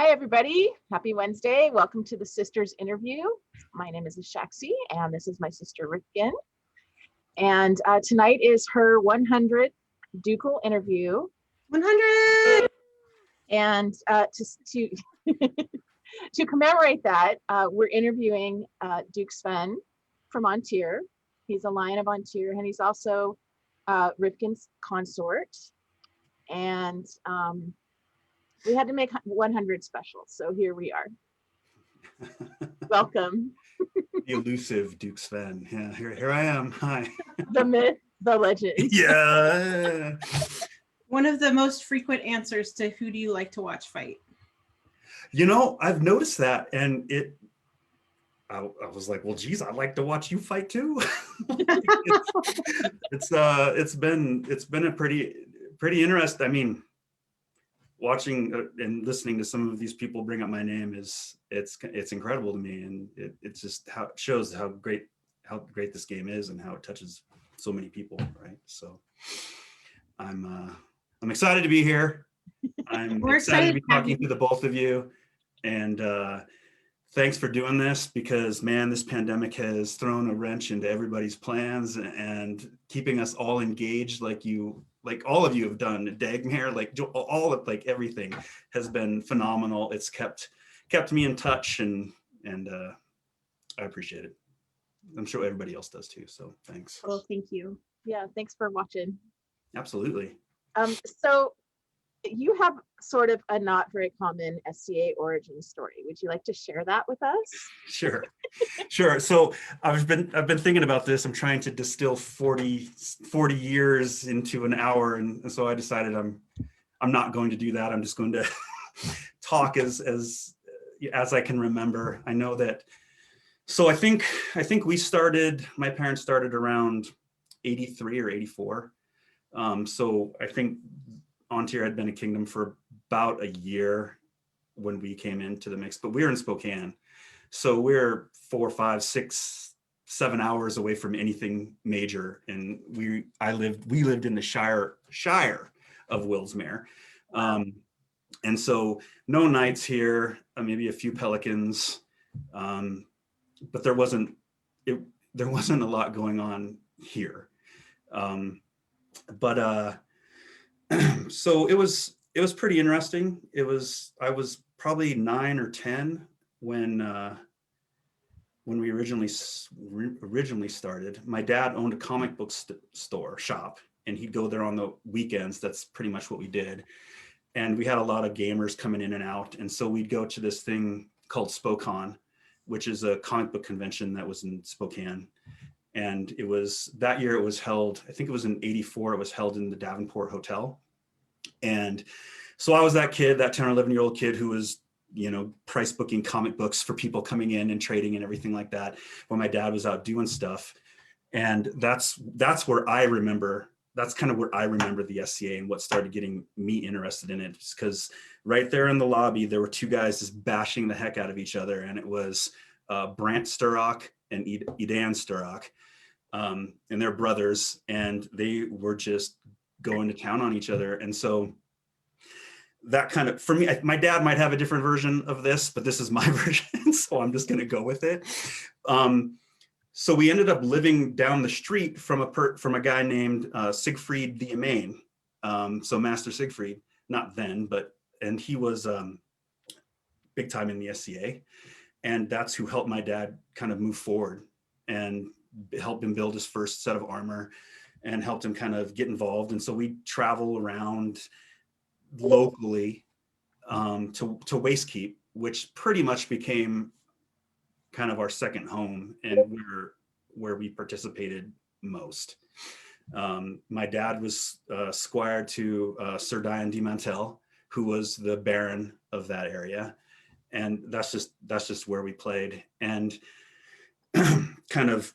Hi, everybody. Happy Wednesday. Welcome to the Sisters Interview. My name is Shaxi, and this is my sister, Rifkin. And tonight is her 100th ducal interview. 100! And to to commemorate that, we're interviewing Duke Sven from Ontier. He's a Lion of Ontier, and he's also Rifkin's consort. And we had to make 100 special, so here we are. Welcome. The elusive Duke Sven. Yeah, here I am. Hi. The myth, the legend. Yeah. One of the most frequent answers to who do you like to watch fight? You know, I've noticed that, and I was like, well, geez, I'd like to watch you fight too. It's been a pretty interesting. I mean, watching and listening to some of these people bring up my name it's incredible to me, and it's just how it shows how great this game is and how it touches so many people, right? So I'm excited to be here. We're excited to be talking to the both of you, and thanks for doing this, because man, this pandemic has thrown a wrench into everybody's plans and keeping us all engaged like all of you have done. Dagmare, all of everything has been phenomenal. It's kept me in touch, and I appreciate it. I'm sure everybody else does too. So thanks. Well, thank you. Yeah, thanks for watching. Absolutely. So you have sort of a not very common SCA origin story. Would you like to share that with us? Sure. So I've been thinking about this. I'm trying to distill 40 years into an hour, and so I decided I'm not going to do that. I'm just going to talk as I can remember. I know that. So I think my parents started around 83 or 84. So I think Ontier had been a kingdom for about a year when we came into the mix, but we were in Spokane. So we're 4, 5, 6, 7 hours away from anything major. And we lived in the Shire of Willsmere. And so no Knights here, maybe a few Pelicans, but there wasn't a lot going on here. So it was pretty interesting. I was probably 9 or 10 when we originally started. My dad owned a comic book shop, and he'd go there on the weekends. That's pretty much what we did. And we had a lot of gamers coming in and out. And so we'd go to this thing called SpoCon, which is a comic book convention that was in Spokane. And that year it was held, I think it was in 84, it was held in the Davenport Hotel. And so I was that 10 or 11-year-old kid who was, price booking comic books for people coming in and trading and everything like that when my dad was out doing stuff. And that's where I remember, that's kind of where I remember the SCA and what started getting me interested in it. Because right there in the lobby, there were two guys just bashing the heck out of each other. And it was Brant Sturrock and Edan Sturrock. And they're brothers, and they were just going to town on each other. And so that kind of, for me, my dad might have a different version of this, but this is my version, so I'm just going to go with it. So we ended up living down the street from a guy named Siegfried the Amain. So Master Siegfried, not then, and he was big time in the SCA, and that's who helped my dad kind of move forward and helped him build his first set of armor and helped him kind of get involved. And so we travel around locally to Wastekeep, which pretty much became kind of our second home and where we participated most. My dad was squire to Sir Dion de Mantel, who was the baron of that area. And that's just where we played. And kind of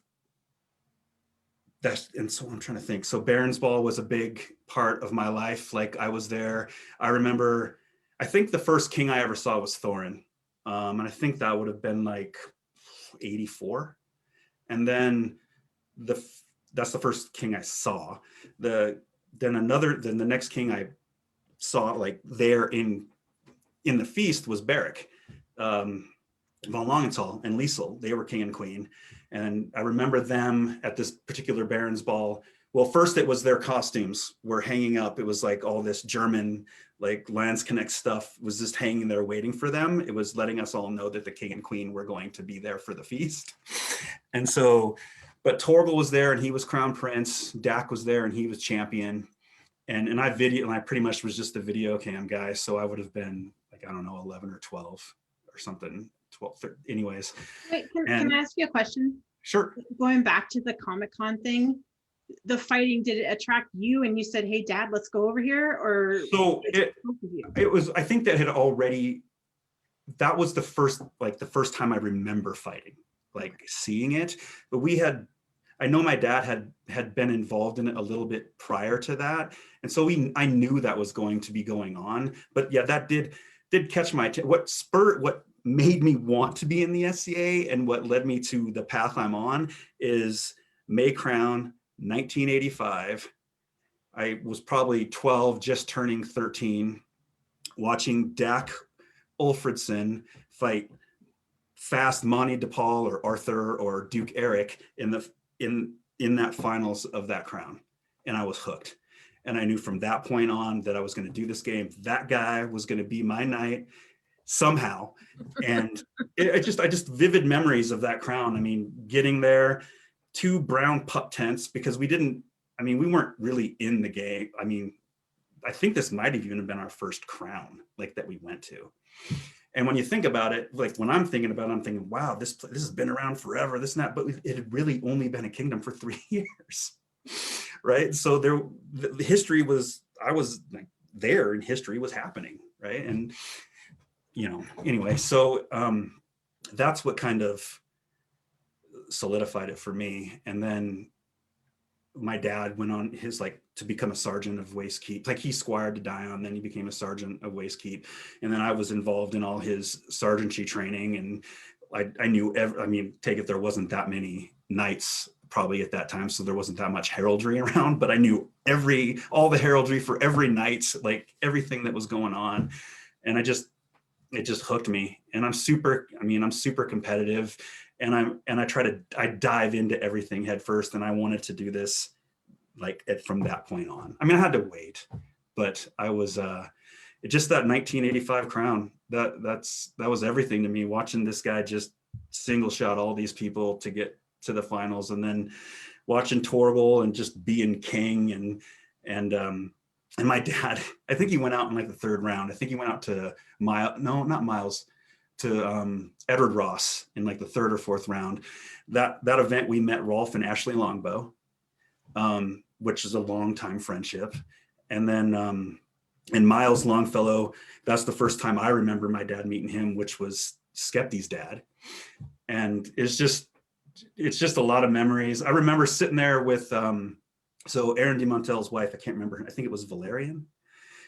and so I'm trying to think. So Baron's Ball was a big part of my life. Like, I was there. I remember, I think the first king I ever saw was Thorin. And I think that would have been like 84. And then that's the first king I saw. Then the next king I saw, like, there in in the feast was Barrick, von Longenthal and Liesel. They were king and queen. And I remember them at this particular Baron's ball. Well, first it was their costumes were hanging up. It was like all this German, like Landsknecht stuff was just hanging there waiting for them. It was letting us all know that the king and queen were going to be there for the feast. And so, but Torgel was there and he was crown prince. Dak was there and he was champion. And I pretty much was just a video cam guy. So I would have been like, I don't know, 11 or 12 or something, 12, 13, anyways. Wait, can I ask you a question? Sure. Going back to the Comic-Con thing, the fighting, did it attract you and you said, hey dad, let's go over here? Or so it was, I think that that was the first time I remember fighting, like seeing it. But I know my dad had been involved in it a little bit prior to that. And so I knew that was going to be going on. But yeah, that did catch my attention. What made me want to be in the SCA and what led me to the path I'm on is May Crown 1985. I was probably 12, just turning 13, watching Dak Ulfridsson fight fast Monty DePaul or Arthur or Duke Eric in that finals of that crown. And I was hooked. And I knew from that point on that I was going to do this game. That guy was going to be my knight somehow. And I just vivid memories of that crown. I mean, getting there, 2 brown pup tents, because we weren't really in the game. I mean, I think this might have even been our first crown like that we went to. And when you think about it, like when I'm thinking about it, I'm thinking, wow, this has been around forever, this and that, but it had really only been a kingdom for 3 years, right? So the history was, I was like there and history was happening, right? And, anyway, so that's what kind of solidified it for me. And then my dad went on his to become a sergeant of waistkeep. Like he squired to Dion, then he became a sergeant of waistkeep. And then I was involved in all his sergeantry training. And I knew, take it, there wasn't that many knights probably at that time. So there wasn't that much heraldry around, but I knew all the heraldry for every knight, like everything that was going on. And it just hooked me. And I'm super competitive. And I dive into everything head first. And I wanted to do this from that point on. I mean, I had to wait, but I was just that 1985 crown. That was everything to me. Watching this guy just single shot all these people to get to the finals, and then watching Torgel and just being king and my dad. I think he went out in the 3rd round. I think he went out to Edward Ross in the 3rd or 4th round. That event we met Rolf and Ashley Longbow, which is a long time friendship. And then and Miles Longfellow, that's the first time I remember my dad meeting him, which was Skepti's dad. And it's just a lot of memories. I remember sitting there with so Aaron DeMontel's wife, I can't remember, I think it was Valerian.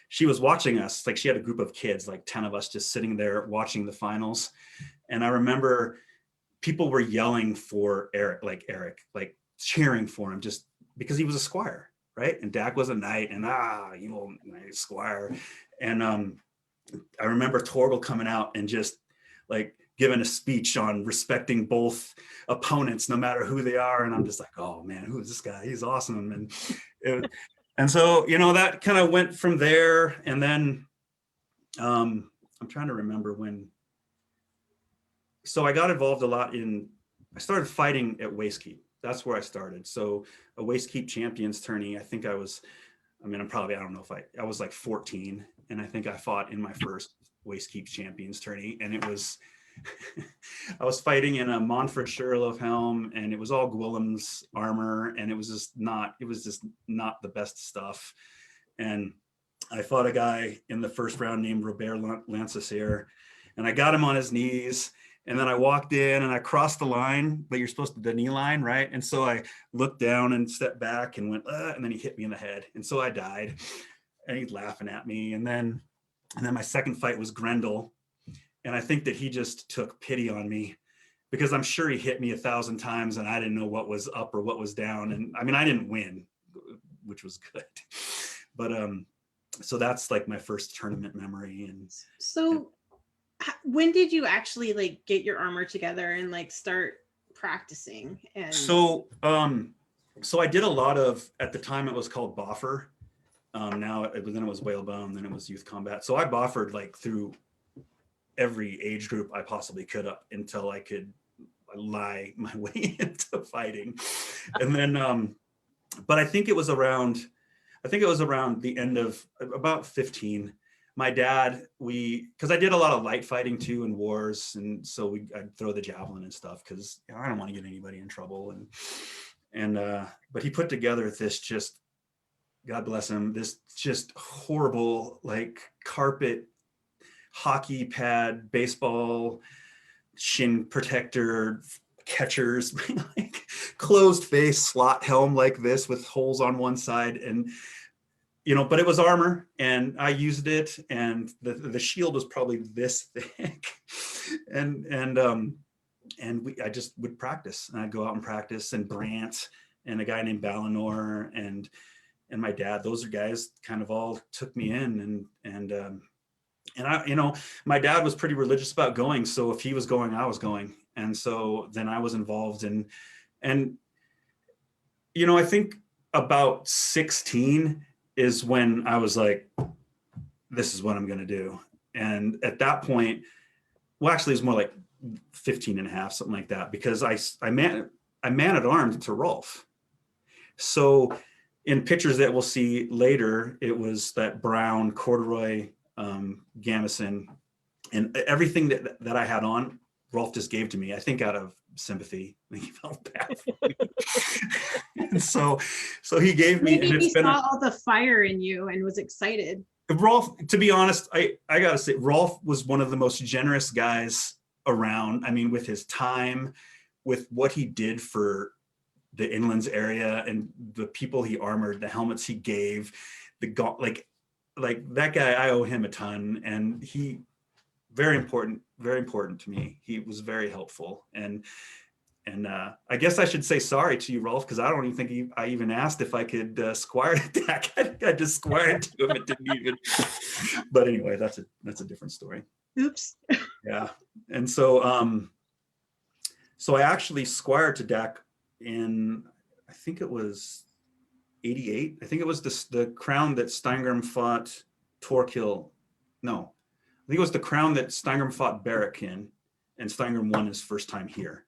She was watching us, she had a group of kids, 10 of us just sitting there watching the finals. And I remember people were yelling for Eric, cheering for him just because he was a squire, right? And Dak was a knight, and you old knight squire. And I remember Torgel coming out and just giving a speech on respecting both opponents, no matter who they are. And I'm just like, oh man, who is this guy? He's awesome. And so, that kind of went from there. And then I'm trying to remember when. So I got involved a lot I started fighting at Waistkeep. That's where I started. So a Waistkeep champions tourney, I think I was 14. And I think I fought in my first Waistkeep champions tourney. And it was, I was fighting in a Montfort of helm, and it was all Gwillim's armor, and it was just not the best stuff. And I fought a guy in the first round named Robert Lancesier, and I got him on his knees, and then I walked in and I crossed the line, but you're supposed to the knee line, right? And so I looked down and stepped back and went, and then he hit me in the head. And so I died, and he's laughing at me. And then my second fight was Grendel. And I think that he just took pity on me, because I'm sure he hit me 1,000 times and I didn't know what was up or what was down. And I didn't win, which was good. But so that's like my first tournament memory. And So when did you actually like get your armor together and like start practicing? And so I did a lot of, at the time it was called Boffer. Then it was Whalebone, then it was Youth Combat. So I boffered like through every age group I possibly could up until I could lie my way into fighting. And then, but I think it was around the end of about 15. My dad, because I did a lot of light fighting too in wars, and so I'd throw the javelin and stuff because I don't want to get anybody in trouble. But he put together this, just, God bless him, this just horrible like carpet hockey pad, baseball shin protector, catchers, like closed face slot helm like this with holes on one side, and but it was armor, and I used it, and the shield was probably this thick, I just would practice, and I'd go out and practice, and Brant and a guy named Balinor and my dad, those are guys kind of all took me in, and I, my dad was pretty religious about going, so if he was going, I was going, and so then I was involved and I think about 16 is when I was like, this is what I'm going to do. And at that point, well, actually it's more like 15 and a half, something like that, because I man at arms to Rolf. So in pictures that we'll see later, it was that brown corduroy gamison, and everything that I had on, Rolf just gave to me, I think out of sympathy. He felt bad for me. And so he gave me, maybe and he saw all the fire in you and was excited. Rolf, to be honest, I gotta say, Rolf was one of the most generous guys around. I mean, with his time, with what he did for the Inlands area and the people he armored, the helmets he gave, like that guy, I owe him a ton, and he very important to me. He was very helpful, and I guess I should say sorry to you, Rolf, because I don't even think I even asked if I could squire Dak. I just squired to him. It didn't even. But anyway, that's a different story. Oops. Yeah, and so I actually squired to Dak in, I think it was 88. I think it was the crown that Steingrim fought Torquil. No, I think it was the crown that Steingrim fought Barrack in, and Steingrim won his first time here.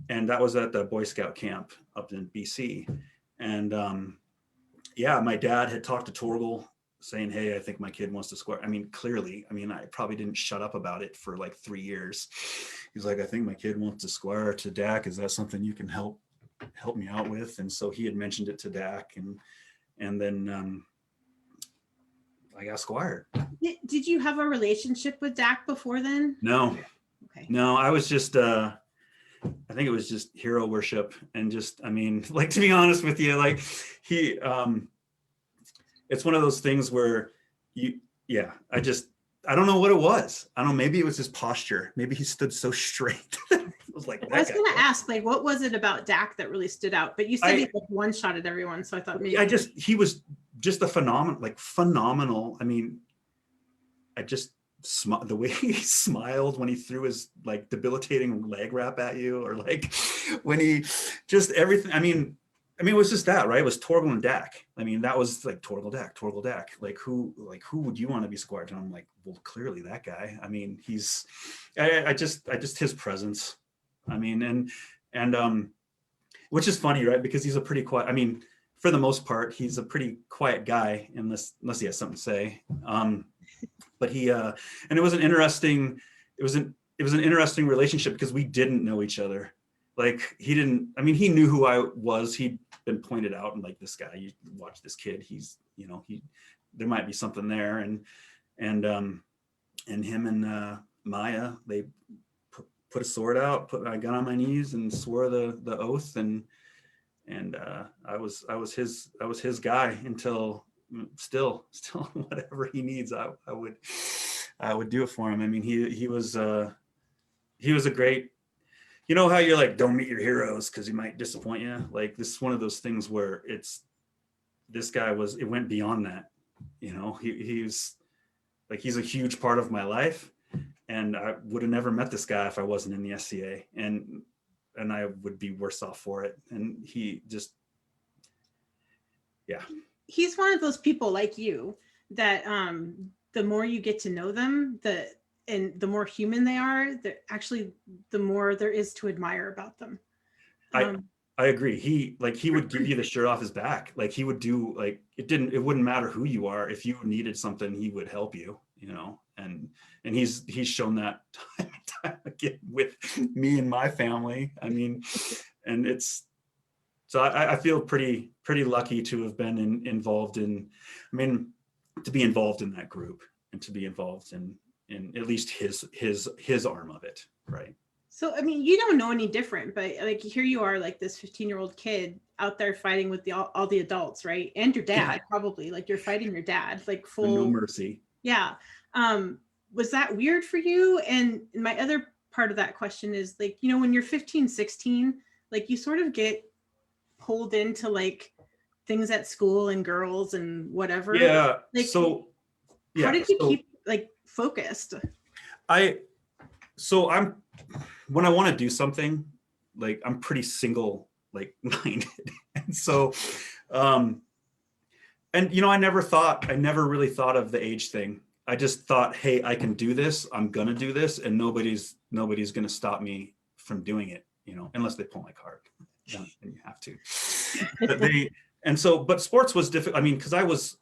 And that was at the Boy Scout camp up in BC. And yeah, my dad had talked to Torgal saying, hey, I think my kid wants to square. I mean, clearly, I probably didn't shut up about it for like 3 years. He's like, I think my kid wants to squire to Dak. Is that something you can help me out with? And so he had mentioned it to Dak, and then I got squired. Did you have a relationship with Dak before then? No. Okay. No, I was just I think it was just hero worship, and just, like, to be honest with you, like he, it's one of those things where I don't know what it was. I don't know, maybe it was his posture. Maybe he stood so straight. I was like, I was going to ask, like, what was it about Dak that really stood out? But you said he like one-shotted everyone, so I thought maybe. He was just a phenomenal. The way he smiled when he threw his like debilitating leg wrap at you, or like when he just everything. It was just that, right? It was Torgal and Dak. That was like Torgal Dak. Like who would you want to be squired? And I'm like, well, clearly that guy. He's, I just his presence. And which is funny, right? Because he's a pretty quiet. For the most part, he's a pretty quiet guy, unless he has something to say. But he and it was an interesting relationship because we didn't know each other. Like he knew who I was. He'd been pointed out, and like, this guy, you watch this kid, he's, there might be something there. And him and Maya, they put a sword out, I got on my knees and swore the oath, and I was his guy until still whatever he needs, I would do it for him. He was a great, how you're like, don't meet your heroes because he might disappoint you. Like, this is one of those things where it went beyond that. You know, he's like, he's a huge part of my life, and I would have never met this guy if I wasn't in the SCA, and I would be worse off for it. And he just, yeah. He's one of those people like you that the more you get to know them, the more human they are, actually the more there is to admire about them. I agree. He would give you the shirt off his back. Like, he would do, like, it wouldn't matter who you are. If you needed something, he would help you, you know, and he's shown that time and time again with me and my family. I mean, and so I feel pretty lucky to have been involved in, I mean, to be involved in that group and to be involved in at least his arm of it. Right. So, I mean, you don't know any different, but like, here you are, like this 15-year-old kid out there fighting with all the adults, right? And your dad, probably, like, you're fighting your dad, like, full. No mercy. Yeah. Was that weird for you? And my other part of that question is, like, you know, when you're 15, 16, like, you sort of get pulled into like things at school and girls and whatever. Yeah. Like, so yeah. How did you keep like focused? When I want to do something, like, I'm pretty single, like, minded. And so, and, you know, I never really thought of the age thing. I just thought, hey, I can do this. I'm going to do this. And nobody's going to stop me from doing it, you know, unless they pull my card. Then you have to. But sports was difficult. I mean, because I was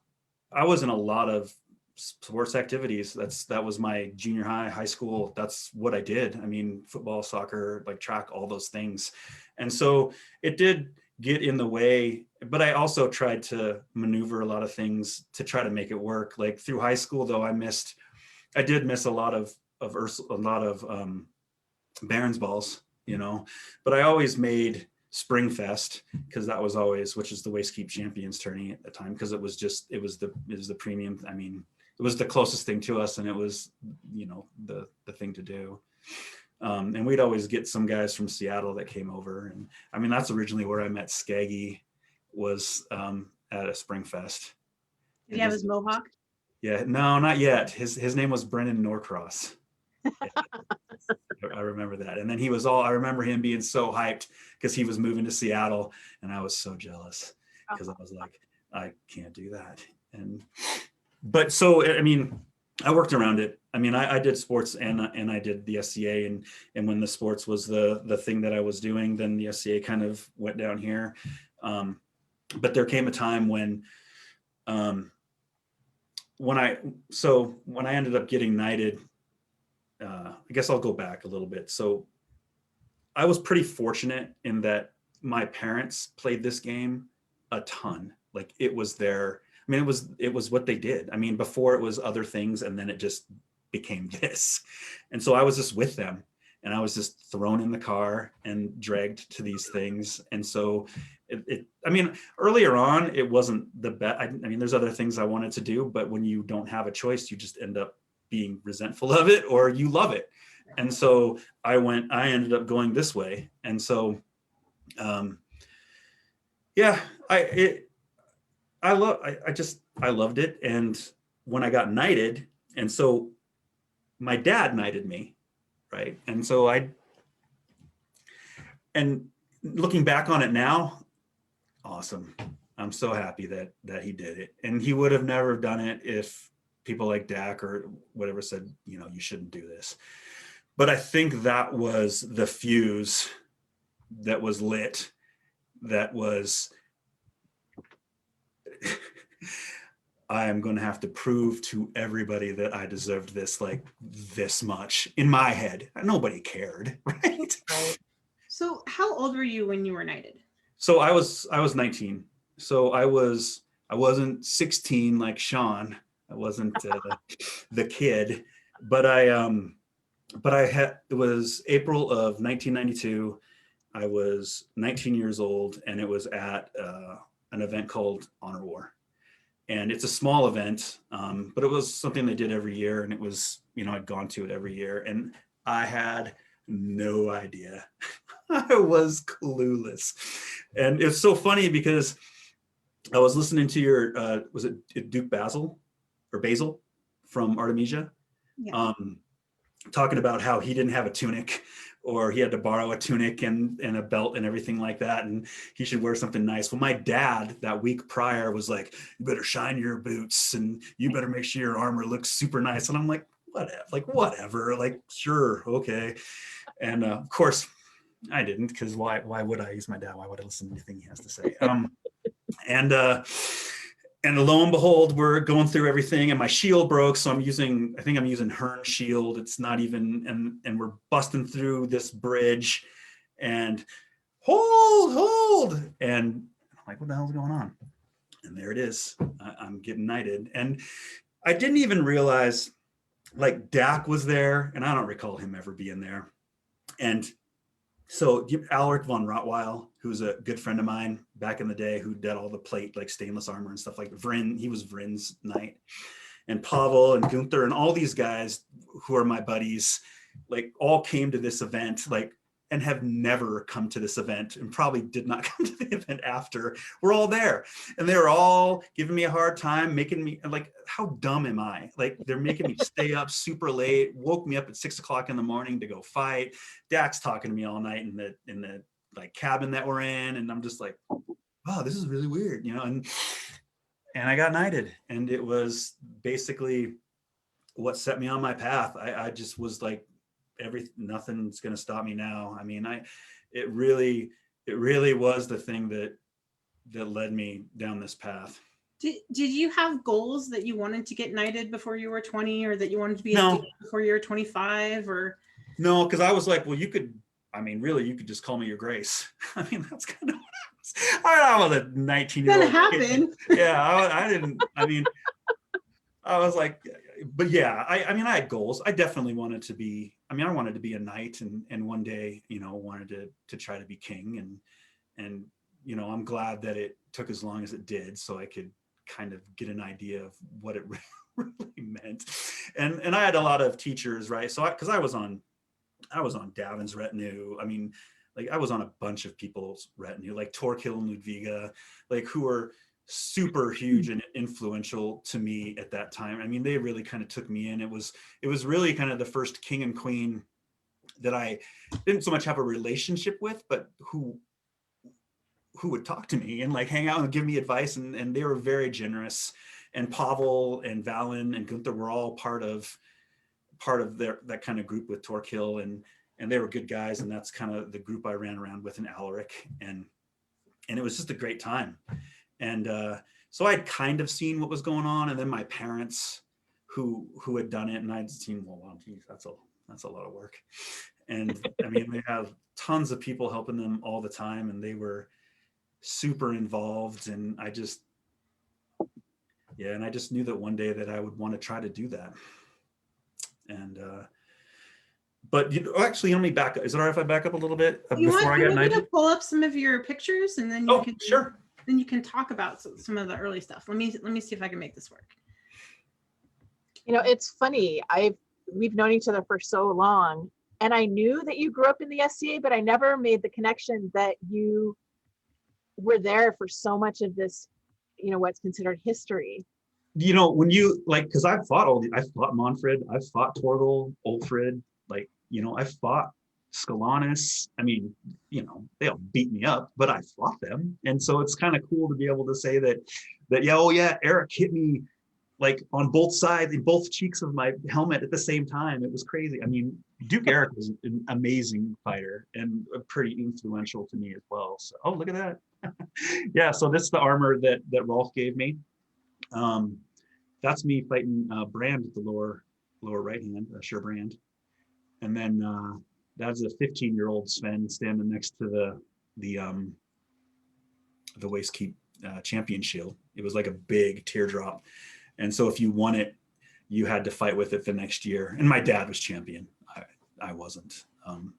in a lot of sports activities. That was my junior high school. That's what I did. I mean, football, soccer, like track, all those things. And so it did get in the way, but I also tried to maneuver a lot of things to try to make it work. Like, through high school, though, I did miss a lot of Barons balls, you know, but I always made Spring Fest, because that was always, which is the Waist Keep Champions tourney at the time, because it was the premium. I mean, it was the closest thing to us, and it was, you know, the thing to do. And we'd always get some guys from Seattle that came over, and I mean, that's originally where I met Skaggy, was at a Spring Fest. Did he have his mohawk? Yeah, no, not yet. His name was Brennan Norcross. I remember that. And then I remember him being so hyped because he was moving to Seattle, and I was so jealous, because I was like, I can't do that. But so, I mean, I worked around it. I mean, I did sports and I did the SCA, and when the sports was the thing that I was doing, then the SCA kind of went down here. But there came a time when I ended up getting knighted, I guess I'll go back a little bit. So I was pretty fortunate in that my parents played this game a ton. Like, it was it was what they did. I mean, before it was other things, and then it just became this. And so I was just with them, and I was just thrown in the car and dragged to these things. And so I mean, earlier on, it wasn't the best. I mean, there's other things I wanted to do, but when you don't have a choice, you just end up being resentful of it, or you love it. And so I ended up going this way. And so, yeah, I loved it. And when I got knighted, and so my dad knighted me, right? And so and looking back on it now, awesome. I'm so happy that he did it. And he would have never done it if people like Dak or whatever said, you know, you shouldn't do this. But I think that was the fuse that was lit, that was, I am going to have to prove to everybody that I deserved this, like, this much in my head. Nobody cared, right? So how old were you when you were knighted? So I was 19. So I wasn't 16 like Sean. I wasn't the kid, but it was April of 1992. I was 19 years old, and it was at an event called Honor War. And it's a small event, but it was something they did every year. And it was, you know, I'd gone to it every year, and I had no idea. I was clueless. And it's so funny because I was listening to your, was it Duke Basil from Artemisia? Yeah. Talking about how he didn't have a tunic, or he had to borrow a tunic and a belt and everything like that, and he should wear something nice. Well, my dad that week prior was like, you better shine your boots and you better make sure your armor looks super nice. And I'm like, whatever, like, sure, okay. And of course I didn't, because why would I? He's my dad. Why would I listen to anything he has to say? And lo and behold, we're going through everything, and my shield broke. So I think I'm using Hearn's shield. It's not even, and we're busting through this bridge, and hold. And I'm like, what the hell's going on? And there it is. I'm getting knighted. And I didn't even realize, like, Dak was there, and I don't recall him ever being there. And so Alaric von Rottweil, who's a good friend of mine back in the day, who did all the plate, like stainless armor and stuff, like Vryn, he was Vryn's knight. And Pavel and Gunther and all these guys who are my buddies, like, all came to this event, like, and have never come to this event, and probably did not come to the event after. We're all there, and they were all giving me a hard time, making me like, how dumb am I? Like, they're making me stay up super late, woke me up at 6 o'clock in the morning to go fight. Dak's talking to me all night in the like cabin that we're in, and I'm just like, wow, this is really weird, you know. And I got knighted, and it was basically what set me on my path. I just was like, nothing's going to stop me now. I mean, it really was the thing that led me down this path. Did you have goals that you wanted to get knighted before you were 20, or that you wanted to be No. a duke before you were 25, or? No, because I was like, well, you could just call me your grace. I mean, that's kind of what I was a 19-year-old. That happened. Yeah, I didn't. I mean, I was like, but yeah, I mean, I had goals. I definitely wanted to be. I mean, I wanted to be a knight, and one day, you know, wanted to try to be king, and you know, I'm glad that it took as long as it did, so I could kind of get an idea of what it really meant. And I had a lot of teachers, right? So because I was on Davin's retinue. I mean, like, I was on a bunch of people's retinue, like Torquil and Ludviga, like, who were super huge and influential to me at that time. I mean, they really kind of took me in. It was really kind of the first king and queen that I didn't so much have a relationship with, but who would talk to me and like hang out and give me advice. And they were very generous. And Pavel and Valen and Gunther were all part of that kind of group with Torquil, and they were good guys. And that's kind of the group I ran around with in Alaric. And it was just a great time. And so I'd kind of seen what was going on. And then my parents who had done it, and I'd seen, well, geez, that's a lot of work. And I mean, they have tons of people helping them all the time, and they were super involved. And I just knew that one day that I would want to try to do that. And but actually, let me back up. Is it all right if I back up a little bit before I got knighted? To pull up some of your pictures, and then sure. Then you can talk about some of the early stuff. Let me see if I can make this work. You know, it's funny. We've known each other for so long, and I knew that you grew up in the SCA, but I never made the connection that you were there for so much of this, you know, what's considered history. You know, when you like, because I've fought Manfred, I've fought Torgel, Ulfrid, like, you know, I've fought Scalanus. I mean, you know, they all beat me up, but I fought them. And so it's kind of cool to be able to say that yeah, oh yeah, Eric hit me like on both sides, in both cheeks of my helmet at the same time. It was crazy. I mean, Duke Eric was an amazing fighter and pretty influential to me as well. So, oh, look at that. Yeah, so this is the armor that Rolf gave me. That's me fighting Brand at the lower right hand, Brand. And then that's a 15-year-old Sven standing next to the Waistkeep champion shield. It was like a big teardrop. And so if you won it, you had to fight with it the next year. And my dad was champion. I wasn't. And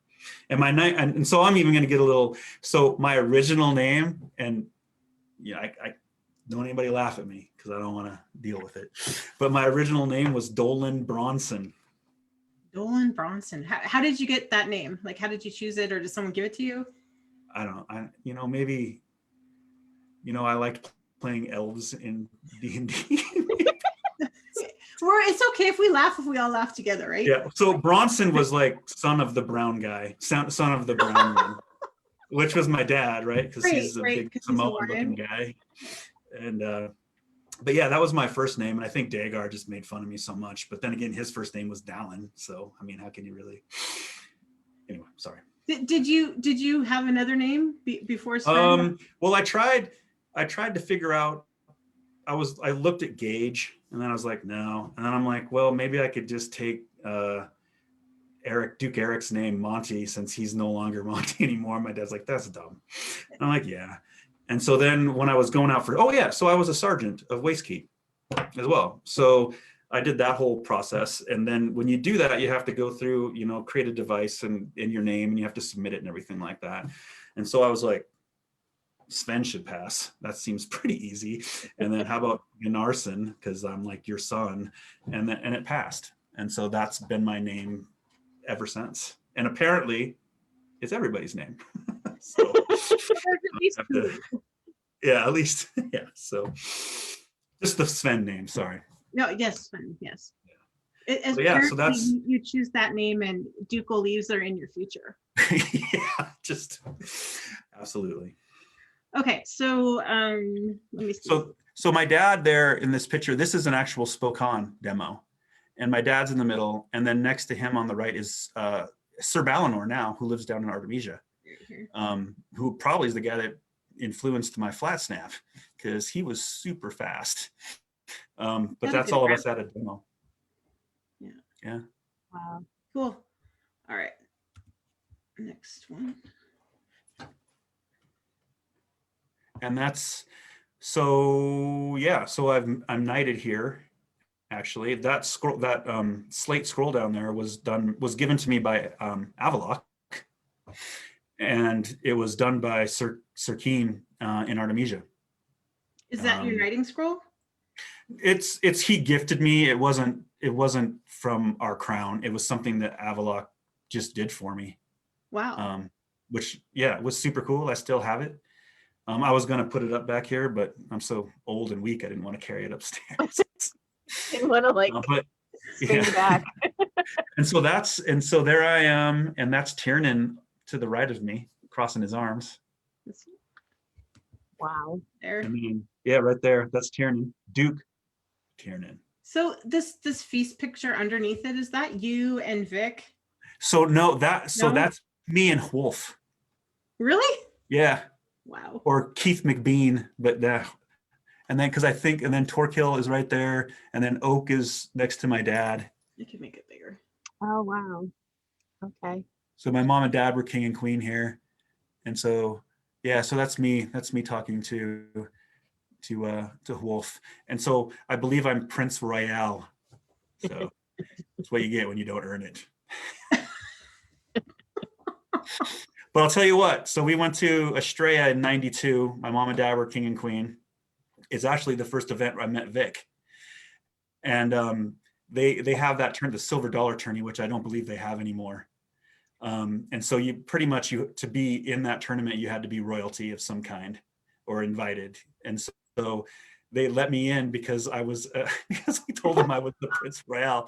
and so I'm even going to get a little. So my original name, and yeah, I don't anybody laugh at me because I don't want to deal with it. But my original name was Dolan Bronson. Dolan Bronson. How did you get that name? Like, how did you choose it, or did someone give it to you? I don't know. Maybe, I liked playing elves in D&D. It's okay if we laugh, if we all laugh together, right? Yeah. So Bronson was like son of the brown guy, son of the brown one, which was my dad, right? Because he's a big 'cause he's Samoan-looking Hawaiian. guy. And but yeah, that was my first name, and I think Dagar just made fun of me so much. But then again, his first name was Dallin, so I mean, how can you really? Anyway, sorry. Did you have another name before Sven? Well, I tried to figure out. I looked at Gage, and then I was like, no, and then I'm like, well, maybe I could just take Duke Eric's name, Monty, since he's no longer Monty anymore. My dad's like, that's dumb. And I'm like, yeah. And so then when I was going out so I was a sergeant of Wastekeep as well. So I did that whole process. And then when you do that, you have to go through, create a device and in your name, and you have to submit it and everything like that. And so I was like, Sven should pass. That seems pretty easy. And then how about Gunnarsson? Because I'm like your son. And it passed. And so that's been my name ever since. And apparently it's everybody's name. So at least, yeah. So just the Sven name, sorry. No, yes, Sven, yes. So that's you choose that name and ducal leaves are in your future. yeah, just absolutely. Okay, so let me see. So my dad there in this picture, this is an actual Spokane demo, and my dad's in the middle, and then next to him on the right is Sir Balinor now, who lives down in Artemisia, who probably is the guy that influenced my flat snap because he was super fast. But that's all of us at a demo. Yeah. Wow. Cool. All right. Next one. And that's so I'm knighted here. Actually, that slate scroll down there was given to me by Avalok, and it was done by Sir Keen in Artemisia. Is that your knighting scroll? It's he gifted me. It wasn't from our crown. It was something that Avalok just did for me. Wow. Which was super cool. I still have it. I was going to put it up back here, but I'm so old and weak, I didn't want to carry it upstairs. Didn't want to spin back. and so there I am, and that's Tiernan to the right of me, crossing his arms. Wow. There. Right there. That's Tiernan. Duke Tiernan. So this feast picture underneath it, is that you and Vic? So that's me and Wolf. Really? Yeah. Wow. Or Keith McBean, but and then and then Torquil is right there, and then Oak is next to my dad. You can make it bigger. Oh wow. Okay. So my mom and dad were king and queen here, and so so that's me. That's me talking to Wolf, and so I believe I'm Prince Royale. So that's what you get when you don't earn it. But I'll tell you what, so we went to Estrella in 92. My mom and dad were king and queen. It's actually the first event where I met Vic. And they have that the silver dollar tourney, which I don't believe they have anymore. And so you pretty much, to be in that tournament, you had to be royalty of some kind or invited. And so they let me in because I told them I was the Prince Royale.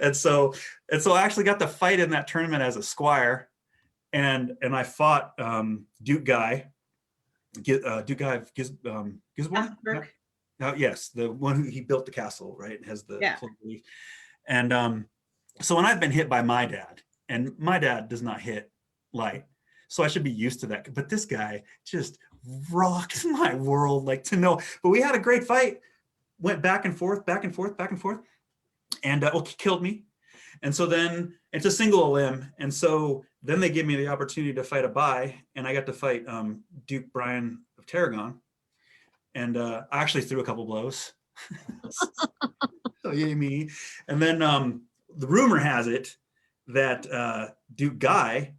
And so I actually got to fight in that tournament as a squire. And I fought Duke Guy of Gisborne. Yes, the one who he built the castle, right? It has the clover leaf. And so when I've been hit by my dad, and my dad does not hit light, so I should be used to that. But this guy just rocked my world, like to know. But we had a great fight, went back and forth, and he killed me. And so then it's a single limb. And so then they give me the opportunity to fight a bye, and I got to fight Duke Brian of Tarragon. And I actually threw a couple blows. So yay me. And then the rumor has it that Duke Guy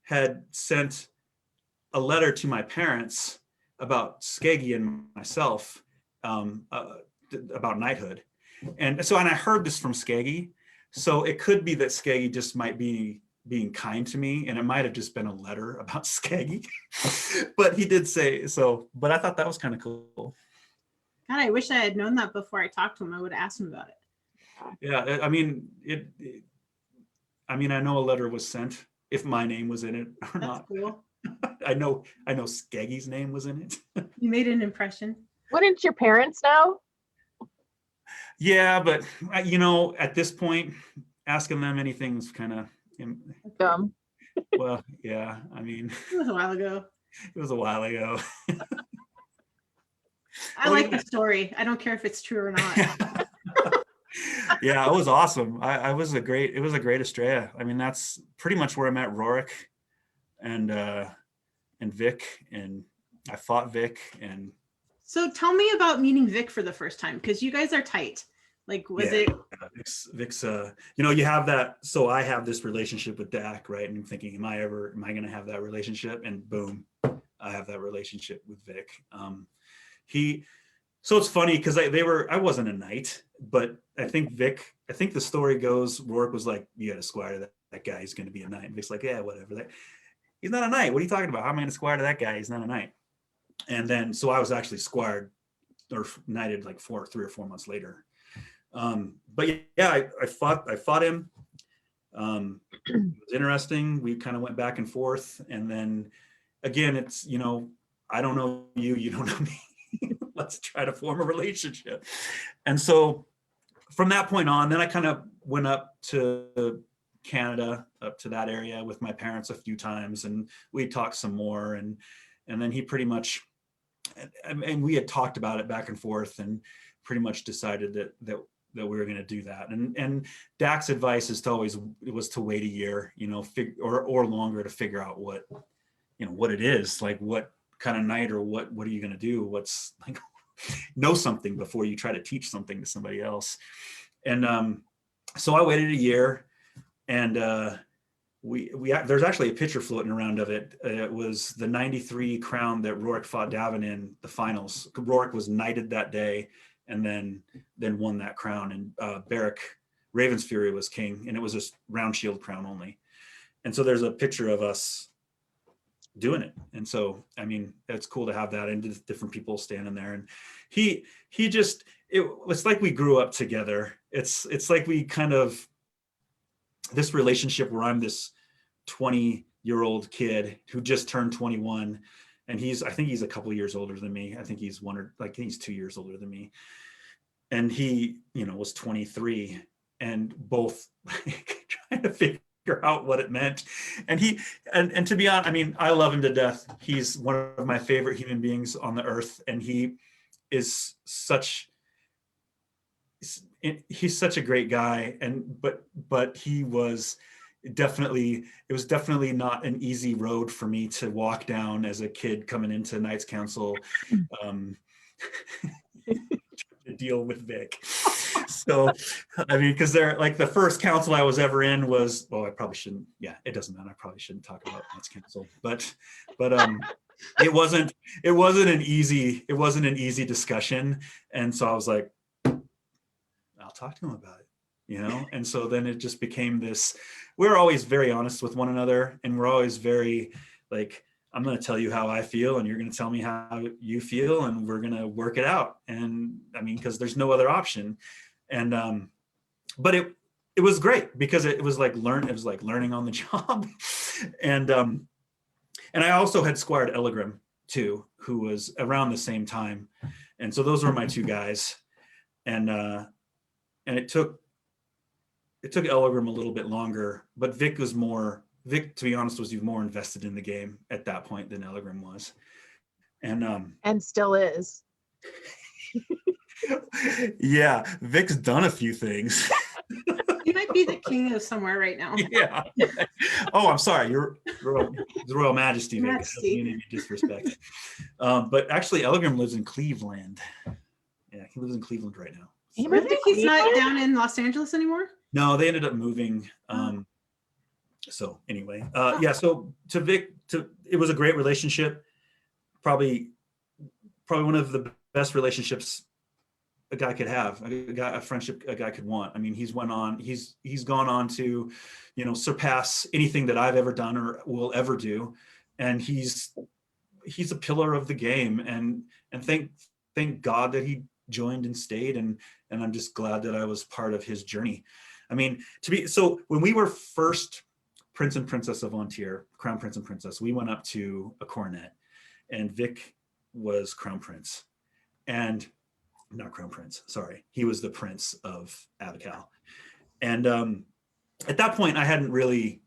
had sent a letter to my parents about Skeggy and myself about knighthood. And so, and I heard this from Skeggy. So it could be that Skeggy just might be being kind to me, and it might have just been a letter about Skeggy. But he did say so, but I thought that was kind of cool. God, I wish I had known that before I talked to him. I would have asked him about it. Yeah, I mean, I mean, I know a letter was sent if my name was in it or That's not. cool. I know Skeggy's name was in it. You made an impression. Wouldn't your parents know? Yeah, but you know, at this point, asking them anything's kind of, Dumb. well, yeah. I mean, It was a while ago. it was a while ago. I like the story. I don't care if it's true or not. Yeah, it was awesome. It was a great Estrella. I mean, that's pretty much where I met Rorik and Vic, and I fought Vic. And So tell me about meeting Vic for the first time, because you guys are tight. Like, was it? Vic's, you know, you have that. So I have this relationship with Dak, right? And I'm thinking, am I going to have that relationship? And boom, I have that relationship with Vic. So it's funny because I wasn't a knight, but I think the story goes, Rorik was like, you got to squire to that guy. He's going to be a knight. And Vic's like, yeah, whatever. He's not a knight. What are you talking about? How am I going to squire to that guy? He's not a knight. And then, so I was actually squired or knighted like 3 or 4 months later. But yeah, I fought him. It was interesting. We kind of went back and forth. And then again, it's, you know, I don't know you, you don't know me. Let's try to form a relationship. And so from that point on, then I kind of went up to Canada, up to that area with my parents a few times, and we talked some more. And then he pretty much, and we had talked about it back and forth, and pretty much decided that we were going to do that. And Dak's advice is was to wait a year, you know, or longer to figure out what it is, like what kind of knight, or what are you going to do? What's like, know something before you try to teach something to somebody else. And so I waited a year, and there's actually a picture floating around of it. It was the 93 crown that Rorik fought Davin in the finals. Rorik was knighted that day, and then won that crown. And Beric Ravensfury was king, and it was a round shield crown only. And so there's a picture of us doing it. And so, I mean, it's cool to have that, and different people standing there. And it's like we grew up together. It's like we kind of, this relationship where I'm this 20-year-old kid who just turned 21, and I think he's a couple years older than me. I think he's 2 years older than me. And he, you know, was 23, and both like, trying to figure out what it meant. And and to be honest, I mean, I love him to death. He's one of my favorite human beings on the earth, and he's such a great guy. But it was definitely not an easy road for me to walk down as a kid coming into Knights Council, to deal with Vic. So, I mean, because they're like, the first council I was ever in was, I probably shouldn't. Yeah, it doesn't matter. I probably shouldn't talk about Knights Council, but it wasn't an easy discussion. And so I was like, I'll talk to him about it, you know? And so then it just became this, we're always very honest with one another, and we're always very like, I'm going to tell you how I feel, and you're going to tell me how you feel, and we're going to work it out. And I mean, because there's no other option. And but it was great, because it was like learning on the job. And I also had squired Elegrim too, who was around the same time. And so those were my two guys. And it took Elegrim a little bit longer, but Vic, to be honest, was more invested in the game at that point than Elegrim was. And still is. Yeah, Vic's done a few things. He might be the king of somewhere right now. Yeah. Oh, I'm sorry. You're Royal Majesty, Vic. Any disrespect. But actually, Elegrim lives in Cleveland. Yeah, he lives in Cleveland right now. Really? He's not down in Los Angeles anymore? No, they ended up moving. So anyway, yeah. So to Vic, it was a great relationship. Probably one of the best relationships a guy could have, a friendship a guy could want. I mean, he's gone on to, you know, surpass anything that I've ever done or will ever do. And he's a pillar of the game. And thank God that he joined and stayed, and I'm just glad that I was part of his journey. I mean, so when we were first Prince and Princess of Vontier, Crown Prince and Princess, we went up to a coronet, and Vic was Crown Prince, and not Crown Prince, sorry, he was the Prince of Abacal. And at that point, I hadn't really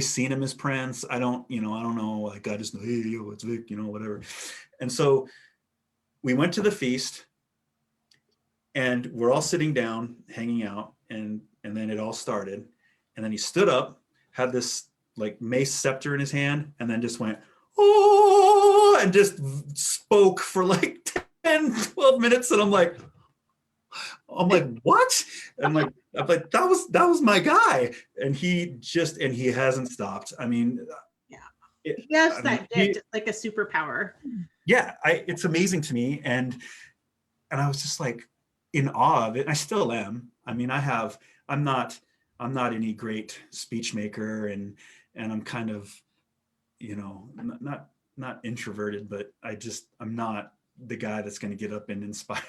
seen him as Prince. I don't know, like I just know, hey, yo, it's Vic, whatever. And so we went to the feast, and we're all sitting down, hanging out, and then it all started. And then he stood up, had this like mace scepter in his hand, and then just went, oh, and just spoke for like 10, 12 minutes. And I'm like, what? I'm like, that was my guy. And he hasn't stopped. I mean, yeah, he has that gift, like a superpower. Yeah, it's amazing to me. And I was just like in awe of it. I still am. I mean, I'm not any great speech maker, and I'm kind of, not introverted, but I'm not the guy that's going to get up and inspire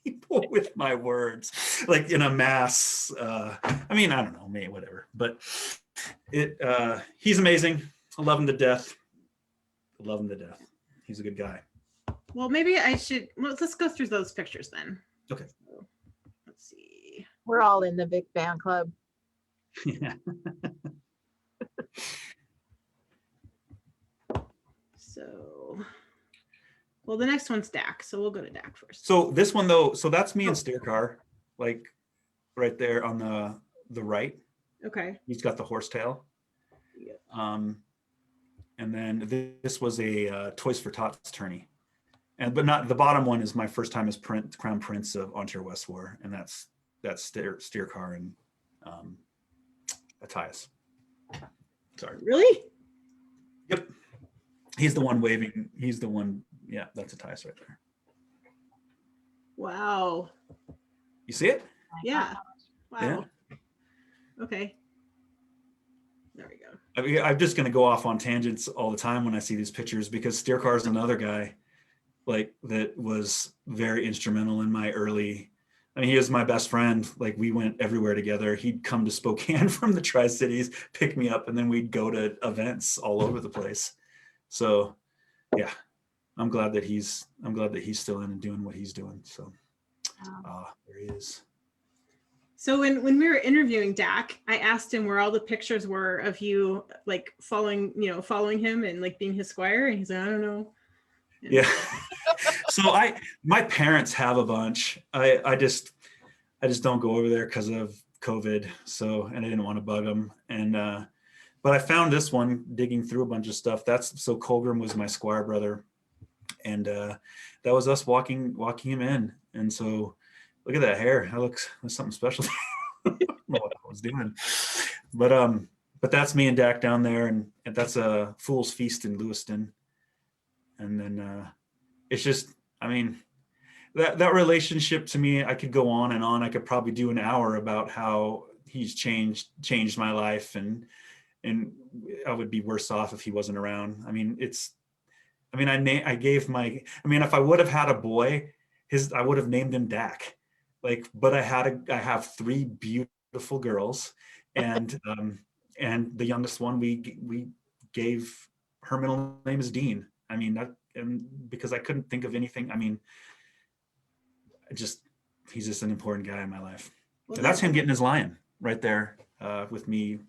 people with my words, like in a mass. I mean, I don't know, maybe whatever, but he's amazing. I love him to death. He's a good guy. Well, maybe let's go through those pictures then. Okay. So, let's see. We're all in the Vic fan club. Yeah. So, well, the next one's Dak, so we'll go to Dak first. So this one though, so that's me in steer car, like right there on the right. Okay. He's got the horsetail. Yeah. And then this was a Toys for Tots tourney, but not the bottom one is my first time as Crown Prince of Ontario West War, and that's steer car and Matthias. Sorry. Really? Yep. He's the one waving. He's the one. Yeah, that's Matthias right there. Wow. You see it? Yeah. Wow. Yeah. Okay. There we go. I mean, I'm just going to go off on tangents all the time when I see these pictures, because steer car is another guy like that was very instrumental in my early. I mean, he was my best friend. Like we went everywhere together. He'd come to Spokane from the Tri-Cities, pick me up, and then we'd go to events all over the place. So yeah, I'm glad that he's still in and doing what he's doing. So there he is. So when we were interviewing Dak, I asked him where all the pictures were of you, like following him and like being his squire, and he's like, I don't know. Yeah. So my parents have a bunch. I just don't go over there because of COVID. So, and I didn't want to bug them. And but I found this one digging through a bunch of stuff. So Colgrim was my squire brother, and that was us walking him in. And so look at that hair. That looks something special. I don't know what I was doing. But that's me and Dak down there, and that's a Fool's Feast in Lewiston. And then it's just, I mean, that relationship to me, I could go on and on. I could probably do an hour about how he's changed my life, and I would be worse off if he wasn't around. I mean, if I would have had a boy, I would have named him Dak. Like, but I have 3 beautiful girls, and the youngest one we gave, her middle name is Dean. I mean, and because I couldn't think of anything. I mean, he's just an important guy in my life. Well, that's him getting his lion right there with me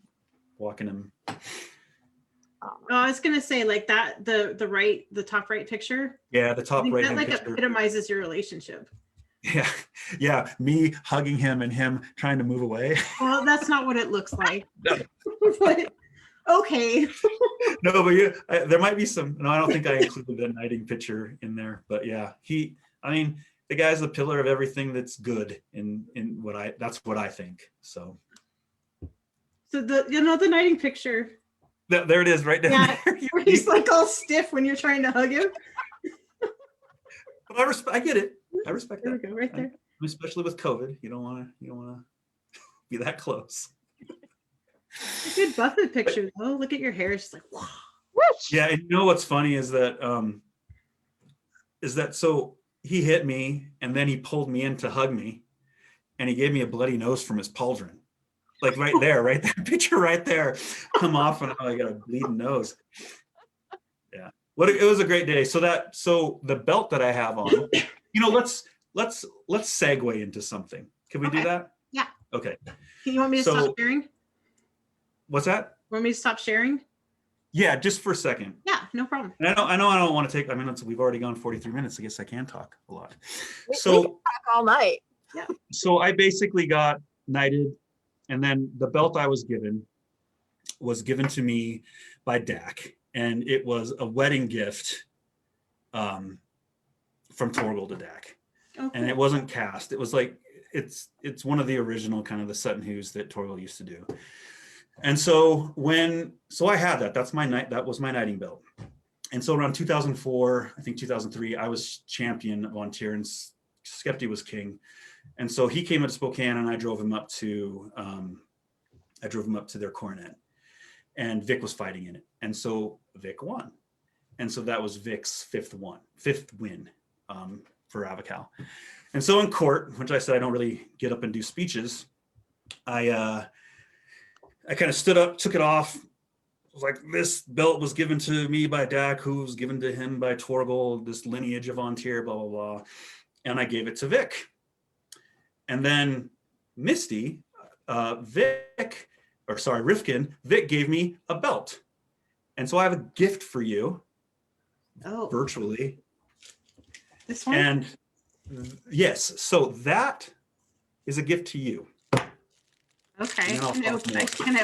walking him. Oh, I was gonna say like that the top right picture. Yeah, the top right. That like picture epitomizes your relationship. Yeah, me hugging him and him trying to move away. Well, that's not what it looks like. But, okay. No, but there might be some. No, I don't think I included the knighting picture in there. But yeah, the guy's the pillar of everything that's good in that's what I think. So the knighting picture. There it is, right down there. Where he's like all stiff when you're trying to hug him. But I get it. I respect that. There we go, right there. Especially with COVID, you don't want to be that close. Good Buffett picture though. Look at your hair, it's just like wow. Yeah, and you know what's funny is that so he hit me, and then he pulled me in to hug me, and he gave me a bloody nose from his pauldron. Like right there, picture right there. I'm off and I got a bleeding nose. Yeah. It was a great day. So the belt that I have on, let's segue into something. Can we do that? Yeah. Okay. Can you want me to stop sharing? What's that? Want me to stop sharing? Yeah, just for a second. Yeah, no problem. And I know I don't want to take, we've already gone 43 minutes. I guess I can talk a lot. We can talk all night. Yeah. So I basically got knighted, and then the belt I was given to me by Dak, and it was a wedding gift from Torgal to Dak. Oh, and it wasn't cast. It was like it's one of the original kind of the Sutton Hoos that Torgal used to do. And so I had that. That was my knighting belt. And so around 2004, I think 2003, I was champion of Ontario, and Skepti was king. And so he came up to Spokane, and I drove him up to their coronet, and Vic was fighting in it. And so Vic won. And so that was Vic's fifth win for Avocal. And so in court, which I said I don't really get up and do speeches, I kind of stood up, took it off. It was like, this belt was given to me by Dak, who was given to him by Torgal, this lineage of Ontario, blah, blah, blah. And I gave it to Vic. And then Misty, Rifkin, Vic gave me a belt. And so I have a gift for you, virtually. This one? And yes, so that is a gift to you. Okay, can I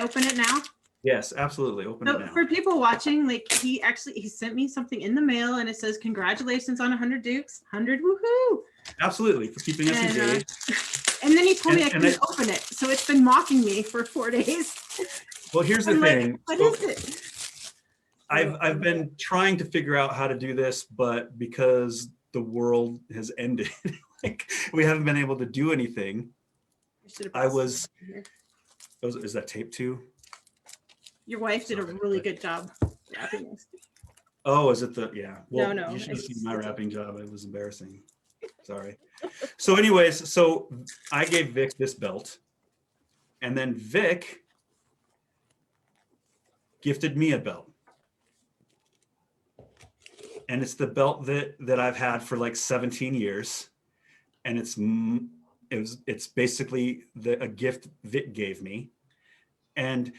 open it now? Yes, absolutely. Open it now. For people watching, like he sent me something in the mail, and it says, "Congratulations on 100 Dukes, 100 woohoo!" Absolutely, for keeping us engaged. And then he told me I couldn't open it, so it's been mocking me for 4 days. Well, here's the thing. What is it? I've been trying to figure out how to do this, but because the world has ended, like we haven't been able to do anything. Is that tape too? Your wife did a really good job wrapping this. Oh, is it yeah. Well, no. You should have seen my wrapping job. It was embarrassing. Sorry. So anyways, I gave Vic this belt, and then Vic gifted me a belt. And it's the belt that I've had for like 17 years. And it's basically a gift Vic gave me. And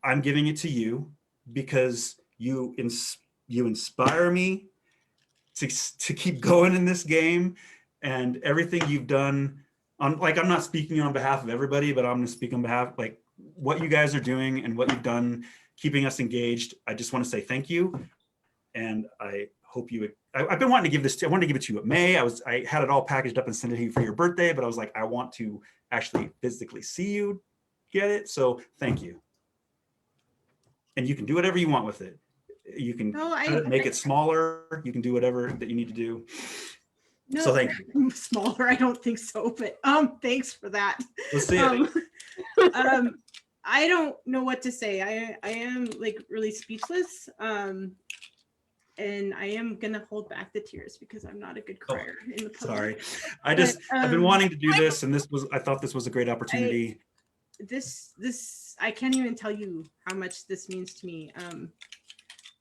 I'm giving it to you because you inspire me to keep going in this game, and everything you've done I'm not speaking on behalf of everybody, but I'm going to speak on behalf, like what you guys are doing and what you've done, keeping us engaged. I just want to say thank you. And I hope I've been wanting to give I wanted to give it to you in May. I had it all packaged up and sent it to you for your birthday, but I was like, I want to actually physically see you get it. So thank you. And you can do whatever you want with it. You can make it smaller. You can do whatever that you need to do. No, so thank you. Smaller, I don't think so, but thanks for that. Let's see it. I don't know what to say. I am like really speechless. And I am gonna hold back the tears because I'm not a good crier in the public. Sorry. I've been wanting to do this, and I thought this was a great opportunity. I can't even tell you how much this means to me.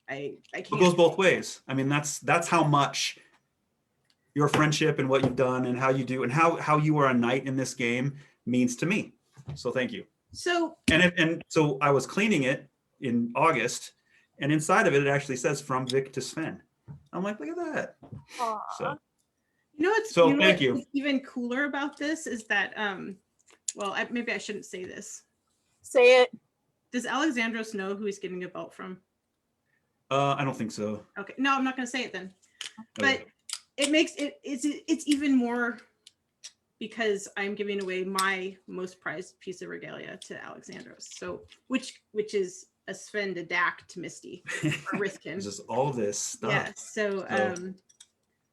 I can't. It goes both ways. I mean, that's how much your friendship and what you've done and how you do and how you are a knight in this game means to me. So thank you. So so I was cleaning it in August, and inside of it actually says from Vic to Sven. I'm like, look at that. Aww. So thank you. What's even cooler about this is that maybe I shouldn't say this. Say it. Does Alexandros know who he's getting a belt from? I don't think so. Okay, no, I'm not going to say it then. Okay. But it makes it's even more because I'm giving away my most prized piece of regalia to Alexandros. So which is a Sven to Dak to Misty or Rithkin. Just all this stuff. Yeah. So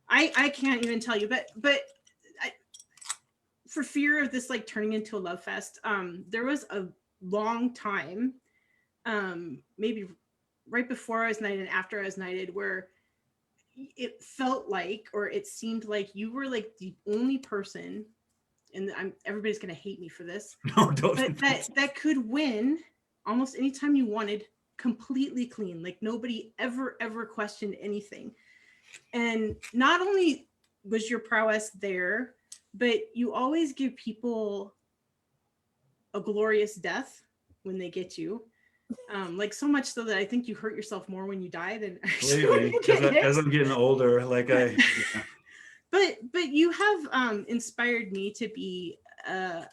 I can't even tell you, but for fear of this like turning into a love fest, there was a long time, maybe right before I was knighted and after I was knighted, where it felt like, or it seemed like you were like the only person, and everybody's gonna hate me for this, No, don't. but that could win almost anytime you wanted, completely clean. Like nobody ever questioned anything. And not only was your prowess there, but you always give people a glorious death when they get you. Like so much so that I think you hurt yourself more when you die than actually when you get hit. As I'm getting older, like yeah. But you have inspired me to be and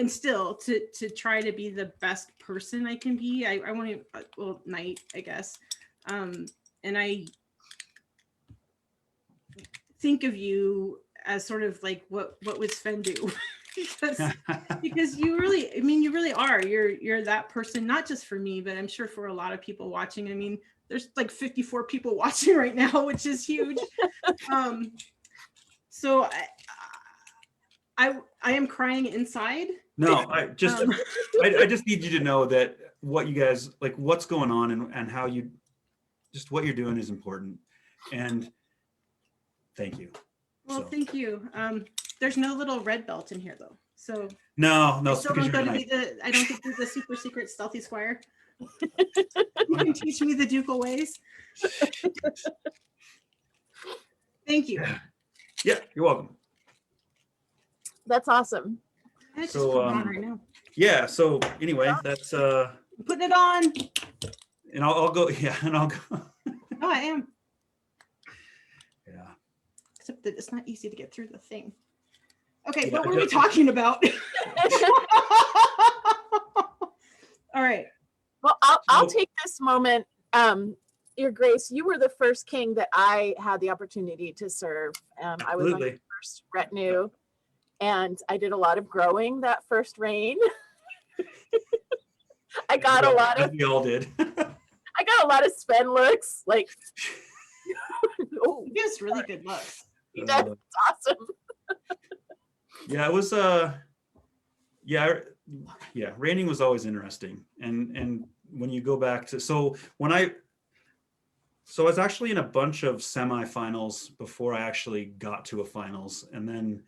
still to try to be the best person I can be. I want to, well, knight, I guess. And I think of you as sort of like what would Sven do? because you really, I mean, you really are. You're that person, not just for me, but I'm sure for a lot of people watching. I mean, there's like 54 people watching right now, which is huge. So I am crying inside. No, I just need you to know that what you guys like, what's going on, and how you just what you're doing is important. And thank you. Well, thank you. There's no little red belt in here though. So no, I still don't go to be I don't get to be the super secret stealthy squire. You can teach me the ducal ways. Thank you. Yeah, you're welcome. That's awesome. I just put it on right now. Yeah, so anyway, that's I'm putting it on. And I'll go, yeah, and I'll go. Oh, I am. Yeah. Except that it's not easy to get through the thing. Okay, Yeah, what were we talking about? All right. Well, I'll take this moment. Your Grace, you were the first king that I had the opportunity to serve. I was on your first retinue, and I did a lot of growing that first reign. I got a lot of. We all did. I got a lot of Sven looks. Like, oh, he has really good looks. He does. It's awesome. Yeah, it was. Yeah, reigning was always interesting, and when you go back to I was actually in a bunch of semifinals before I actually got to a finals, and then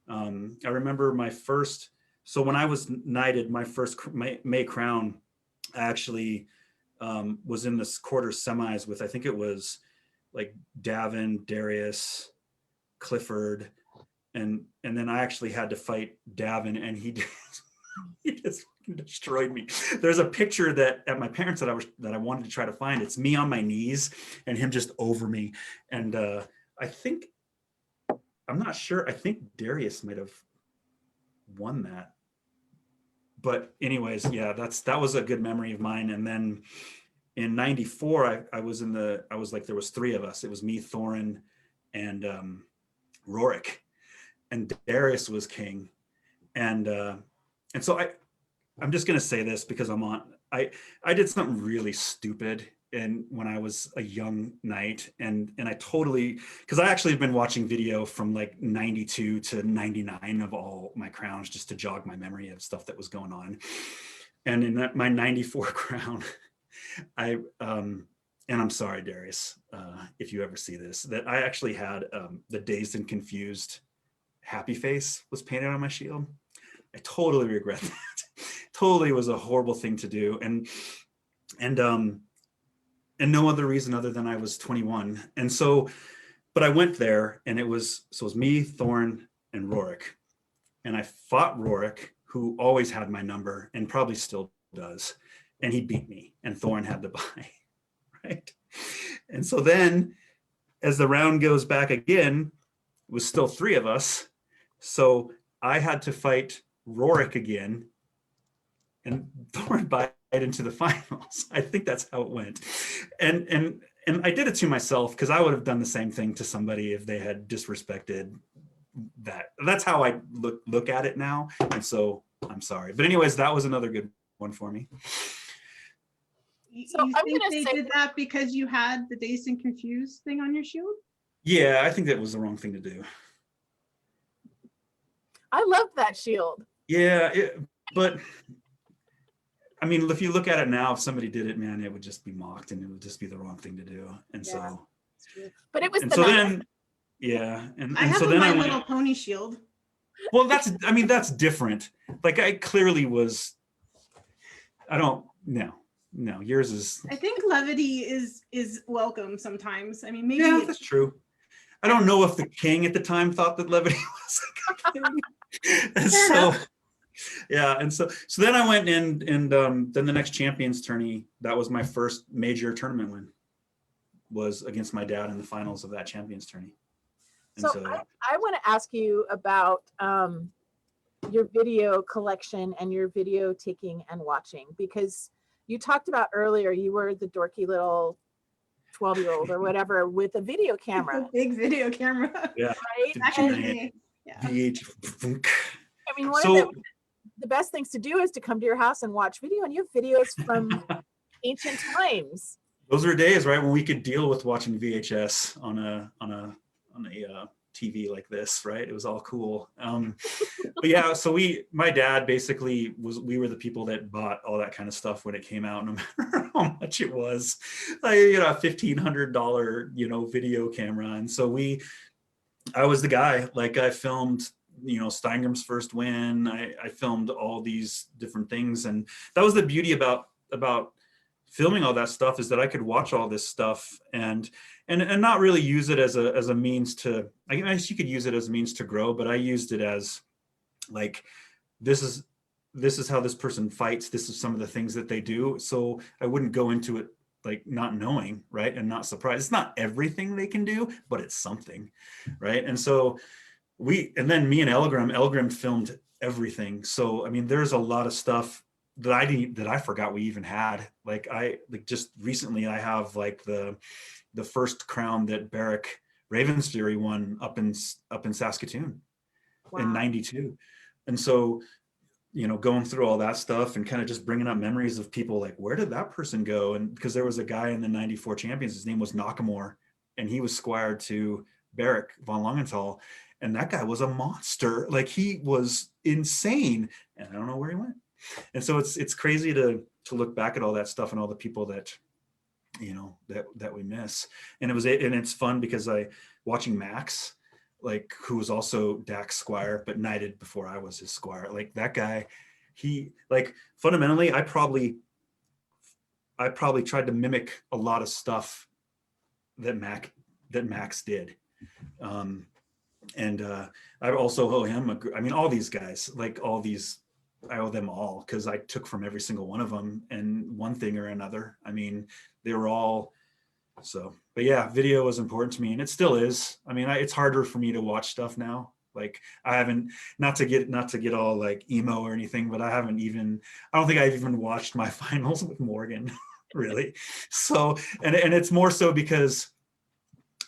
I remember my first. So when I was knighted, my first May crown, I actually was in this quarter semis with, I think it was like Davin, Darius, Clifford, and then I actually had to fight Davin, and he just destroyed me. There's a picture that at my parents that I wanted to try to find. It's me on my knees and him just over me. And I'm not sure. I think Darius might have won that. But anyways, yeah, that was a good memory of mine. And then in '94, I was like, there was three of us. It was me, Thorin, and Rorik, and Darius was king. And so I'm just gonna say this because I did something really stupid when I was a young knight, and I totally, because I actually have been watching video from like 92 to 99 of all my crowns just to jog my memory of stuff that was going on. And in my 94 crown, and I'm sorry, Darius, if you ever see this, that I actually had the Dazed and Confused happy face was painted on my shield. I totally regret that. Totally was a horrible thing to do. And no other reason other than I was 21. And so, but I went there, and it was me, Thorn, and Rorik. And I fought Rorik, who always had my number and probably still does. And he beat me, and Thorn had the bye, right? And so then as the round goes back again, it was still three of us. So I had to fight Rorik again, and Thorn bite into the finals. I think that's how it went. And I did it to myself because I would have done the same thing to somebody if they had disrespected that. That's how I look at it now. And so I'm sorry. But anyways, that was another good one for me. So you think they did that because you had the Dazed and Confused thing on your shield? Yeah, I think that was the wrong thing to do. I love that shield. Yeah, but I mean, if you look at it now, if somebody did it, man, it would just be mocked and it would just be the wrong thing to do. And Yeah. so, It's true. But it was and the so 90s. then, yeah. I And have so a then My I Little went, Pony shield. well, I mean, that's different. Like I clearly was, no, yours is, I think levity is welcome sometimes. I mean, maybe yeah, that's true. I don't know if the king at the time thought that levity was a good thing. And Fair so, enough. yeah, and so then I went in, and then the next champions tourney, that was my first major tournament win, was against my dad in the finals of that champions tourney. And So I want to ask you about your video collection and your video taking and watching, because you talked about earlier you were the dorky little 12-year-old or whatever with a video camera, A big video camera. yeah, right? Back in the And, day. Yeah. VH. I mean, one So of the best things to do is to come to your house and watch video, and you have videos from ancient times. those were days, right, when we could deal with watching VHS on a TV like this, right? It was all cool. But yeah, so my dad basically we were the people that bought all that kind of stuff when it came out, no matter how much it was. Like, a $1,500, video camera. And so I was the guy. Like I filmed, Steingram's first win. I filmed all these different things. And that was the beauty about filming all that stuff, is that I could watch all this stuff and not really use it as a means to, I guess you could use it as a means to grow, but I used it as like, this is how this person fights. This is some of the things that they do. So I wouldn't go into it like not knowing, right? And not surprised. It's not everything they can do, but it's something, right? And so and then me and Elgrim filmed everything. So, I mean, there's a lot of stuff that I forgot we even had. Like just recently I have like the first crown that Barrick Ravensfury won up in Saskatoon. Wow. In 92. And so, going through all that stuff and kind of just bringing up memories of people like, where did that person go? And because there was a guy in the 94 champions, his name was Nakamura, and he was squire to Barrick von Langenthal. And that guy was a monster. Like he was insane. And I don't know where he went. And so it's crazy to look back at all that stuff and all the people that, that we miss. And it's fun because watching Max, like who was also Dak's squire, but knighted before I was his squire. Like that guy, he like fundamentally, I probably tried to mimic a lot of stuff that Max did. And I also owe him, all these guys, like all these, I owe them all because I took from every single one of them and one thing or another. I mean, they were all so, but yeah, video was important to me and it still is. I mean, it's harder for me to watch stuff now. Like I haven't, not to get all like emo or anything, but I don't think I've even watched my finals with Morgan really. So, and it's more so because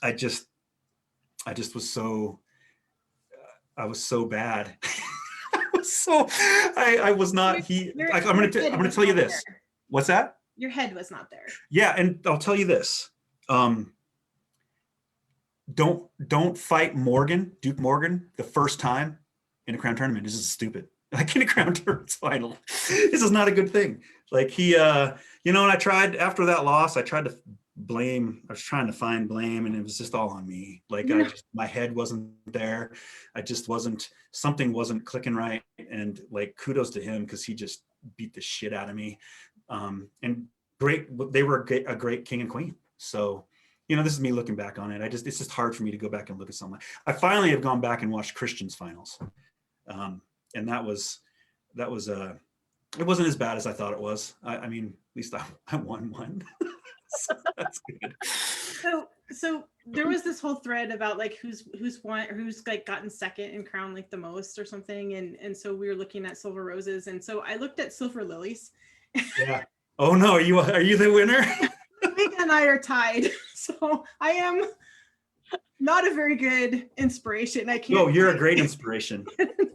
I was so bad. I was not, I'm going to tell you this. There. What's that? Your head was not there. Yeah. And I'll tell you this. Don't fight Duke Morgan the first time in a crown tournament. This is stupid. Like in a crown tournament final. This is not a good thing. Like and I tried after that loss, I tried to blame, I was trying to find blame and it was just all on me. Like my head wasn't there. Something wasn't clicking right. And like kudos to him because he just beat the shit out of me. And they were a great king and queen. So, this is me looking back on it. It's just hard for me to go back and look at something. I finally have gone back and watched Christian's finals. And that was it wasn't as bad as I thought it was. I mean, at least I won one. So that's good. So there was this whole thread about like who's won or who's like gotten second in crown like the most or something, and so we were looking at silver roses, and so I looked at silver lilies. Yeah. Oh no, are you the winner? Mika and I are tied, so I am not a very good inspiration. I can't. No, you're a great inspiration.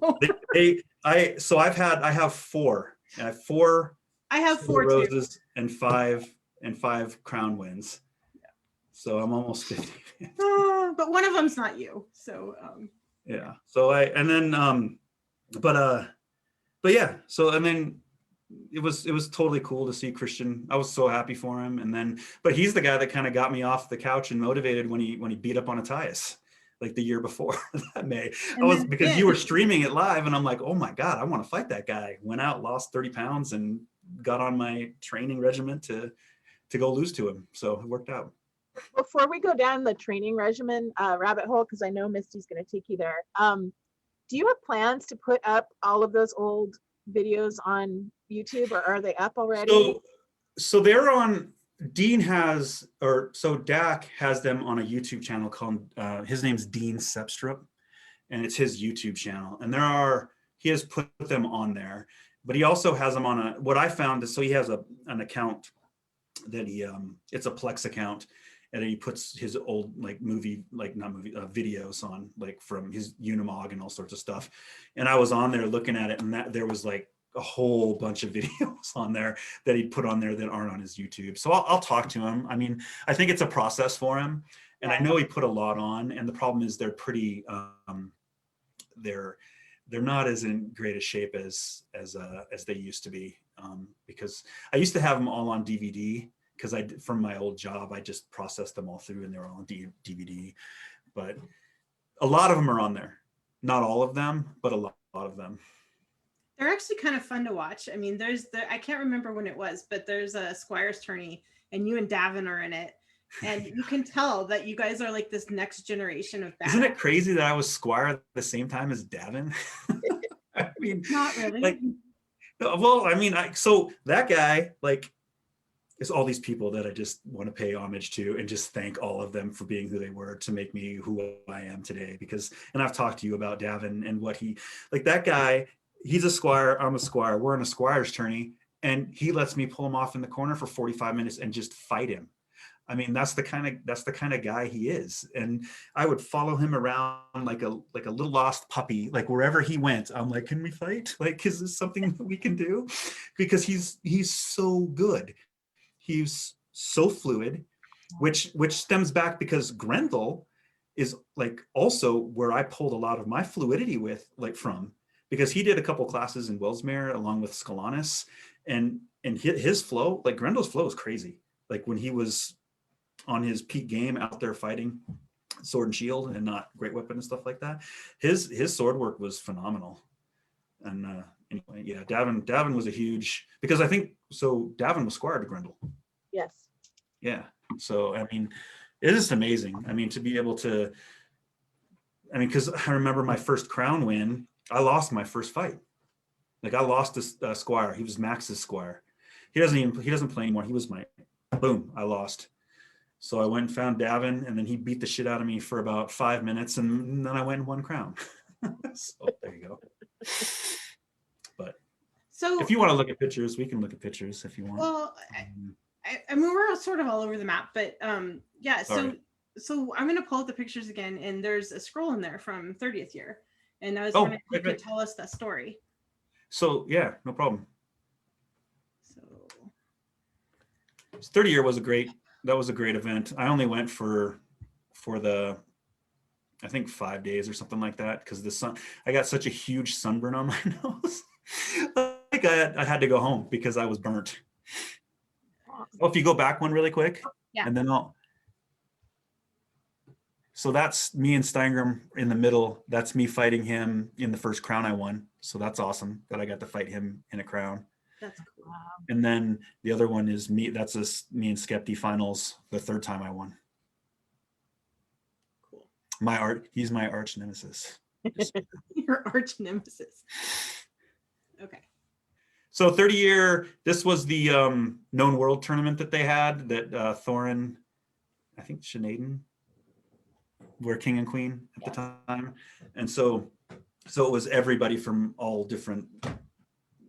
No. I have four. I have four roses too. and five crown wins. Yeah. So I'm almost 50. But one of them's not you. So yeah. So but yeah. So and then it was totally cool to see Christian. I was so happy for him. And then, but he's the guy that kind of got me off the couch and motivated when he beat up on Matthias like the year before that May. Because you were streaming it live, and I'm like, oh my God, I want to fight that guy. Went out, lost 30 pounds, and got on my training regimen to go lose to him. So it worked out. Before we go down the training regimen rabbit hole, because I know Misty's going to take you there. Do you have plans to put up all of those old videos on YouTube, or are they up already? So they're on. Dean has, Dak has them on a YouTube channel called, his name's Dean Sepstrup, and it's his YouTube channel. And he has put them on there, but he also has them on what I found is, so he has an account that it's a Plex account, and he puts his old videos on, like from his Unimog and all sorts of stuff. And I was on there looking at it, and there was like a whole bunch of videos on there that he put on there that aren't on his YouTube. So I'll talk to him. I mean, I think it's a process for him, and I know he put a lot on, and the problem is they're pretty, they're not as in great a shape as they used to be, because I used to have them all on DVD, because from my old job, I just processed them all through and they were all on DVD, but a lot of them are on there. Not all of them, but a lot of them. They're actually kind of fun to watch. I mean, I can't remember when it was, but there's a Squires tourney, and you and Davin are in it. And you can tell that you guys are like this next generation of badass. Isn't it crazy that I was Squire at the same time as Davin? I mean, not really. Like, well, I mean, so that guy, like, is all these people that I just want to pay homage to and just thank all of them for being who they were to make me who I am today. And I've talked to you about Davin and what that guy, he's a Squire, I'm a Squire, we're in a Squires tourney, and he lets me pull him off in the corner for 45 minutes and just fight him. I mean, that's the kind of guy he is. And I would follow him around like a little lost puppy, like wherever he went. I'm like, can we fight? Like, is this something that we can do? Because he's so good. He's so fluid, which stems back because Grendel is like also where I pulled a lot of my fluidity from, because he did a couple classes in Wellesmere along with Scalanis, and his flow, like Grendel's flow is crazy. Like when he was on his peak game out there fighting sword and shield and not great weapon and stuff like that, his sword work was phenomenal. And anyway, yeah, Davin was a huge, because I think so Davin was Squire to Grendel. Yes. Yeah. So I mean, it is amazing. I mean, to be able to, I mean, because I remember my first crown win, I lost my first fight. Like I lost this Squire. He was Max's Squire. He doesn't play anymore. He was boom, I lost. So I went and found Davin, and then he beat the shit out of me for about 5 minutes, and then I went and won crown. So there you go. But so if you want to look at pictures, we can look at pictures if you want. Well, I mean, we're sort of all over the map, but yeah. So I'm going to pull up the pictures again, and there's a scroll in there from 30th year, and I was wondering if you could tell us that story. So yeah, no problem. So 30 year was a great event. I only went for the, I think 5 days or something like that, because the sun, I got such a huge sunburn on my nose. Like I had to go home because I was burnt. Oh, if you go back one really quick, yeah, and then so that's me and Steingram in the middle. That's me fighting him in the first crown I won. So that's awesome that I got to fight him in a crown. That's cool. And then the other one is me. That's me and Skepti finals the third time I won. Cool. He's my arch nemesis. Your arch nemesis. Okay. So 30 year, this was the known world tournament that they had that Thorin, I think Sineadin were king and queen at the time. And so it was everybody from all different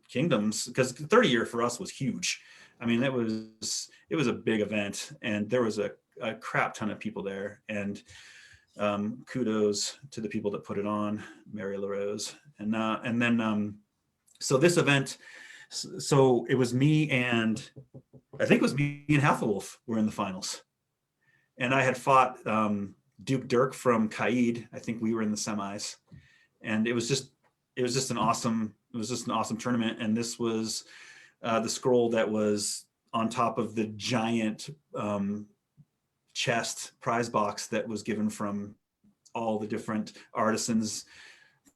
kingdoms, because 30 year for us was huge. I mean, it was a big event, and there was a crap ton of people there, and kudos to the people that put it on, Mary LaRose. And then so this event, so it was me and I think it was me and Halfwolf were in the finals, and I had fought Duke Dirk from Kaid. I think we were in the semis, and it was just an awesome tournament. And this was the scroll that was on top of the giant chest prize box that was given from all the different artisans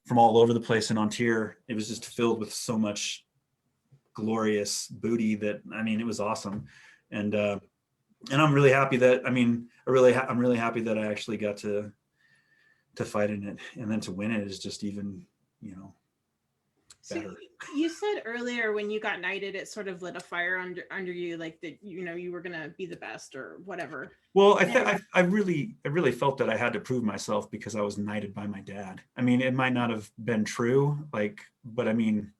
from all over the place in Ontario. It was just filled with so much glorious booty that, I mean, it was awesome. And I'm really happy that, I mean, I'm really happy that I actually got to fight in it, and then to win it is just even, you know, better. So you said earlier when you got knighted, it sort of lit a fire under you, like that, you know, you were gonna be the best or whatever. Well, I really felt that I had to prove myself because I was knighted by my dad. I mean, it might not have been true, like, but I mean,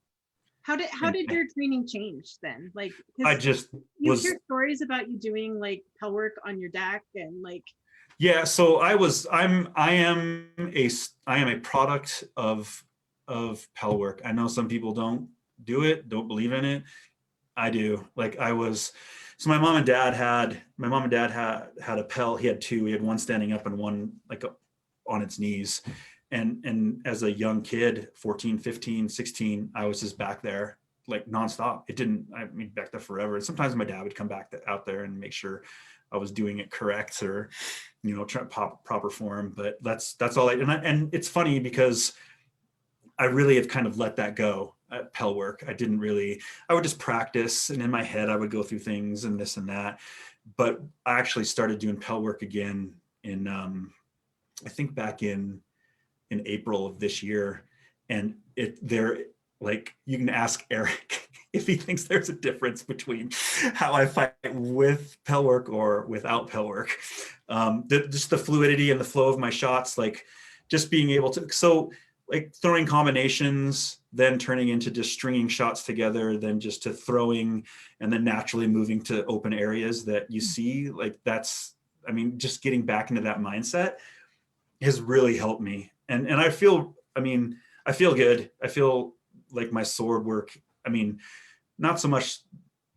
how did your training change then? Like, I just you hear stories about you doing like pell work on your deck and like. Yeah, so I am a product of pell work. I know some people don't do it, don't believe in it. I do. Like so my mom and dad had a pell. He had two. He had one standing up and one like on its knees. And as a young kid, 14, 15, 16, I was just back there like nonstop. I mean, back there forever. And sometimes my dad would come back out there and make sure I was doing it correct or, you know, proper form. But that's all and it's funny because I really have kind of let that go at pell work. I would just practice, and in my head I would go through things and this and that. But I actually started doing pell work again in I think back in April of this year. And like, you can ask Eric if he thinks there's a difference between how I fight with pell work or without pell work. Just the fluidity and the flow of my shots, like just being able to, so like throwing combinations, then turning into just stringing shots together, then just to throwing, and then naturally moving to open areas that you see, like that's, I mean, just getting back into that mindset has really helped me. And I feel, I mean, I feel good. I feel like my sword work, I mean, not so much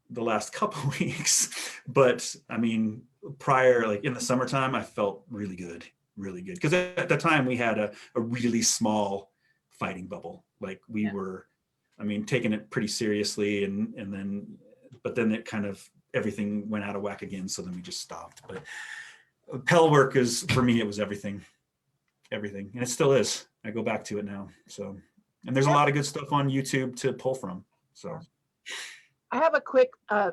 the last couple of weeks, but I mean, prior, like in the summertime, I felt really good. Because at the time we had a really small fighting bubble. Like we were, I mean, taking it pretty seriously but then it kind of, everything went out of whack again. So then we just stopped. But pell work is, for me, it was everything. And it still is. I go back to it now. So, and there's a lot of good stuff on YouTube to pull from. So I have a quick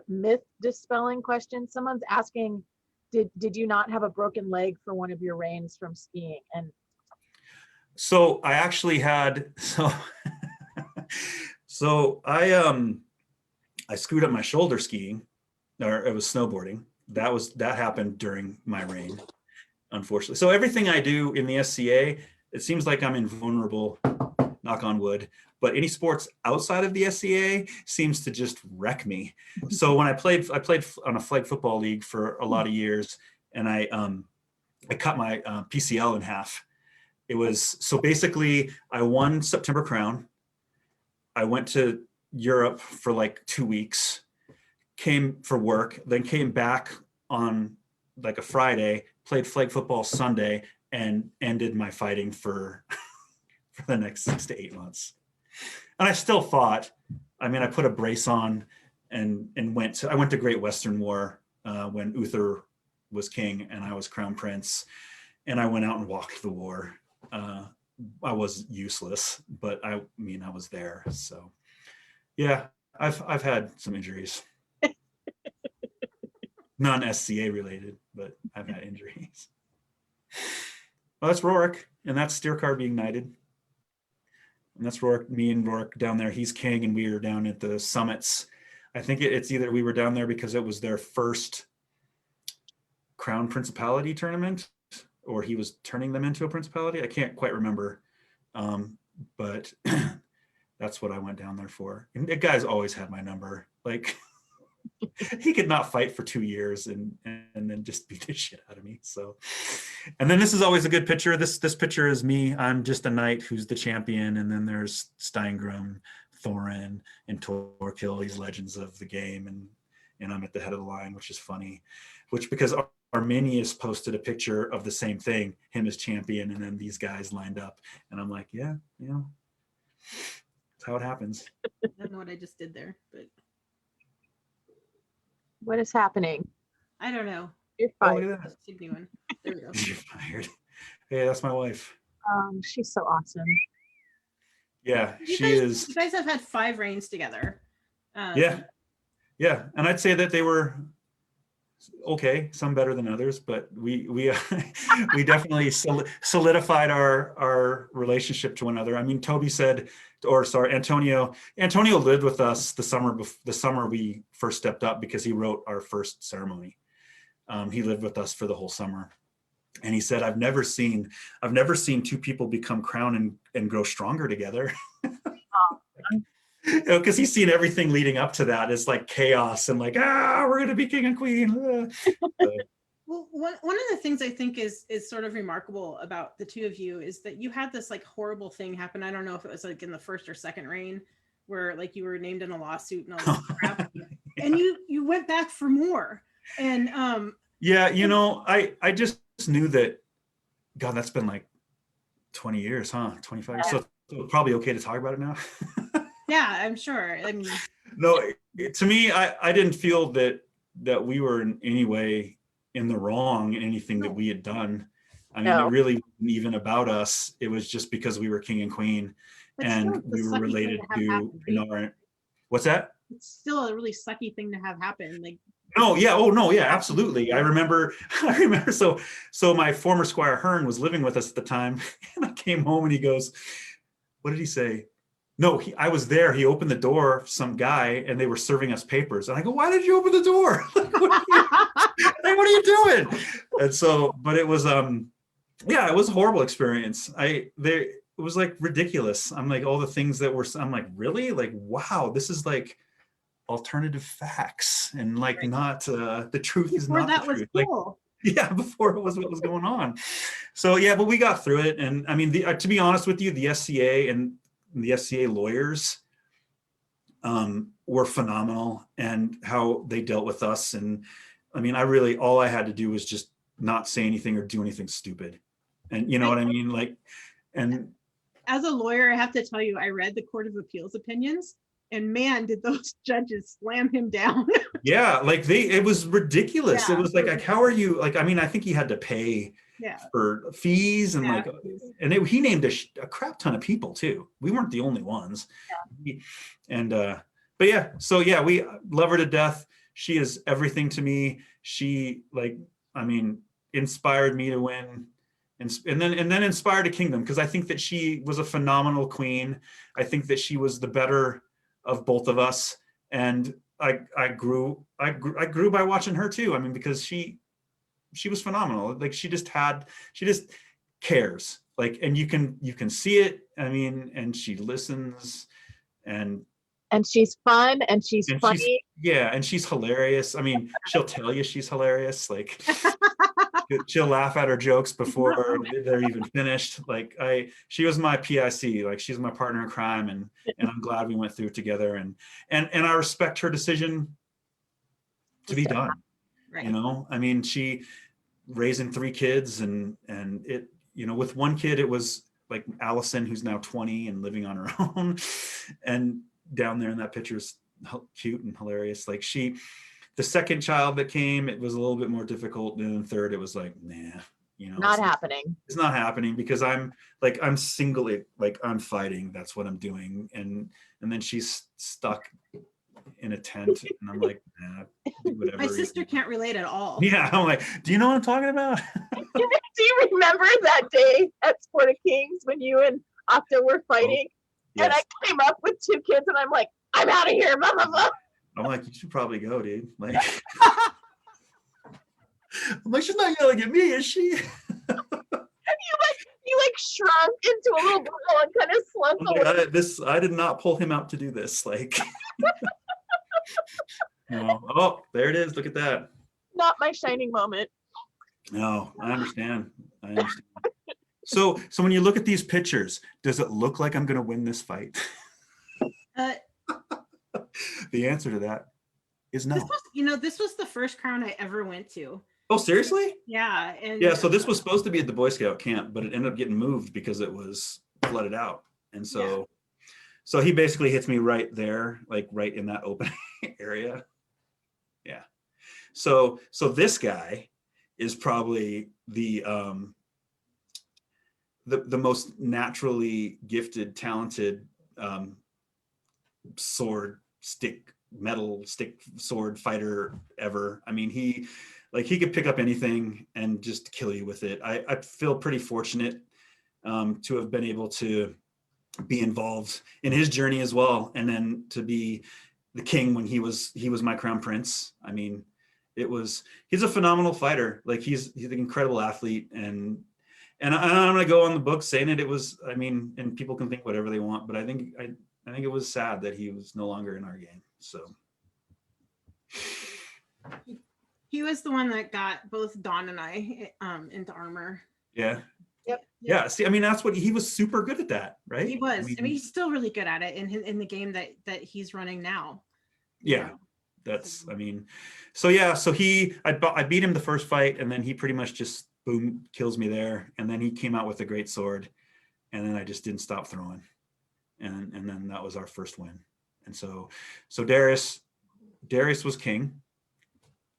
myth dispelling question. Someone's asking, did you not have a broken leg for one of your reigns from skiing? And so I actually had, so I screwed up my shoulder skiing, or it was snowboarding. That happened during my reign, unfortunately. So everything I do in the SCA, it seems like I'm invulnerable, knock on wood, but any sports outside of the SCA seems to just wreck me. So when I played on a flag football league for a lot of years, and I cut my PCL in half. It was, so basically I won September Crown. I went to Europe for like 2 weeks, came for work, then came back on like a Friday, played flag football Sunday, and ended my fighting for the next 6 to 8 months. And I still fought. I mean, I put a brace on and I went to Great Western War when Uther was king and I was crown prince, and I went out and walked the war. I was useless, but I mean, I was there. So yeah, I've had some injuries. Non-SCA related, but I've had injuries. Well, that's Rorik, and that's Steercar being knighted. And that's Rorik, me and Rorik down there. He's king, and we were down at the summits. I think it's either we were down there because it was their first crown principality tournament, or he was turning them into a principality. I can't quite remember, but that's what I went down there for. And the guy's always had my number. Like, he could not fight for 2 years and then just beat the shit out of me. So, and then this is always a good picture. This picture is me. I'm just a knight who's the champion, and then there's Steingrim, Thorin, and Torkil, these legends of the game, and I'm at the head of the line, which is funny, because Arminius posted a picture of the same thing, him as champion, and then these guys lined up, and I'm like, yeah, you know, that's how it happens. I don't know what I just did there, but What is happening? I don't know. You're Oh, fired. look at that. Sydney one. There we go. You're fired. Hey, that's my wife. She's so awesome. Yeah, You she is. You guys have had 5 reigns together. Yeah, yeah, and I'd say that they were okay, some better than others, but we we definitely solidified our relationship to one another. I mean, Toby said, or sorry, Antonio lived with us the summer we first stepped up, because he wrote our first ceremony. He lived with us for the whole summer, and he said, I've never seen 2 people become crown and grow stronger together. You know, because he's seen everything leading up to that. It's like chaos and like, we're gonna be king and queen. Well, one of the things I think is sort of remarkable about the 2 of you is that you had this like horrible thing happen. I don't know if it was like in the first or second reign, where like you were named in a lawsuit and all this crap, and you went back for more. And yeah, you know, I just knew that, God, that's been like 20 years, huh? 25 years. So it's probably okay to talk about it now. yeah, I'm sure. I mean, no, to me, I didn't feel that we were in any way in the wrong in anything that we had done. I mean, it really wasn't even about us. It was just because we were king and queen, but and still, we were related to, you know, what's that? It's still a really sucky thing to have happen. Like, no, yeah, oh no, yeah, absolutely. I remember. So my former Squire Hearn was living with us at the time, and I came home and he goes, "What did he say?" No, I was there. He opened the door, some guy, and they were serving us papers. And I go, "Why did you open the door? Like, what are you doing?" And so, but it was, yeah, it was a horrible experience. It was like ridiculous. I'm like, all the things that were, I'm like, really? Like, wow, this is like alternative facts, and like not, the truth is not the truth. Cool. Like, yeah, before it was what was going on. So yeah, but we got through it. And I mean, to be honest with you, the SCA and the SCA lawyers were phenomenal, and how they dealt with us. And I mean, all I had to do was just not say anything or do anything stupid. And you know what I mean? Like, and as a lawyer, I have to tell you, I read the Court of Appeals opinions, and man, did those judges slam him down. yeah, like it was ridiculous. Yeah. It was like, how are you, like, I mean, I think he had to pay for fees and like, and he named a crap ton of people too. We weren't the only ones. Yeah. And but yeah, so yeah, we love her to death. She is everything to me. She, like, I mean, inspired me to win, and then inspired a kingdom, because I think that she was a phenomenal queen. I think that she was the better of both of us, and I grew by watching her too. I mean, because she was phenomenal. Like, she just cares, like, and you can see it. I mean, and she listens, and she's fun, and she's funny. And she's Hilarious. I mean, she'll tell you she's hilarious. Like, she'll laugh at her jokes before they're even finished. Like, she was my PIC. Like, she's my partner in crime, and I'm glad we went through it together. And I respect her decision to be done. Right. You know, I mean, she raising 3 kids, and it, you know, with one kid, it was like Allison, who's now 20 and living on her own, and down there in that picture is cute and hilarious. Like, the second child that came, it was a little bit more difficult. And the third, it was like, nah, you know, not happening. It's not happening, because I'm singly, like, I'm fighting. That's what I'm doing. And then she's stuck in a tent, and I'm like, nah, do whatever. My sister can't relate at all. Yeah, I'm like, do you know what I'm talking about? Do you remember that day at Sport of Kings when you and Octa were fighting? Yes. And I came up with 2 kids, and I'm like, I'm out of here, blah, blah, blah. I'm like, you should probably go, dude. Like, I'm like, she's not yelling at me, is she? You shrunk into a little ball and kind of slunk away. I did not pull him out to do this. Like, no. Oh, there it is. Look at that. Not my shining moment. No, I understand. So when you look at these pictures, does it look like I'm going to win this fight? The answer to that is no. This was the first crown I ever went to. Oh, seriously? Yeah. Yeah, so this was supposed to be at the Boy Scout camp, but it ended up getting moved because it was flooded out. And so he basically hits me right there, like right in that open area. Yeah. So this guy is probably the most naturally gifted, talented metal stick sword fighter ever. I mean, he could pick up anything and just kill you with it. I feel pretty fortunate to have been able to be involved in his journey as well, and then to be the king when he was my crown prince. I mean, he's a phenomenal fighter. Like he's an incredible athlete, and I'm gonna go on the book saying it. It was, I mean, and people can think whatever they want, but I think it was sad that he was no longer in our game. So he was the one that got both Dawn and I into armor. Yeah. Yep. Yeah. See, I mean, that's what he was super good at that, right? He was. I mean, he's still really good at it in the game that he's running now. Yeah. That's, I mean, so yeah, so I beat him the first fight, and then he pretty much just boom kills me there, and then he came out with a great sword, and then I just didn't stop throwing, and then that was our first win. And so Darius was king.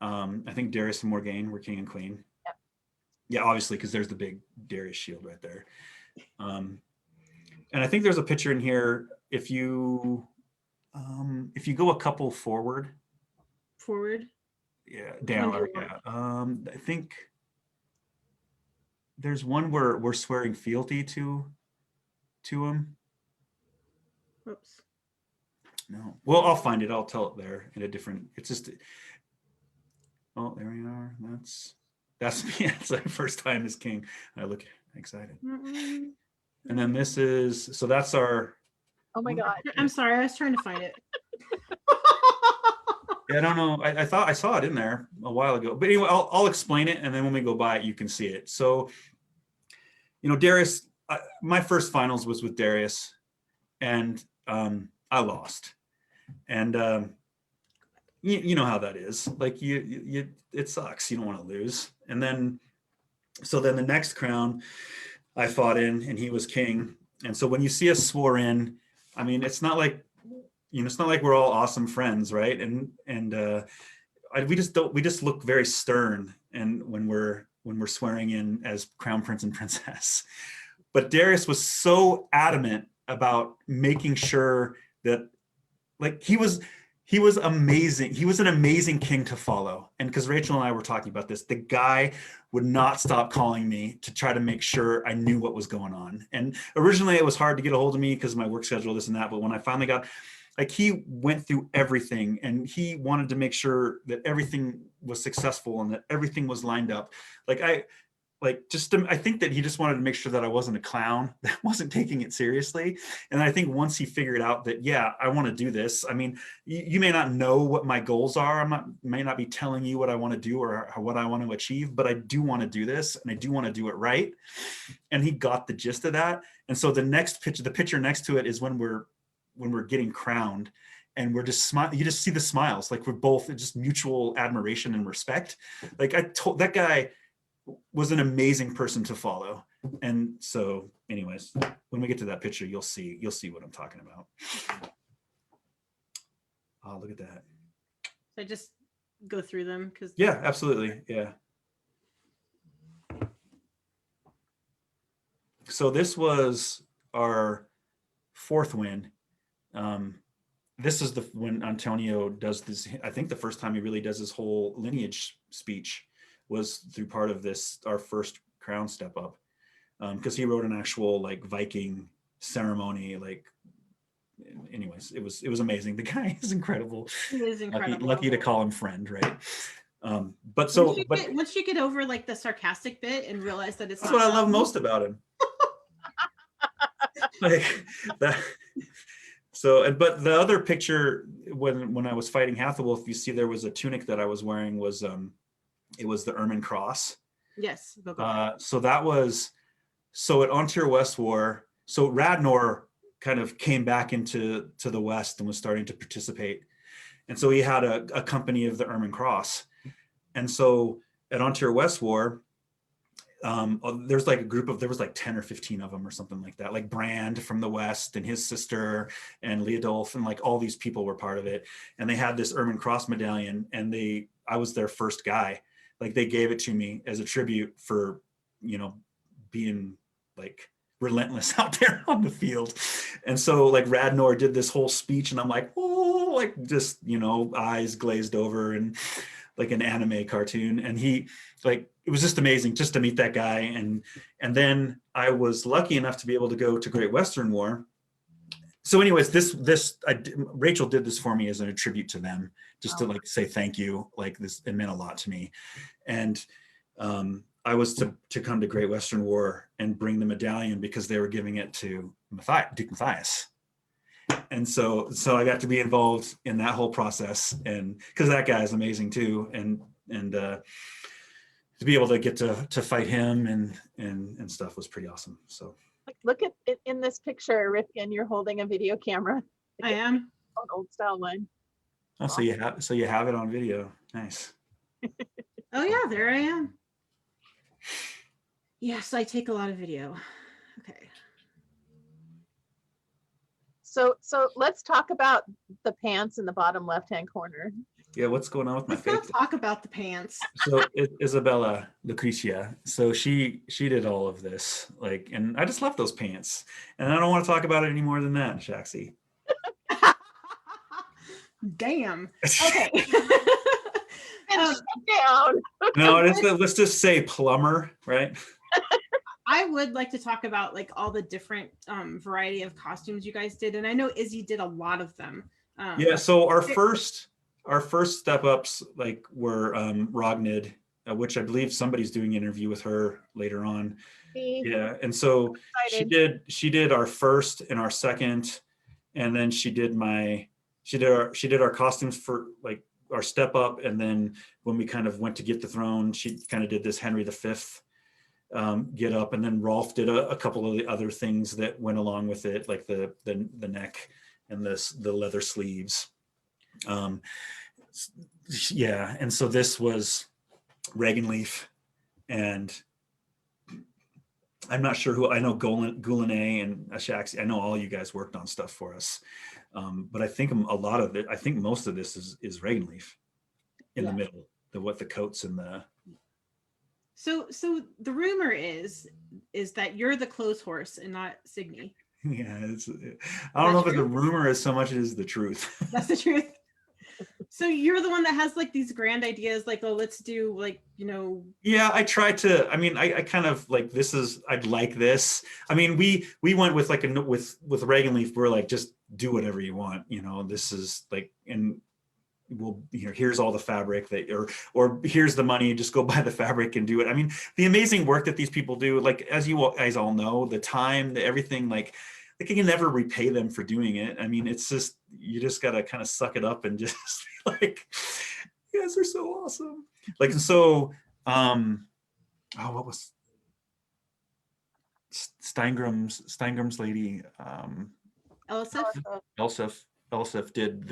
I think Darius and Morgaine were king and queen. Yep. Yeah, obviously, because there's the big Darius shield right there. And I think there's a picture in here. If you go a couple forward. Yeah, down. Or, yeah. I think there's one where we're swearing fealty to him. Oops. No. Well, I'll find it. I'll tell it there in a different. It's just. Oh, there we are. That's me. It's my first time as king. I look excited. Mm-mm. And then this is, so that's our. Oh my God. I'm sorry. I was trying to find it. Yeah, I don't know. I thought I saw it in there a while ago, but anyway, I'll explain it, and then when we go by it, you can see it. So, Darius, my first finals was with Darius, and I lost, and you know how that is. Like you it sucks. You don't want to lose, and then the next crown I fought in, and he was king, and so when you see us swore in, I mean, it's not like. It's not like we're all awesome friends, right? And we just look very stern, and when we're swearing in as crown prince and princess. But Darius was so adamant about making sure that, like, he was amazing. He was an amazing king to follow. And because Rachel and I were talking about this, the guy would not stop calling me to try to make sure I knew what was going on. And originally it was hard to get a hold of me because of my work schedule, this and that. But when I finally got, like, he went through everything, and he wanted to make sure that everything was successful and that everything was lined up. I think that he just wanted to make sure that I wasn't a clown, that wasn't taking it seriously. And I think once he figured out that, yeah, I want to do this. I mean, you may not know what my goals are. May not be telling you what I want to do or what I want to achieve, but I do want to do this, and I do want to do it right. And he got the gist of that. And so the picture next to it is when we're getting crowned, and we're just you just see the smiles, like we're both just mutual admiration and respect. Like that guy was an amazing person to follow. And so anyways, when we get to that picture, you'll see what I'm talking about. Oh, look at that. So I just go through them because. Yeah, absolutely. Yeah. So this was our fourth win. This is when Antonio does this. I think the first time he really does his whole lineage speech was through part of this, our first crown step up, because he wrote an actual like Viking ceremony. Like, anyways, it was amazing. The guy is incredible. He is incredible. Lucky to call him friend, right? But once you get over like the sarcastic bit and realize that it's that's what I love most about him. Like that. So, but the other picture when I was fighting Hathawolf, you see there was a tunic that I was wearing was it was the Ermine Cross. Yes. So that was, so at Ontir West War, so Radnor kind of came back into the West and was starting to participate. And so he had a company of the Ermine Cross. And so at Ontir West War, there's like there was like 10 or 15 of them or something like that, like Brand from the West and his sister and Leodolf, and like all these people were part of it. And they had this Ermine Cross medallion, and they I was their first guy. Like they gave it to me as a tribute for, being like relentless out there on the field. And so like Radnor did this whole speech and I'm like, oh, like just, eyes glazed over and like an anime cartoon. And he like, it was just amazing just to meet that guy. And then I was lucky enough to be able to go to Great Western War. So anyways, Rachel did this for me as a tribute to them, just to like say thank you. Like this, it meant a lot to me. And I was to come to Great Western War and bring the medallion because they were giving it to Duke Matthias. And so I got to be involved in that whole process, and because that guy is amazing too, and to be able to get to fight him and stuff was pretty awesome. So look at it in this picture, Rifkin, you're holding a video camera. I am. An old style one. Oh, so you have it on video. Nice. Oh yeah, there I am. Yes, I take a lot of video. Okay. So let's talk about the pants in the bottom left-hand corner. Yeah, what's going on with my Let's face? not talk about the pants. So Isabella Lucretia, so she did all of this, like, and I just left those pants, and I don't want to talk about it any more than that, Shaxi. Damn. Okay. Down. No, let's just say plumber, right? I would like to talk about like all the different variety of costumes you guys did, and I know Izzy did a lot of them. Yeah. So our first step ups like were Rognid, which I believe somebody's doing an interview with her later on. Yeah, and so she did our first and our second, and then she did our costumes for like our step up, and then when we kind of went to get the throne, she kind of did this Henry V get up, and then Rolf did a couple of the other things that went along with it, like the neck and the leather sleeves. Yeah, and so this was Regenleaf, and I'm not sure who. I know Goulinet and Ashaxi. I know all you guys worked on stuff for us, but I think a lot of it. I think most of this is Regenleaf in the middle. The coats and the. So the rumor is that you're the clothes horse and not Signy. Yeah, I don't know if it's a rumor as so much as the truth. That's the truth. So you're the one that has like these grand ideas, like, oh, let's do like, Yeah, I tried to. I mean, I kind of like I'd like this. I mean, we went with like with Regenleaf. We're like, just do whatever you want. This is like, and we'll here's all the fabric that or here's the money, just go buy the fabric and do it. I mean, the amazing work that these people do, like as you guys all know, the time, everything, like you can never repay them for doing it. I mean, it's just, you just gotta kind of suck it up and just be like, you guys are so awesome. Like, and so what was Steingram's lady, Elsif did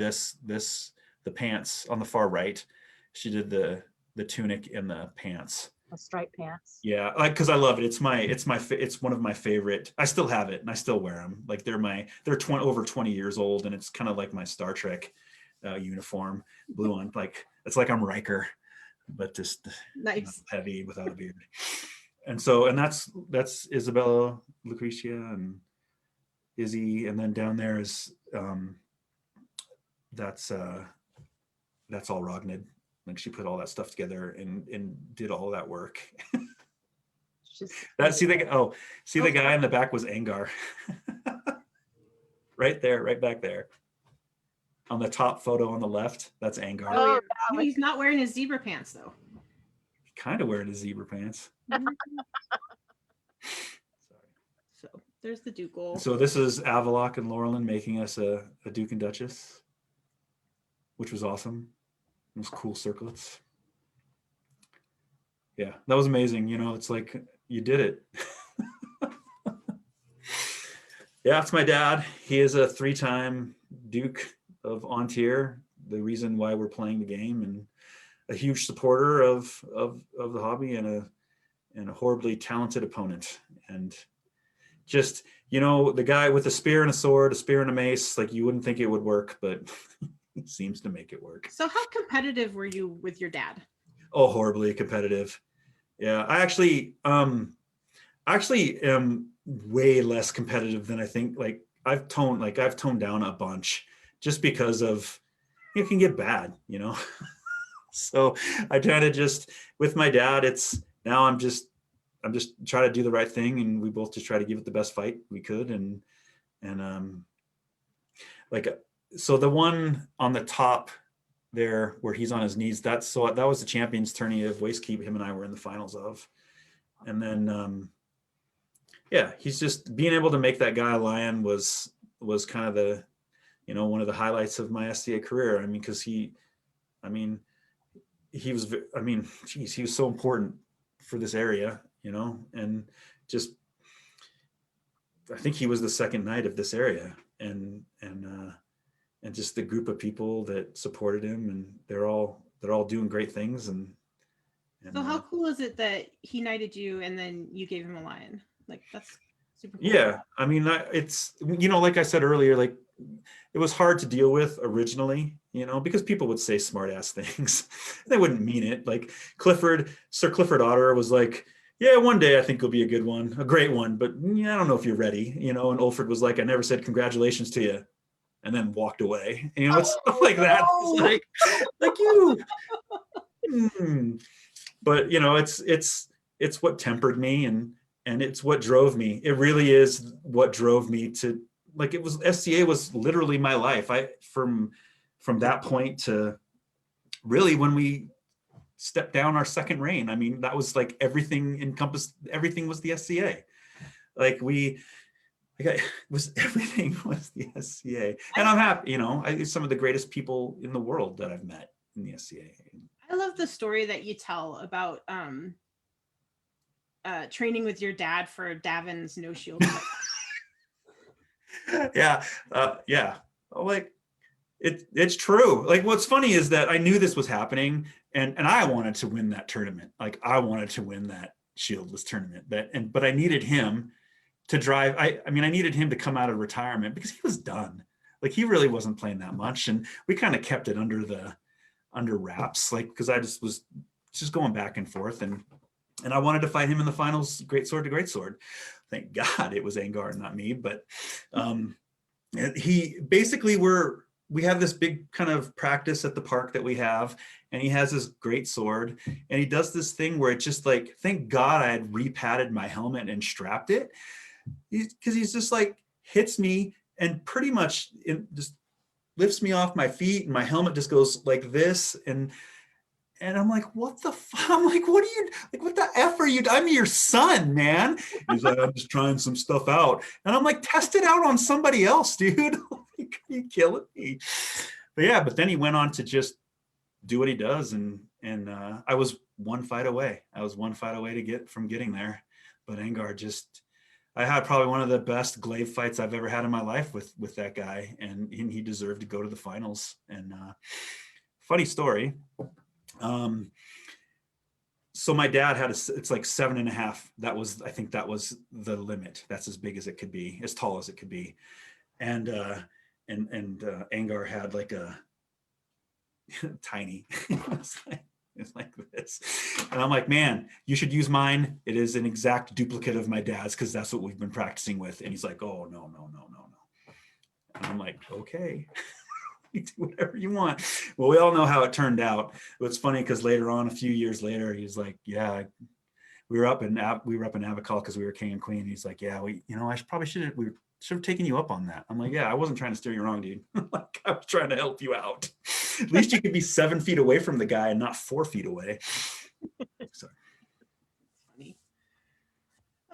the pants on the far right. She did the tunic and the pants. The striped pants. Yeah, like, because I love it. It's one of my favorite. I still have it and I still wear them. Like they're over 20 years old, and it's kind of like my Star Trek uniform, blue on. Like it's like I'm Riker, but just nice, heavy without a beard. And so, and that's Isabella Lucretia and Izzy, and then down there is that's all Rognid. Like she put all that stuff together and did all that work. The guy in the back was Angar. Right there, right back there. On the top photo on the left, that's Angar. Oh, yeah. He's not wearing his zebra pants though. Kind of wearing his zebra pants. Sorry. So there's the Duke. So this is Avalok and Laurelin making us a Duke and Duchess, which was awesome. Those cool circlets. Yeah, that was amazing. It's like you did it. Yeah, it's my dad. He is a 3-time Duke of Ontier, the reason why we're playing the game, and a huge supporter of the hobby, and a horribly talented opponent. And just, the guy with a spear and a sword, a spear and a mace, like you wouldn't think it would work, but seems to make it work. So how competitive were you with your dad? Oh, horribly competitive. Yeah, I actually am way less competitive than I think. Like I've toned down a bunch just because of it can get bad, you know. So I try to just with my dad, it's now I'm just trying to do the right thing, and we both just try to give it the best fight we could, and like so the one on the top there where he's on his knees, that was the champions tourney of waist keep him and I were in the finals of. And then yeah, he's just being able to make that guy a lion was kind of the, you know, one of the highlights of my SCA career. I mean, because he was so important for this area, you know, and just I think he was the second knight of this area, and just the group of people that supported him, and they're all doing great things. And so how cool is it that he knighted you and then you gave him a lion? Like that's super cool. Yeah, I mean, it's, you know, like I said earlier, like it was hard to deal with originally, you know, because people would say smart ass things. They wouldn't mean it. Like Sir Clifford Otter was like, yeah, one day I think it'll be a good one, a great one, but yeah, I don't know if you're ready, you know. And Ulford was like, I never said congratulations to you, and then walked away. You know, it's stuff like that. It's like you. But you know, it's what tempered me, and it's what drove me. It really is what drove me to, like, it was SCA was literally my life. From that point to really when we stepped down our second reign, I mean, that was like everything was the SCA. Like everything was the SCA. And I'm happy, you know, some of the greatest people in the world that I've met in the SCA. I love the story that you tell about training with your dad for Davin's no shield. Yeah. Like it's true. Like what's funny is that I knew this was happening, and I wanted to win that tournament. Like I wanted to win that shieldless tournament. But I needed him to drive. I mean, I needed him to come out of retirement because he was done. Like he really wasn't playing that much, and we kind of kept it under wraps, like because I was just going back and forth, and I wanted to fight him in the finals, great sword to great sword. Thank God it was Angar, not me. But he basically we have this big kind of practice at the park that we have, and he has this great sword, and he does this thing where it's just like, thank God I had repadded my helmet and strapped it, because he's just like hits me and pretty much just lifts me off my feet, and my helmet just goes like this, and I'm like, what the fuck? I'm like, what the F are you? I'm your son, man. He's like, I'm just trying some stuff out. And I'm like, test it out on somebody else, dude. Like, are you killing me? But yeah, but then he went on to just do what he does. And I was one fight away. To get from getting there. But Angar I had probably one of the best glaive fights I've ever had in my life with that guy. And he deserved to go to the finals. And funny story. So my dad had it's like 7.5. I think that was the limit. That's as big as it could be, as tall as it could be. And Angar had like a tiny, it's like this. And I'm like, man, you should use mine. It is an exact duplicate of my dad's, because that's what we've been practicing with. And he's like, oh, no. And I'm like, okay. You do whatever you want. Well, we all know how it turned out. It's funny because later on, a few years later, he's like, yeah, we were up in Abacal because we were king and queen. He's like, yeah, we should have taken you up on that. I'm like, yeah, I wasn't trying to steer you wrong, dude. Like, I was trying to help you out. At least you could be 7 feet away from the guy and not 4 feet away. Sorry. Funny.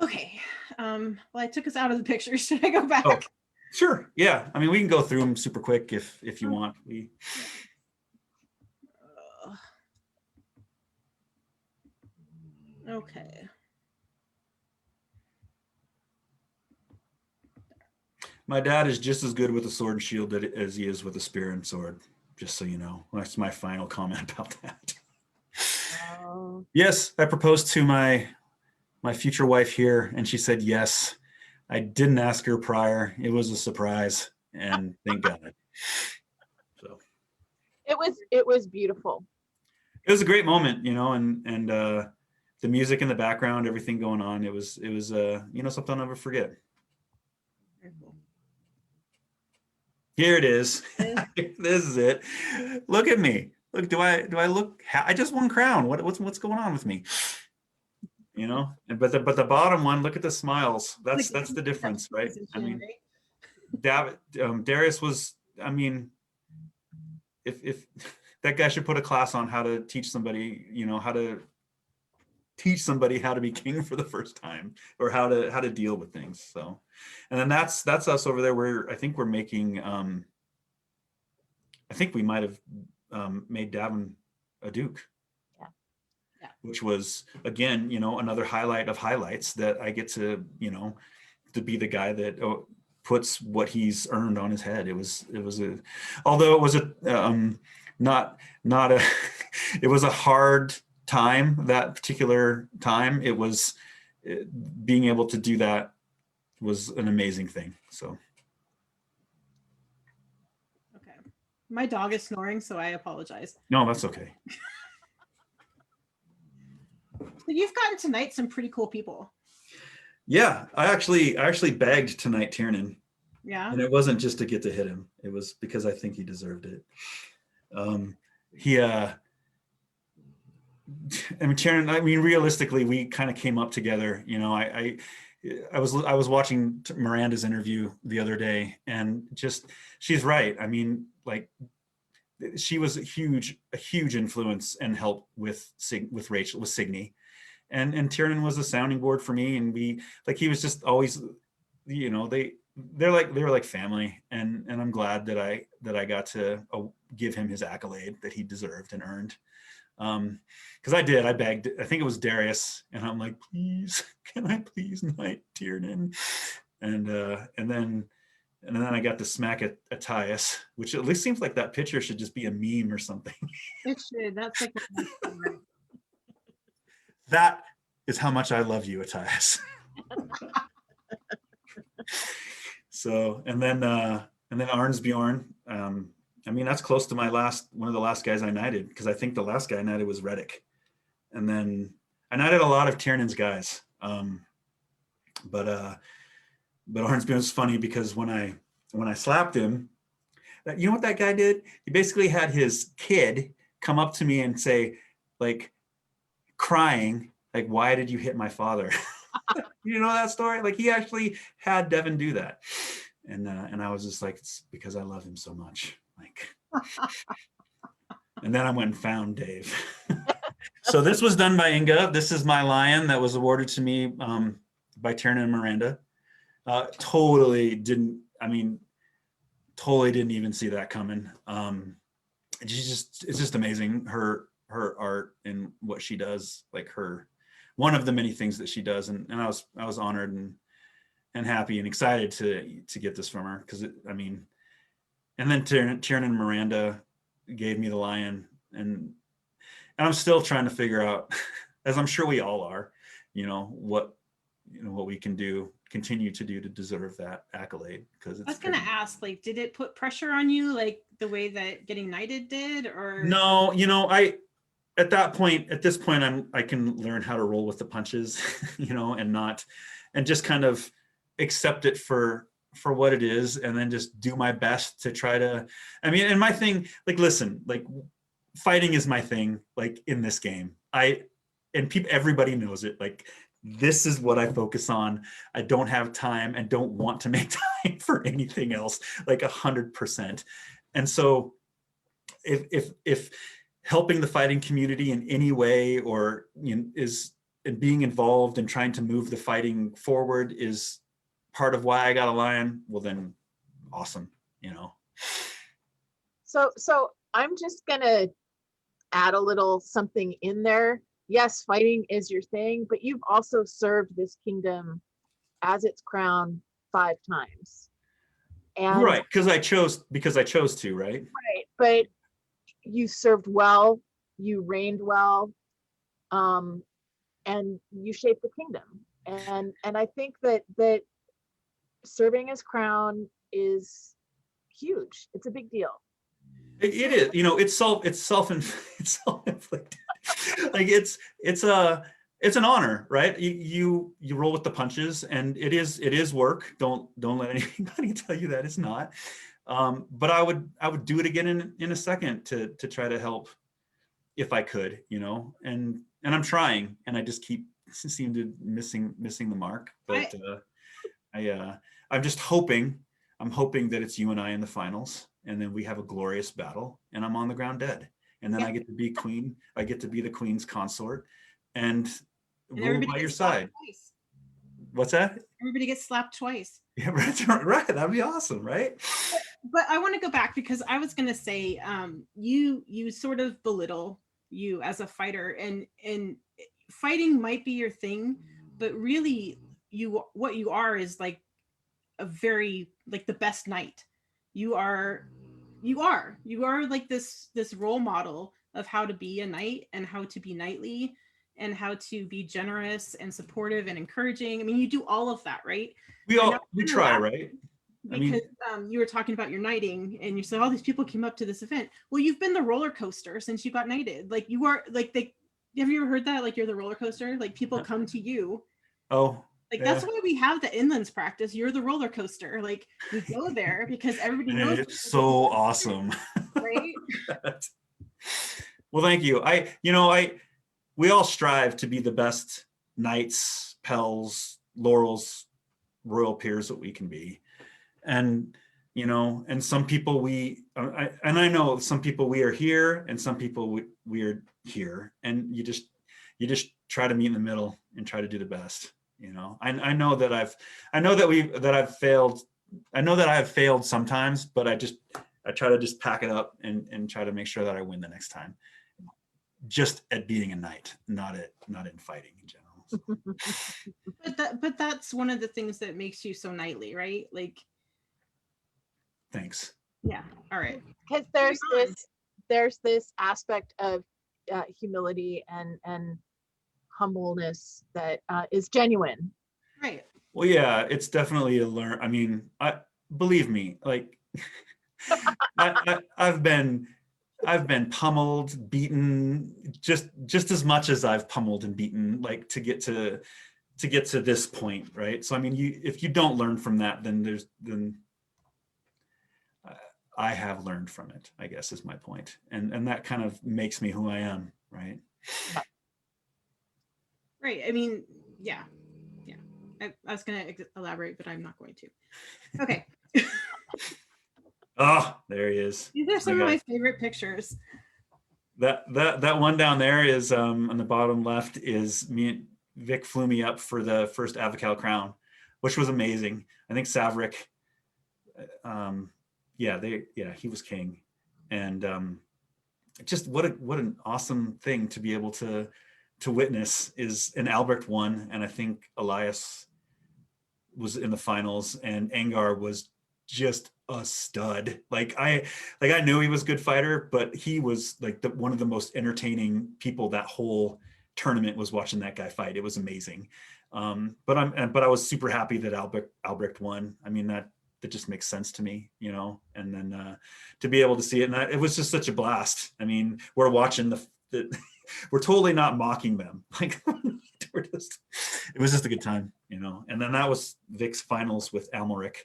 Okay. Well, I took us out of the picture. Should I go back? Oh. Sure. Yeah. I mean, we can go through them super quick if you want. Okay. My dad is just as good with a sword and shield as he is with a spear and sword. Just so you know, that's my final comment about that. Yes, I proposed to my future wife here, and she said yes. I didn't ask her prior. It was a surprise, and thank God. So It was beautiful. It was a great moment, you know, and the music in the background, everything going on. It was you know, something I'll never forget. Here it is. This is it. Look at me. Look, do I look? I just won crown. What's going on with me? You know, but the bottom one, look at the smiles. That's the difference, right? I mean, Darius was. I mean, if that guy should put a class on how to teach somebody, you know, how to teach somebody how to be king for the first time, or how to deal with things. So, and then that's us over there. I think we're making. I think we might have made Davin a duke. Yeah. Which was, again, you know, another highlight of highlights, that I get to, you know, to be the guy that puts what he's earned on his head. Although it was not a, it was a hard time, that particular time. Being able to do that was an amazing thing. So. Okay. My dog is snoring, so I apologize. No, that's okay. So you've gotten to knight some pretty cool people. Yeah, I actually bagged to knight Tiernan. Yeah. And it wasn't just to get to hit him. It was because I think he deserved it. Tiernan, I mean, realistically, we kind of came up together. You know, I was watching Miranda's interview the other day, and just, she's right. I mean, like, she was a huge influence and help with Rachel, with Signy. And Tiernan was a sounding board for me, and he was just always, you know, they were like family, and I'm glad that I got to give him his accolade that he deserved and earned. Because I begged, I think it was Darius, and I'm like, please, can I please knight Tiernan? And then I got to smack at Attias, which at least seems like that picture should just be a meme or something. It should. That's like That is how much I love you, Attias. So, and then Arnsbjorn. I mean, that's close to one of the last guys I knighted, because I think the last guy I knighted was Reddick. And then I knighted a lot of Tiernan's guys. But Arnsbjorn's funny, because when I slapped him, you know what that guy did? He basically had his kid come up to me and say, like, crying, like, why did you hit my father? You know that story? Like, he actually had Devin do that. And I was just like, it's because I love him so much. Like, and then I went and found Dave. So this was done by Inga. This is my lion that was awarded to me by Tiernan and Miranda. Totally didn't even see that coming. It's just amazing, her art and what she does, like one of the many things that she does, and I was honored and happy and excited to get this from her, because and then Tiernan and Miranda gave me the lion, and I'm still trying to figure out, as I'm sure we all are, what we can continue to do to deserve that accollade, because I was going to ask, like, did it put pressure on you, like the way that getting knighted did, or? No, at this point, I can learn how to roll with the punches, and just kind of accept it for what it is, and then just do my best to try to, and my thing, like, listen, like, fighting is my thing, like, in this game. Everybody knows it. Like, this is what I focus on. I don't have time and don't want to make time for anything else, like 100%. And so if helping the fighting community in any way, or is being involved and trying to move the fighting forward, is part of why I got a lion, well, then awesome. So I'm just gonna add a little something in there. Yes, fighting is your thing, but you've also served this kingdom as its crown 5 times. And right, because I chose to, right? Right, but you served well, you reigned well, and you shaped the kingdom. And I think that serving as crown is huge. It's a big deal. It is, you know, it's it's self-inflicted. Like it's an honor, right? You roll with the punches, and it is work. Don't let anybody tell you that it's not. But I would do it again in a second to try to help if I could, you know, and I'm trying, and I just keep seem to missing the mark. But I'm just hoping, I'm hoping that it's you and I in the finals, and then we have a glorious battle, and I'm on the ground dead, and then I get to be queen. I get to be the queen's consort, and rule by your side. Twice. What's that? Everybody gets slapped twice. Yeah, right. That'd be awesome, right? But I want to go back because I was going to say, you sort of belittle you as a fighter, and fighting might be your thing, but really, what you are is like a very like the best knight. You are like this role model of how to be a knight and how to be knightly and how to be generous and supportive and encouraging. I mean, you do all of that, right? We try, right? Because you were talking about your knighting, and you said all these people came up to this event. Well, you've been the roller coaster since you got knighted. Like you are like have you ever heard that? Like you're the roller coaster. Like people come to you. Oh, like that's why we have the inlands practice. You're the roller coaster. Like we go there because everybody knows. It's so awesome, right? Well, thank you. We all strive to be the best knights, pels, laurels, royal peers that we can be. And, you know, and some people I know some people we are here, and some people we are here, and you just try to meet in the middle and try to do the best. You know, I know that I've failed. I know that I have failed sometimes, but I try to just pack it up and try to make sure that I win the next time. Just at being a knight, not in fighting in general. But that's one of the things that makes you so knightly, right? Like, thanks. Yeah. All right. Because there's this aspect of humility and humbleness that is genuine. Right. Well, yeah, it's definitely a learn. I mean, believe me, like I've been pummeled, beaten, just as much as I've pummeled and beaten, like to get to this point, right? So I mean, if you don't learn from that, then I have learned from it, I guess is my point, and that kind of makes me who I am, right? Right. I mean, yeah. I was going to elaborate, but I'm not going to. Okay. Oh, there he is. These are some of my favorite pictures. That one down there is on the bottom left is me. Vic flew me up for the first Avocal crown, which was amazing. I think Saverick, he was king, and just what an awesome thing to be able to witness. Is an Albrecht won, and I think Elias was in the finals, and Angar was just a stud. Like I knew he was a good fighter, but he was like one of the most entertaining people that whole tournament was watching that guy fight. It was amazing. But I was super happy that Albrecht won. I mean, that just makes sense to me, you know, and then to be able to see it, and it was just such a blast. I mean, we're watching we're totally not mocking them. Like it was just a good time, you know. And then that was Vic's finals with Amalric.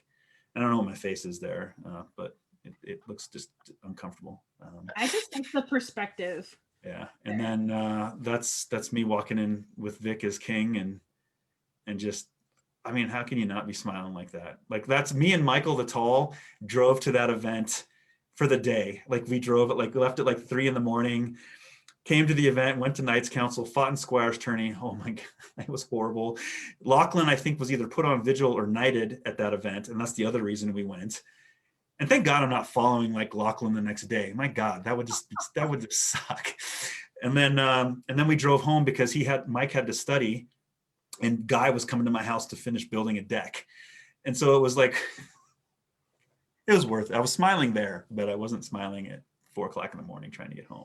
I don't know what my face is there, but it looks just uncomfortable. I just like the perspective. Yeah, and then that's me walking in with Vic as king, and just, I mean, how can you not be smiling like that? Like that's me and Michael the Tall drove to that event for the day. Like we drove it, like left at like 3 a.m, came to the event, went to Knights Council, fought in Squires tourney. Oh my God, it was horrible. Lachlan, I think, was either put on vigil or knighted at that event, and that's the other reason we went. And thank God I'm not following like Lachlan the next day. My God, that would just suck. And then we drove home because Mike had to study, and Guy was coming to my house to finish building a deck. And so it was like, it was worth it. I was smiling there, but I wasn't smiling at 4 o'clock in the morning trying to get home.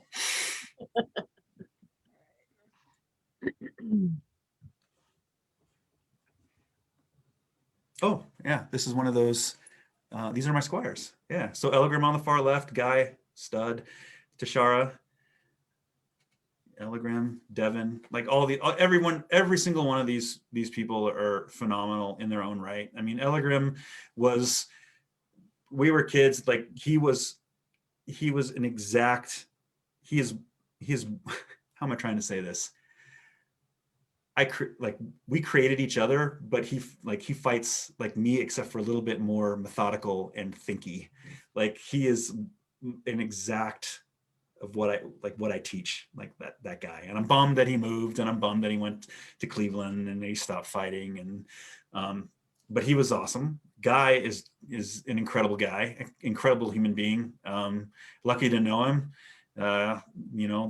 Oh yeah, this is one of those. These are my squires. Yeah, so Elegrim on the far left, Guy stud. Tashara, Elegrim, Devin, like every single one of these people are phenomenal in their own right. I mean, Elegrim we were kids, like he is, how am I trying to say this? We created each other, but he fights like me, except for a little bit more methodical and thinky. Like he is an exact of what I teach, like that guy. And I'm bummed that he moved, and I'm bummed that he went to Cleveland and he stopped fighting. And but he was awesome. Guy is an incredible guy, incredible human being. Lucky to know him. The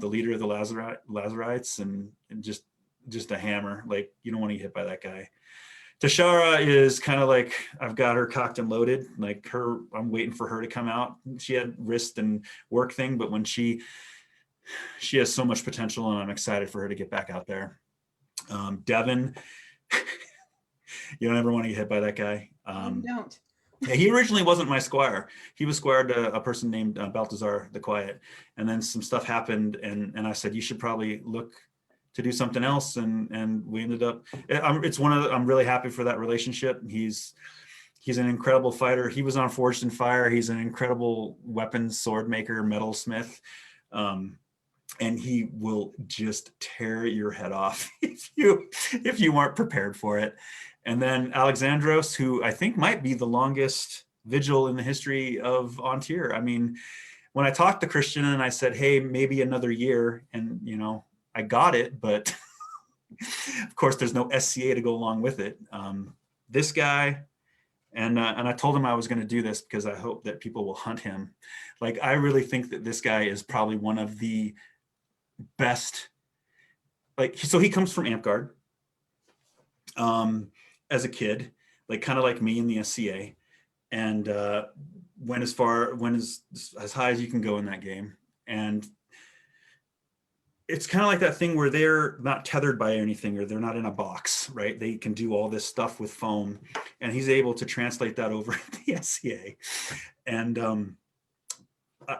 leader of the Lazarites, and just a hammer. Like, you don't want to get hit by that guy. Tashara is kind of like, I've got her cocked and loaded. Like I'm waiting for her to come out. She had wrist and work thing, but when she has so much potential, and I'm excited for her to get back out there. Devin, you don't ever want to get hit by that guy. Don't. Yeah, he originally wasn't my squire. He was squired to a person named Balthazar the Quiet. And then some stuff happened, and I said, you should probably look to do something else, and we ended up, I'm really happy for that relationship. He's an incredible fighter. He was on Forged in Fire. He's an incredible weapons sword maker, metalsmith, and he will just tear your head off if you weren't prepared for it. And then Alexandros, who I think might be the longest vigil in the history of On Tier. I mean, when I talked to Christian and I said, hey, maybe another year, and I got it, but of course there's no SCA to go along with it. This guy, and I told him I was going to do this because I hope that people will hunt him. Like, I really think that this guy is probably one of the best. Like, so he comes from Amtgard as a kid, like kind of like me in the SCA, and went as high as you can go in that game. And it's kind of like that thing where they're not tethered by anything, or they're not in a box, right? They can do all this stuff with foam, and he's able to translate that over to the SCA. And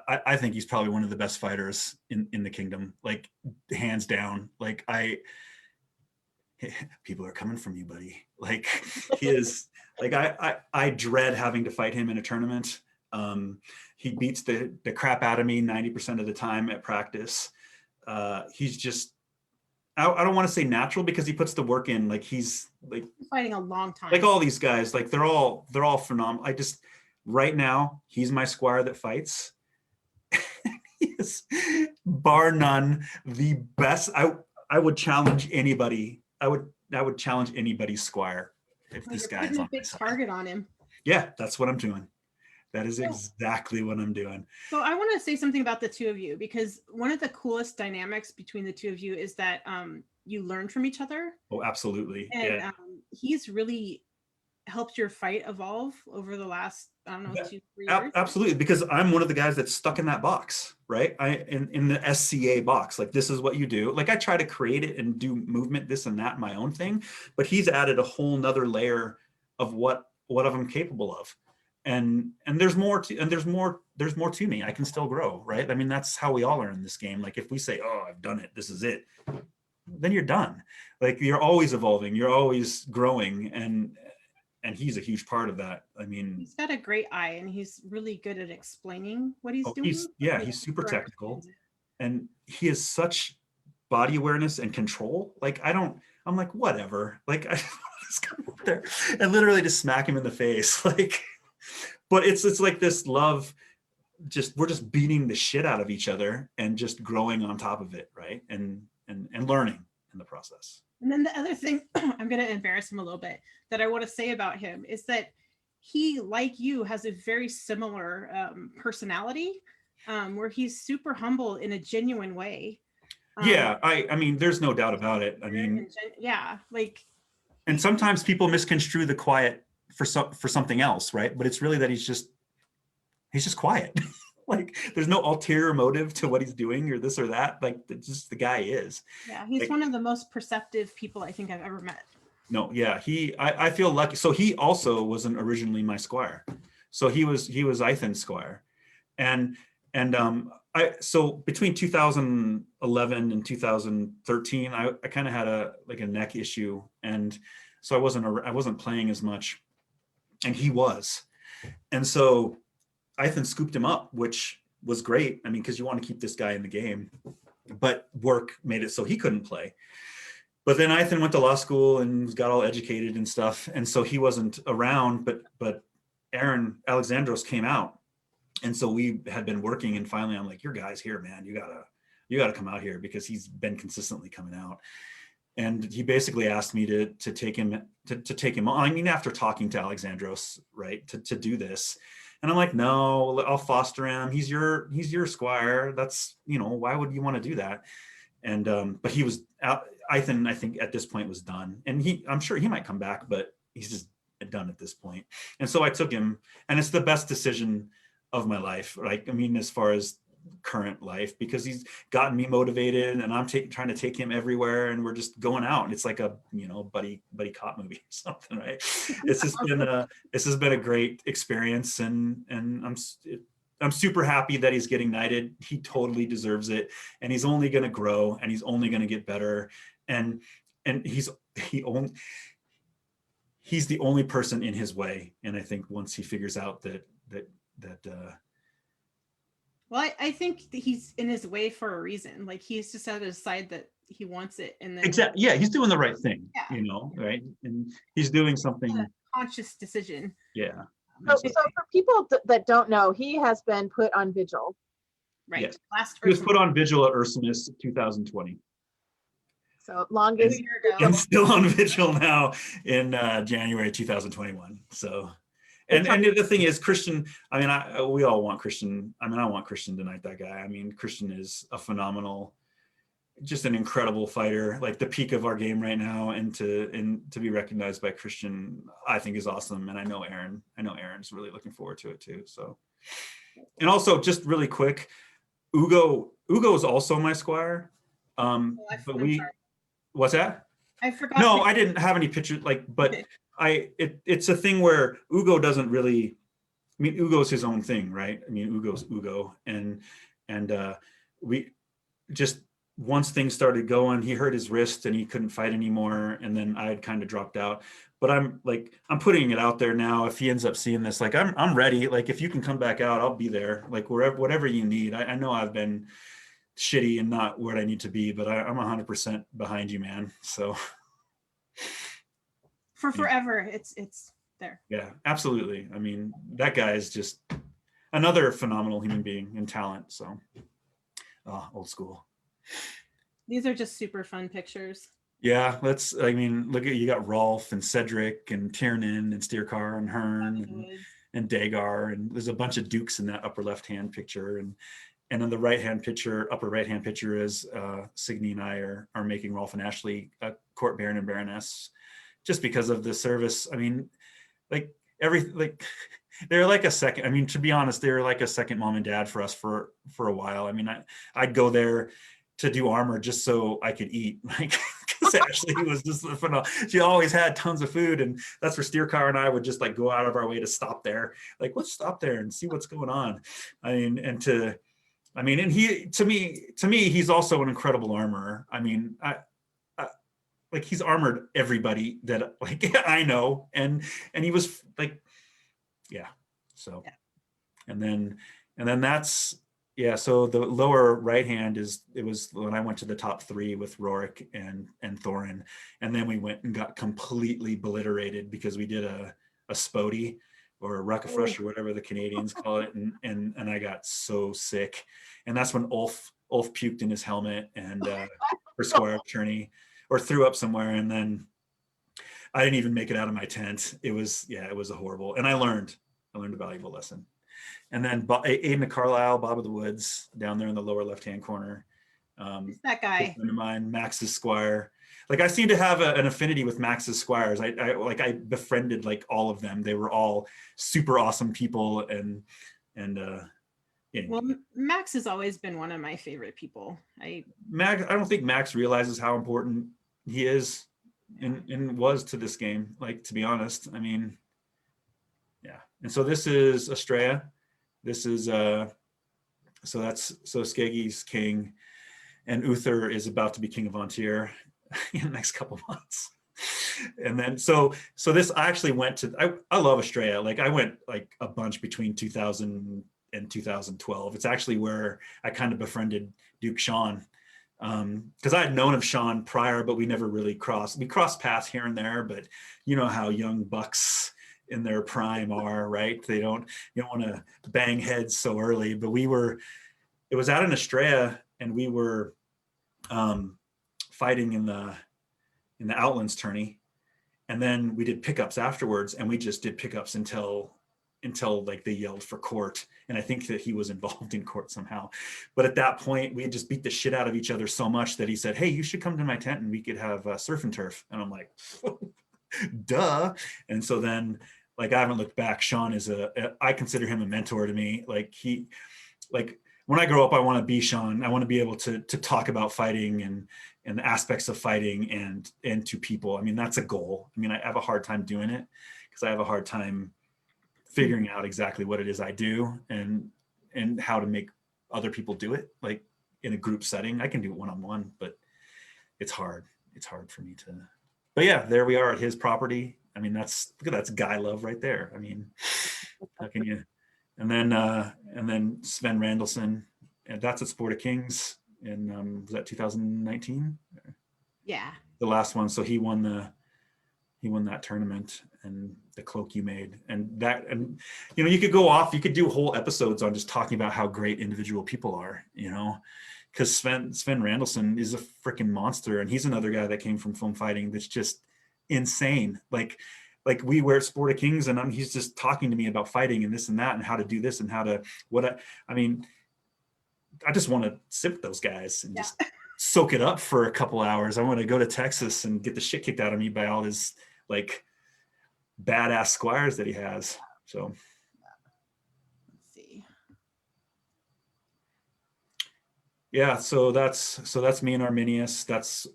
I think he's probably one of the best fighters in the kingdom, like hands down. Like people are coming from you, buddy. Like he is, like I dread having to fight him in a tournament. He beats the crap out of me 90% of the time at practice. He's just, I don't want to say natural, because he puts the work in. Like he's like fighting a long time. Like all these guys, like they're all phenomenal. Right now, he's my squire that fights. He is, bar none, the best. I would challenge anybody. I would challenge anybody's squire if this guy's on a big target on him. Yeah, that's what I'm doing. That is exactly what I'm doing. So I want to say something about the two of you, because one of the coolest dynamics between the two of you is that you learn from each other. Oh, absolutely. And yeah. He's really helped your fight evolve over the last, 2-3 years. Absolutely, because I'm one of the guys that's stuck in that box, right? In the SCA box, like this is what you do. Like I try to create it and do movement, this and that, my own thing, but he's added a whole nother layer of what I'm capable of. And there's more to me. I can still grow, right? I mean, that's how we all are in this game. Like if we say, oh, I've done it, this is it, then you're done. Like you're always evolving, you're always growing, and he's a huge part of that. I mean, he's got a great eye, and he's really good at explaining what he's doing. He's super technical, and he has such body awareness and control. Like I'm like, whatever. Like I just come up there and literally just smack him in the face. Like, but it's like this love, we're just beating the shit out of each other and just growing on top of it, right? And learning in the process. And then the other thing, I'm going to embarrass him a little bit, that I want to say about him is that he, like you, has a very similar personality, where he's super humble in a genuine way. Yeah, I mean, there's no doubt about it. I mean, like. And sometimes people misconstrue the quiet for something else, right? But it's really that he's just quiet. Like there's no ulterior motive to what he's doing or this or that. Like it's just the guy is. Yeah, he's like, one of the most perceptive people I think I've ever met. No, yeah, I feel lucky. So he also wasn't originally my squire. So he was Ethan's squire. And And so between 2011 and 2013, I kind of had a neck issue, and so I wasn't playing as much, and he was, and so Ethan scooped him up, which was great. I mean, because you want to keep this guy in the game, but work made it so he couldn't play. But then Ethan went to law school and got all educated and stuff, and so he wasn't around. But Aaron Alexandros came out, and so we had been working, and finally I'm like, your guy's here, man. You gotta come out here, because he's been consistently coming out. And he basically asked me to take him on. I mean, after talking to Alexandros, right, to do this. And I'm like, no, I'll foster him. He's your squire. That's, why would you want to do that? And but he was out. Ethan, I think at this point was done. And I'm sure he might come back, but he's just done at this point. And so I took him, and it's the best decision of my life. Like, I mean, as far as current life, because he's gotten me motivated, and I'm trying to take him everywhere, and we're just going out, and it's like a buddy cop movie or something, right? This has been a great experience, and I'm super happy that he's getting knighted. He totally deserves it, and he's only going to grow, and he's only going to get better, and he's the only person in his way. And I think once he figures out that well, I think that he's in his way for a reason. Like, he's just had to decide that he wants it, and then exactly, yeah, he's doing the right thing. Yeah. Right, and he's doing something. A conscious decision. Yeah. So for people that don't know, he has been put on vigil. Right. Yes. Last He was put on vigil at Ursinus 2020. So longest. a year ago. And still on vigil now in January 2021. So, and the thing is, Christian, I mean, we all want Christian. I mean, I want Christian to knight that guy. I mean, Christian is a phenomenal, just an incredible fighter, like the peak of our game right now. And to be recognized by Christian, I think is awesome. And I know Aaron's really looking forward to it too. So, and also just really quick, Ugo is also my squire. But what's that? I forgot. No, I didn't have any pictures, but it's a thing where Ugo doesn't really, I mean, Ugo's his own thing, right? I mean, Ugo's Ugo. And we just, once things started going, he hurt his wrist and he couldn't fight anymore. And then I had kind of dropped out. But I'm putting it out there now. If he ends up seeing this, like, I'm ready. Like, if you can come back out, I'll be there. Like, whatever you need. I know I've been shitty and not where I need to be, but I'm 100% behind you, man. So for forever, it's there. Yeah, absolutely. I mean, that guy is just another phenomenal human being and talent. So old school. These are just super fun pictures. Yeah, I mean, look at, you got Rolf and Cedric and Tiernan and Steercar and Hearn and Dagar, and there's a bunch of dukes in that upper left-hand picture, and then the upper right-hand picture is Signe and I are making Rolf and Ashley a court baron and baroness, just because of the service. I mean, they're like a second. I mean, to be honest, they're like a second mom and dad for us for a while. I mean, I'd go there to do armor just so I could eat, like, because Ashley was just phenomenal. She always had tons of food, and that's where Steercar and I would just like go out of our way to stop there. Like, let's stop there and see what's going on. I mean, and he, to me, he's also an incredible armorer. I mean, like, he's armored everybody that, like, I know, and he was like, yeah. So, yeah. And then that's, yeah. So the lower right hand it was when I went to the top 3 with Rorik and Thorin, and then we went and got completely obliterated because we did a Spodie or a Ruckafrush or whatever the Canadians call it, and I got so sick, and that's when Ulf puked in his helmet and for Squire Cherney, or threw up somewhere, and then I didn't even make it out of my tent. It was a horrible, and I learned a valuable lesson. And then Aiden Carlisle, Bob of the Woods, down there in the lower left-hand corner. That guy. Friend of mine, Max's squire. Like, I seem to have an affinity with Max's squires. I befriended like all of them. They were all super awesome people, and yeah. Well, Max has always been one of my favorite people. I don't think Max realizes how important he is and was to this game. Like, to be honest, I mean, yeah. And so this is Estrella. This is so Skeggie's king, and Uther is about to be king of Antir in the next couple months. And then so this, I actually went to, I love Australia. Like I went like a bunch between 2000 and 2012. It's actually where I kind of befriended Duke Sean, because I had known of Sean prior, but we never really we crossed paths here and there. But you know how young bucks in their prime are, right? You don't want to bang heads so early. But it was out in Australia, and we were fighting in the Outlands tourney, and then we did pickups afterwards, and we just did pickups until like they yelled for court. And I think that he was involved in court somehow. But at that point, we had just beat the shit out of each other so much that he said, "Hey, you should come to my tent and we could have surf and turf." And I'm like, duh. And so then, like, I haven't looked back. Sean is I consider him a mentor to me. Like when I grow up, I want to be Sean. I want to be able to talk about fighting and the aspects of fighting and to people. I mean, that's a goal. I mean, I have a hard time doing it because I have a hard time figuring out exactly what it is I do and how to make other people do it. Like in a group setting, I can do it one-on-one, but it's hard. It's hard for me to, but yeah, there we are at his property. I mean, look at that's guy love right there. I mean, how can you, and then Sven Randallson, and that's at Sport of Kings in, was that 2019? Yeah. The last one. So he won that tournament, and the cloak you made, and you know, you could go off, you could do whole episodes on just talking about how great individual people are, you know, because Sven Randallson is a freaking monster, and he's another guy that came from film fighting that's just insane. Like we were at Sport of Kings, and he's just talking to me about fighting and this and that and how to do this and how to I mean, I just want to sip those guys and just soak it up for a couple hours. I want to go to Texas and get the shit kicked out of me by all his like badass squires that he has. So Let's see. Yeah, so that's me and Arminius.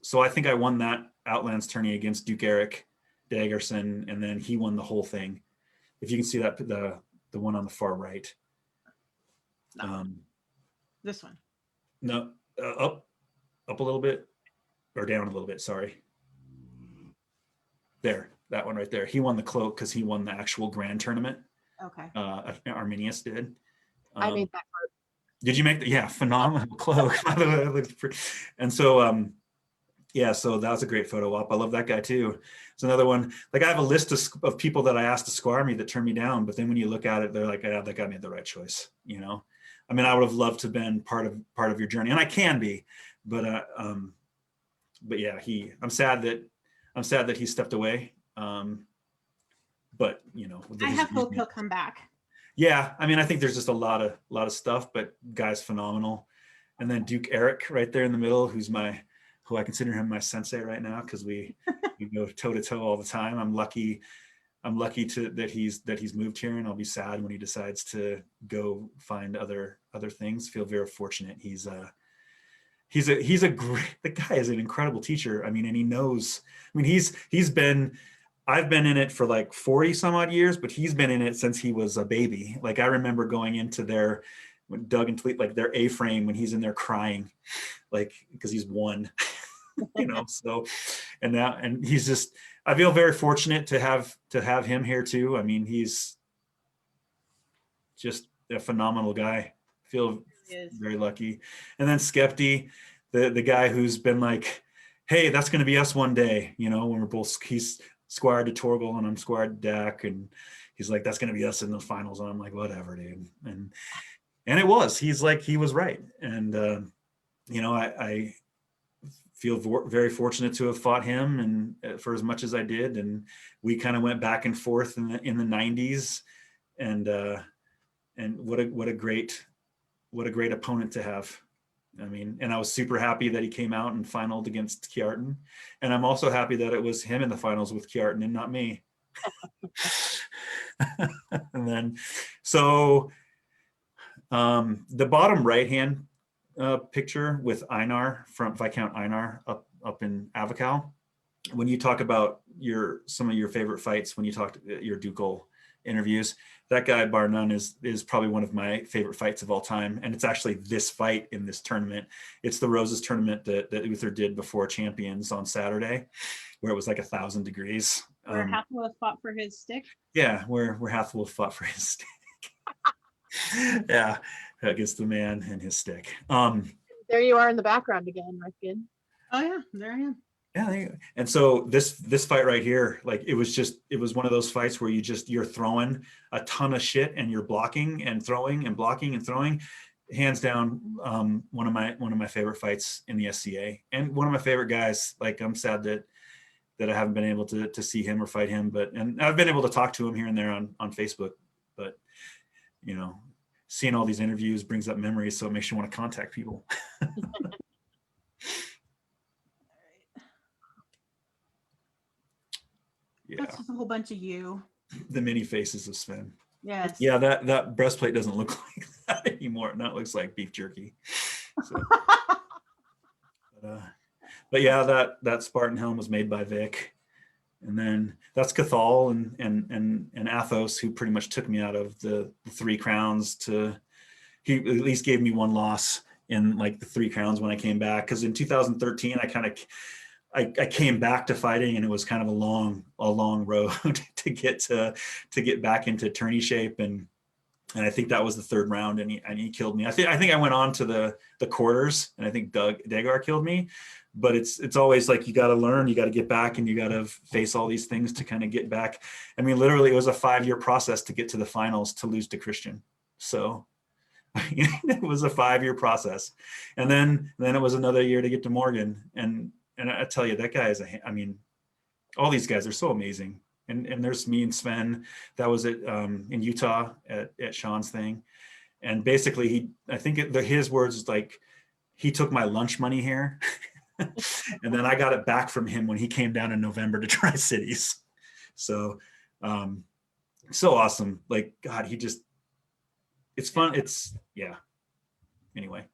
So I think I won that Outlands tourney against Duke Eric Dagerson, and then he won the whole thing. If you can see that, the one on the far right. No. This one. No, up a little bit, or down a little bit. Sorry. There, that one right there. He won the cloak because he won the actual grand tournament. Okay. Arminius did. I made that cloak. Did you make the, yeah, phenomenal cloak. And so, yeah, so that was a great photo op. I love that guy too. It's another one. Like I have a list of people that I asked to squire me that turned me down, but then when you look at it, they're like, yeah, that guy made the right choice. You know, I mean, I would have loved to have been part of your journey, and I can be, but yeah, I'm sad that he stepped away. But you know, I have hope he'll come back. Yeah, I mean, I think there's just a lot of stuff, but guy's phenomenal. And then Duke Eric right there in the middle, who I consider him my sensei right now, because we go toe to toe all the time. I'm lucky that he's moved here, and I'll be sad when he decides to go find other things. Feel very fortunate. He's a great, the guy is an incredible teacher. I mean, and he knows, I mean, I've been in it for like 40 some odd years, but he's been in it since he was a baby. Like I remember going into when Doug and Tweet, like their A-frame, when he's in there crying, like, because he's one, you know, so, and he's just, I feel very fortunate to have him here too. I mean, he's just a phenomenal guy. I feel very lucky. And then Skepti, the guy who's been like, hey, that's going to be us one day, you know, when he's squired to Torgal and I'm squired to Dak, and he's like, that's going to be us in the finals. And I'm like, whatever, dude. And it was, he was right. And, you know, I feel very fortunate to have fought him and for as much as I did. And we kind of went back and forth in the 90s, and what a great opponent to have. I mean, and I was super happy that he came out and finaled against Kjartan. And I'm also happy that it was him in the finals with Kjartan and not me. And then, so the bottom right-hand picture with Einar, from Viscount Einar up in Avakal, when you talk about some of your favorite fights, when you talked your ducal interviews. That guy, bar none, is probably one of my favorite fights of all time. And it's actually this fight in this tournament. It's the Roses tournament that Uther did before Champions on Saturday, where it was like 1,000 degrees. Where Hathaway fought for his stick. Yeah, where Hathaway fought for his stick. Yeah, against the man and his stick. There you are in the background again, Rifkin. Oh yeah, there I am. Yeah, and so this fight right here, like it was one of those fights where you're throwing a ton of shit and you're blocking and throwing and blocking and throwing. Hands down, one of my favorite fights in the SCA, and one of my favorite guys. Like, I'm sad that I haven't been able to see him or fight him, and I've been able to talk to him here and there on Facebook. But you know, seeing all these interviews brings up memories, so it makes you want to contact people. Yeah. That's just a whole bunch of you. The many faces of Sven. Yes. Yeah, that breastplate doesn't look like that anymore. Now it looks like beef jerky. So, but yeah, that Spartan helm was made by Vic. And then that's Cathal and Athos, who pretty much took me out of the 3 crowns he at least gave me one loss in like the 3 crowns when I came back. Cause in 2013, I came back to fighting, and it was kind of a long road to get back into tourney shape. And I think that was the 3rd round, and he killed me. I think I went on to the quarters, and I think Dagar killed me. But it's always like, you got to learn, you got to get back, and you got to face all these things to kind of get back. I mean, literally, it was a 5-year process to get to the finals to lose to Christian. So it was a 5-year process, and then it was another year to get to Morgan. And I tell you, that guy all these guys are so amazing. And there's me and Sven. That was in Utah at Sean's thing. And basically, I think his words is like, he took my lunch money here. And then I got it back from him when he came down in November to Tri-Cities. So, so awesome. Like, God, it's fun. Anyway,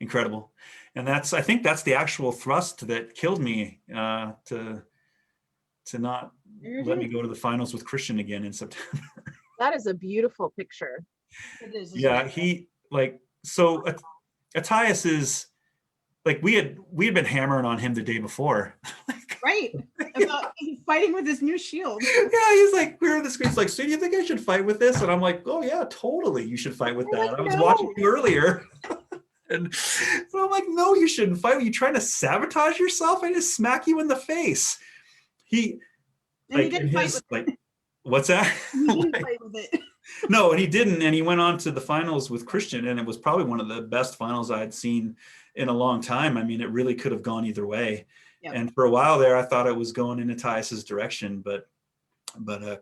incredible. And I think that's the actual thrust that killed me, to not let me go to the finals with Christian again in September. That is a beautiful picture. It is. Yeah, Attias is like, we had been hammering on him the day before. Right. About fighting with his new shield. Yeah, he's like, we're on the screen. It's like, so do you think I should fight with this? And I'm like, oh yeah, totally. You should fight with that. I was watching you earlier. And so I'm like, no, you shouldn't fight. Are you trying to sabotage yourself? I just smack you in the face. He didn't fight with it. What's that? He didn't fight with it. No, and he didn't. And he went on to the finals with Christian, and it was probably one of the best finals I'd seen in a long time. I mean, it really could have gone either way. Yep. And for a while there, I thought it was going in Attias's direction, but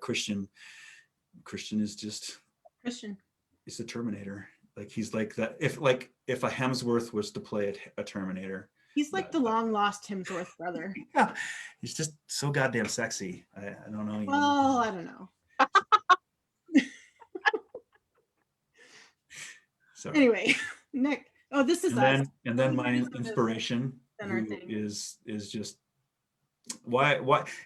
Christian is just Christian. He's a Terminator. Like, he's like that. If a Hemsworth was to play a Terminator, he's like the long lost Hemsworth brother. Yeah, he's just so goddamn sexy. I don't know. Well, I don't know. So anyway, Nick. Oh, this is us. And then my inspiration is just why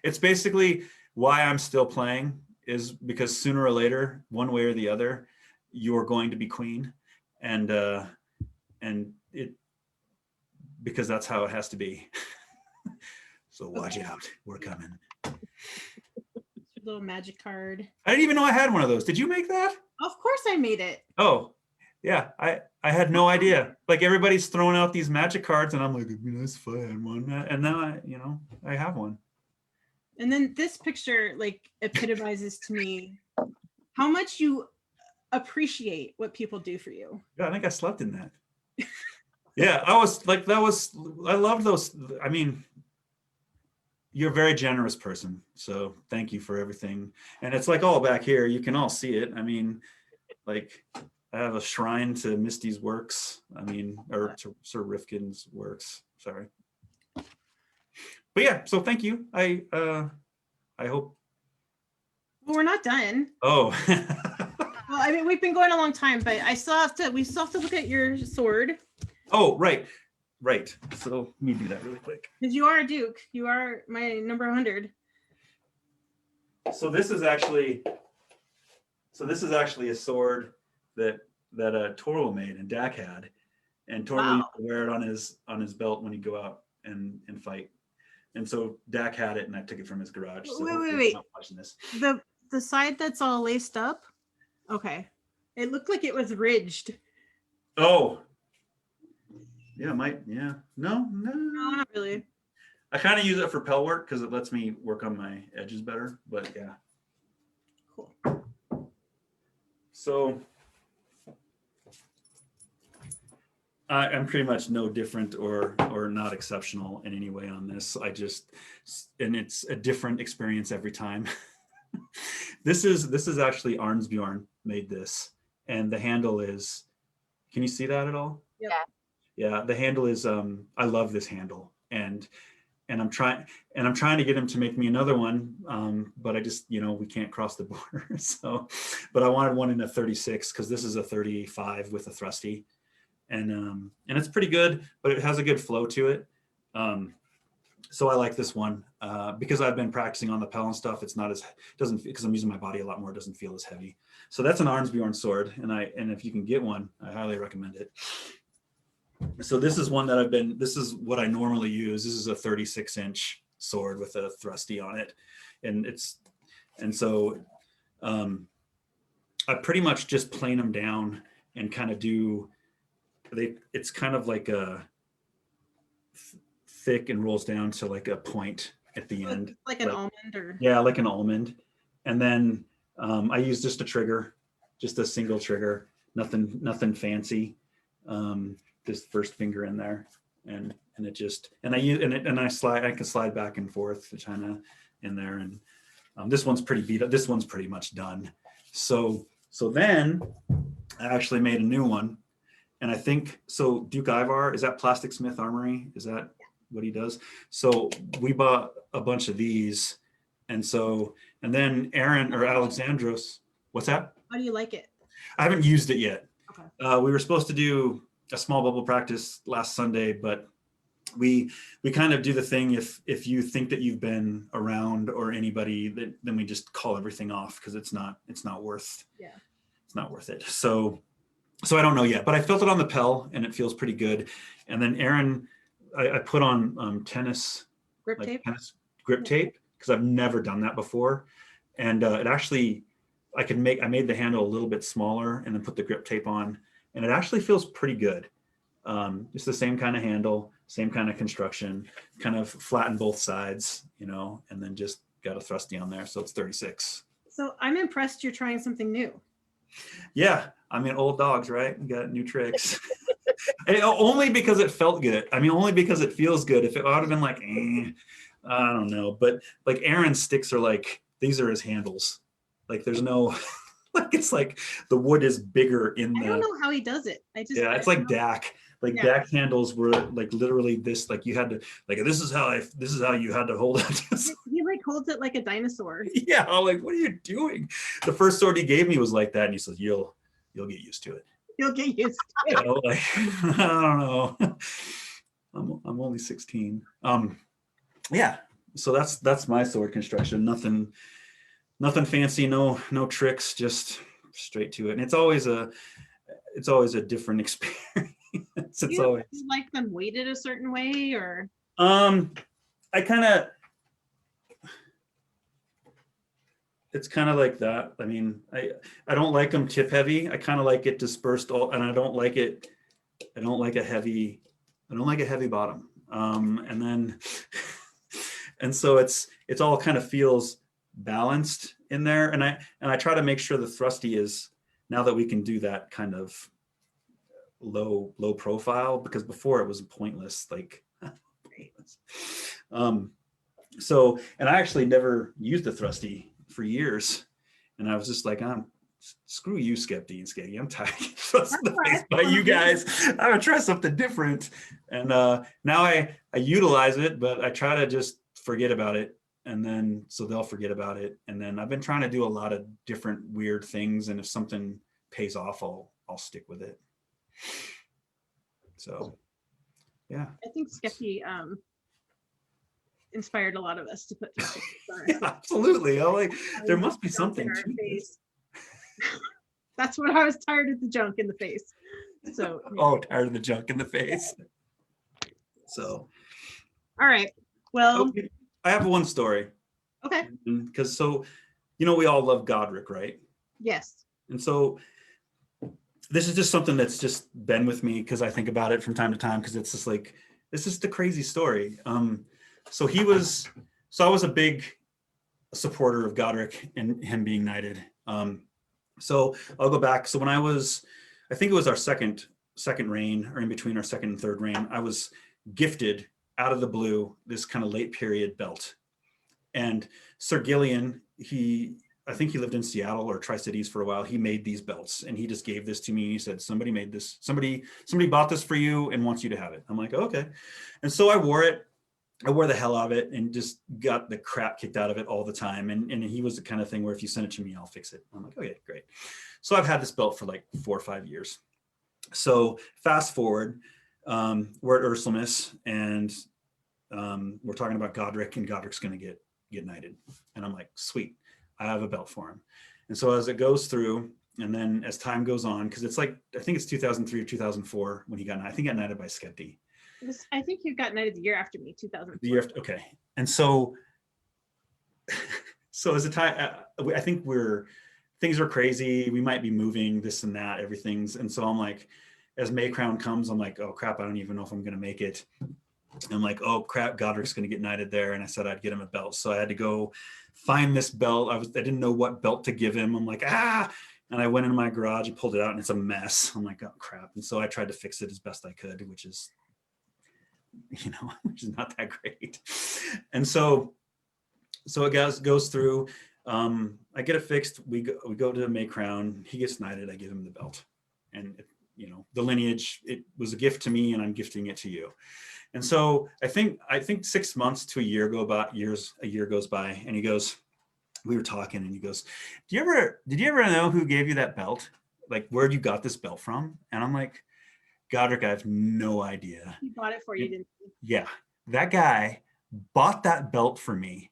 it's basically why I'm still playing, is because sooner or later, one way or the other, you're going to be queen, and it, because that's how it has to be. So watch out, we're coming. Little magic card. I didn't even know I had one of those. Did you make that? Of course I made it. Oh, yeah. I had no idea. Like, everybody's throwing out these magic cards, and I'm like, it'd be nice if I had one. And now I have one. And then this picture like epitomizes to me how much you appreciate what people do for you. Yeah, I think I slept in that. Yeah, I loved those. I mean, you're a very generous person, so thank you for everything. And it's like all back here, you can all see it. I mean, like, I have a shrine to Misty's works. I mean, or to Sir Rifkin's works. Sorry. But yeah, so thank you. I hope. Well, we're not done. Oh. Well, I mean, we've been going a long time, but we still have to look at your sword. Oh, right. So let me do that really quick. Because you are a Duke. You are my number 100. So this is actually So this is actually a sword that Toro made and Dak had, and Toro Wow. used to wear it on his belt when he'd go out and fight. And so Dak had it, and I took it from his garage. So Wait, hopefully wait. he's not watching this. The side that's all laced up. Okay, it looked like it was ridged. Oh, yeah, no, No, not really. I kind of use it for pell work because it lets me work on my edges better. But yeah. Cool. So I'm pretty much no different or not exceptional in any way on this. And it's a different experience every time. This is actually Arnsbjorn made this, and the handle is. Can you see that at all? Yeah. Yeah, the handle is. I love this handle, and I'm trying to get him to make me another one, but I just we can't cross the border. So, but I wanted one in a 36 because this is a 35 with a thrusty, and it's pretty good, but it has a good flow to it. So I like this one because I've been practicing on the Pell and stuff. It's not as doesn't because I'm using my body a lot more. It doesn't feel as heavy. So that's an Arnsbjorn sword, and if you can get one, I highly recommend it. So this is one that this is what I normally use. This is a 36-inch sword with a thrusty on it. And so I pretty much just plane them down and kind of it's kind of like a thick and rolls down to like a point at the end. Like an almond or? Yeah, like an almond. And then I use just a trigger, just a single trigger, nothing fancy. This first finger in there, and it just I can slide back and forth kind of in there, and this one's pretty beat up. This one's pretty much done. So then I actually made a new one, and I think so. Duke Ivar, is that Plastic Smith Armory? Is that what he does? So we bought a bunch of these, and then Aaron or Alexandros. What's that? How do you like it? I haven't used it yet. Okay. We were supposed to do a small bubble practice last Sunday, but we kind of do the thing if you think that you've been around or anybody, then we just call everything off because it's not worth it. So I don't know yet, but I felt it on the Pell and it feels pretty good. And then Aaron, I put on tennis grip tape because I've never done that before, and it actually I made the handle a little bit smaller and then put the grip tape on. And it actually feels pretty good. Just the same kind of handle, same kind of construction, kind of flatten both sides, and then just got a thrusty on there. So it's 36. So I'm impressed you're trying something new. Yeah. I mean, old dogs, right? We got new tricks. Only because it felt good. I mean, only because it feels good. If it would have been like, I don't know. But like Aaron's sticks are like, these are his handles. Like there's no... like it's like the wood is bigger in the. I don't know how he does it. It's like Dak. Like Dak handles were like literally this. Like you had to this is how you had to hold it. He like holds it like a dinosaur. Yeah, I'm like, what are you doing? The first sword he gave me was like that, and he says, "You'll get used to it." You'll get used to it. Like, I don't know. I'm only 16. Yeah. So that's my sword construction. Nothing fancy, no tricks, just straight to it. And it's always a different experience. Do you like them weighted a certain way or? It's kind of like that. I mean, I don't like them tip heavy. I kind of like it dispersed and I don't like a heavy bottom. And so it's all kind of feels balanced in there, and I try to make sure the thrusty is, now that we can do that kind of low profile, because before it was pointless, like so, and I actually never used a thrusty for years, and I was just like, screw you, Skepti and Skeggy, I'm tired of trusting by you guys. I'm gonna try something different. And now I utilize it, but I try to just forget about it. And then, so they'll forget about it. And then I've been trying to do a lot of different weird things. And if something pays off, I'll stick with it. So, yeah. I think Skepti inspired a lot of us to put. Yeah, absolutely. I'm like, there must be something to this. That's what I was tired of the junk in the face. So, Oh, tired of the junk in the face. So, all right. Well, okay. I have one story. okay. Because we all love Godric, right? Yes. And so this is just something that's just been with me because I think about it from time to time because it's just like, it's just a crazy story. So I was a big supporter of Godric and him being knighted. So I'll go back. So when I think it was our second reign, or in between our second and third reign, I was gifted out of the blue this kind of late period belt. And Sir Gillian, I think he lived in Seattle or Tri-Cities for a while. He made these belts and he just gave this to me. He said, somebody made this, somebody bought this for you and wants you to have it. I'm like, okay. And so I wore it. I wore the hell out of it and just got the crap kicked out of it all the time. And he was the kind of thing where if you send it to me, I'll fix it. I'm like, okay, great. So I've had this belt for like 4 or 5 years. So fast forward, we're at Ursulmus and we're talking about Godric, and Godric's going to get knighted. And I'm like, sweet, I have a belt for him. And so as it goes through, and then as time goes on, because it's like, I think it's 2003 or 2004 when he got knighted. I think he got knighted by Skepti. I think you got knighted the year after me, 2004. The year after, okay. And so as a time, I think things are crazy. We might be moving this and that, everything's. And so I'm like, as May Crown comes, I'm like, oh crap, I don't even know if I'm going to make it. I'm like, oh crap, Godric's going to get knighted there. And I said I'd get him a belt. So I had to go find this belt. I didn't know what belt to give him. I'm like, and I went into my garage and pulled it out and it's a mess. I'm like, oh crap. And so I tried to fix it as best I could, which is not that great. And so it goes through, I get it fixed. We go to May Crown, he gets knighted. I give him the belt, and the lineage, it was a gift to me and I'm gifting it to you. And so I think 6 months to a year a year goes by, and we were talking and he goes, did you ever know who gave you that belt? Like, where'd you got this belt from? And I'm like, Godric, I have no idea. He bought it for you, didn't he? Yeah, that guy bought that belt for me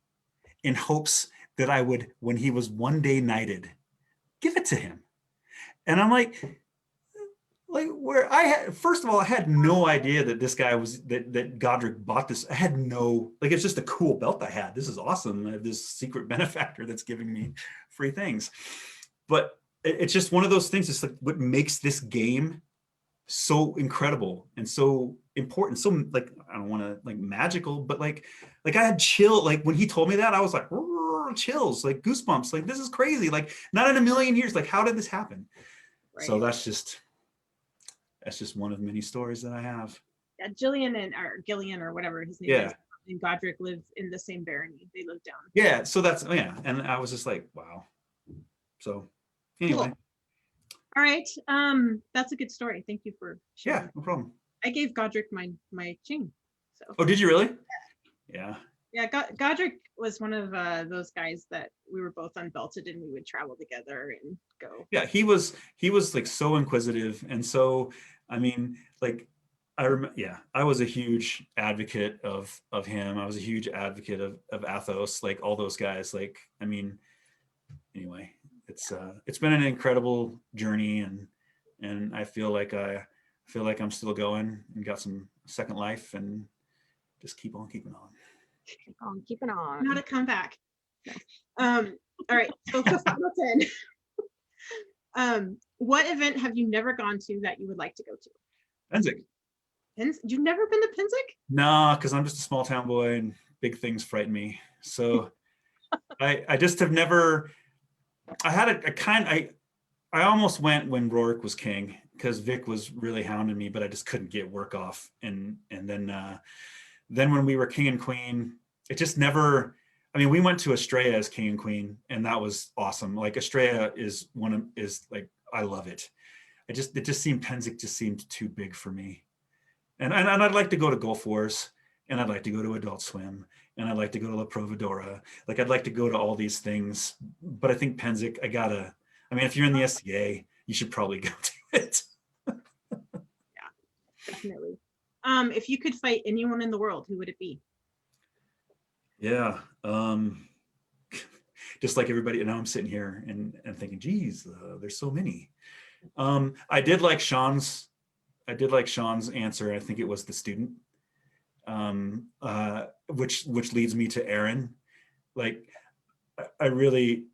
in hopes that I would, when he was one day knighted, give it to him. And I'm like where first of all, I had no idea that this guy that Godric bought this. I had no, it's just a cool belt I had. This is awesome. I have this secret benefactor that's giving me free things. But it's just one of those things. It's like what makes this game so incredible and so important. So I don't want to magical, but I had chill. When he told me that, I was like chills, goosebumps. This is crazy. Not in a million years. How did this happen? Right. So that's just one of many stories that I have. Yeah, Gillian or whatever his name is, and Godric live in the same barony. They live down. Yeah, so that's and I was just like, wow. So anyway. Cool. All right. That's a good story. Thank you for sharing. Yeah, no problem. I gave Godric my chain. So. Oh, did you really? Yeah. Yeah, Godric was one of those guys that we were both unbelted and we would travel together and go. Yeah, he was so inquisitive, and so I mean, I remember. Yeah, I was a huge advocate of him. I was a huge advocate of Athos, all those guys. I mean, anyway, it's been an incredible journey, and I feel like I'm still going and got some second life, and just keep on keeping on. Keeping on. Not a comeback. No. All right. So for final 10. What event have you never gone to that you would like to go to? Pennsic. You've never been to Pennsic? No, because I'm just a small town boy and big things frighten me. So I just have never. I had I almost went when Rorik was king because Vic was really hounding me, but I just couldn't get work off. And then when we were king and queen, it just never. I mean, we went to Estrella as king and queen, and that was awesome. Estrella is I love it. It just seemed Pennsic just seemed too big for me. And I'd like to go to Gulf Wars, and I'd like to go to Adult Swim, and I'd like to go to La Providora. I'd like to go to all these things, but I think Pennsic, if you're in the SCA, you should probably go to it. Yeah, definitely. If you could fight anyone in the world, who would it be? Yeah. just like everybody. And now I'm sitting here and thinking, geez, there's so many. I did like Sean's answer. I think it was the student, which leads me to Aaron. Like, I really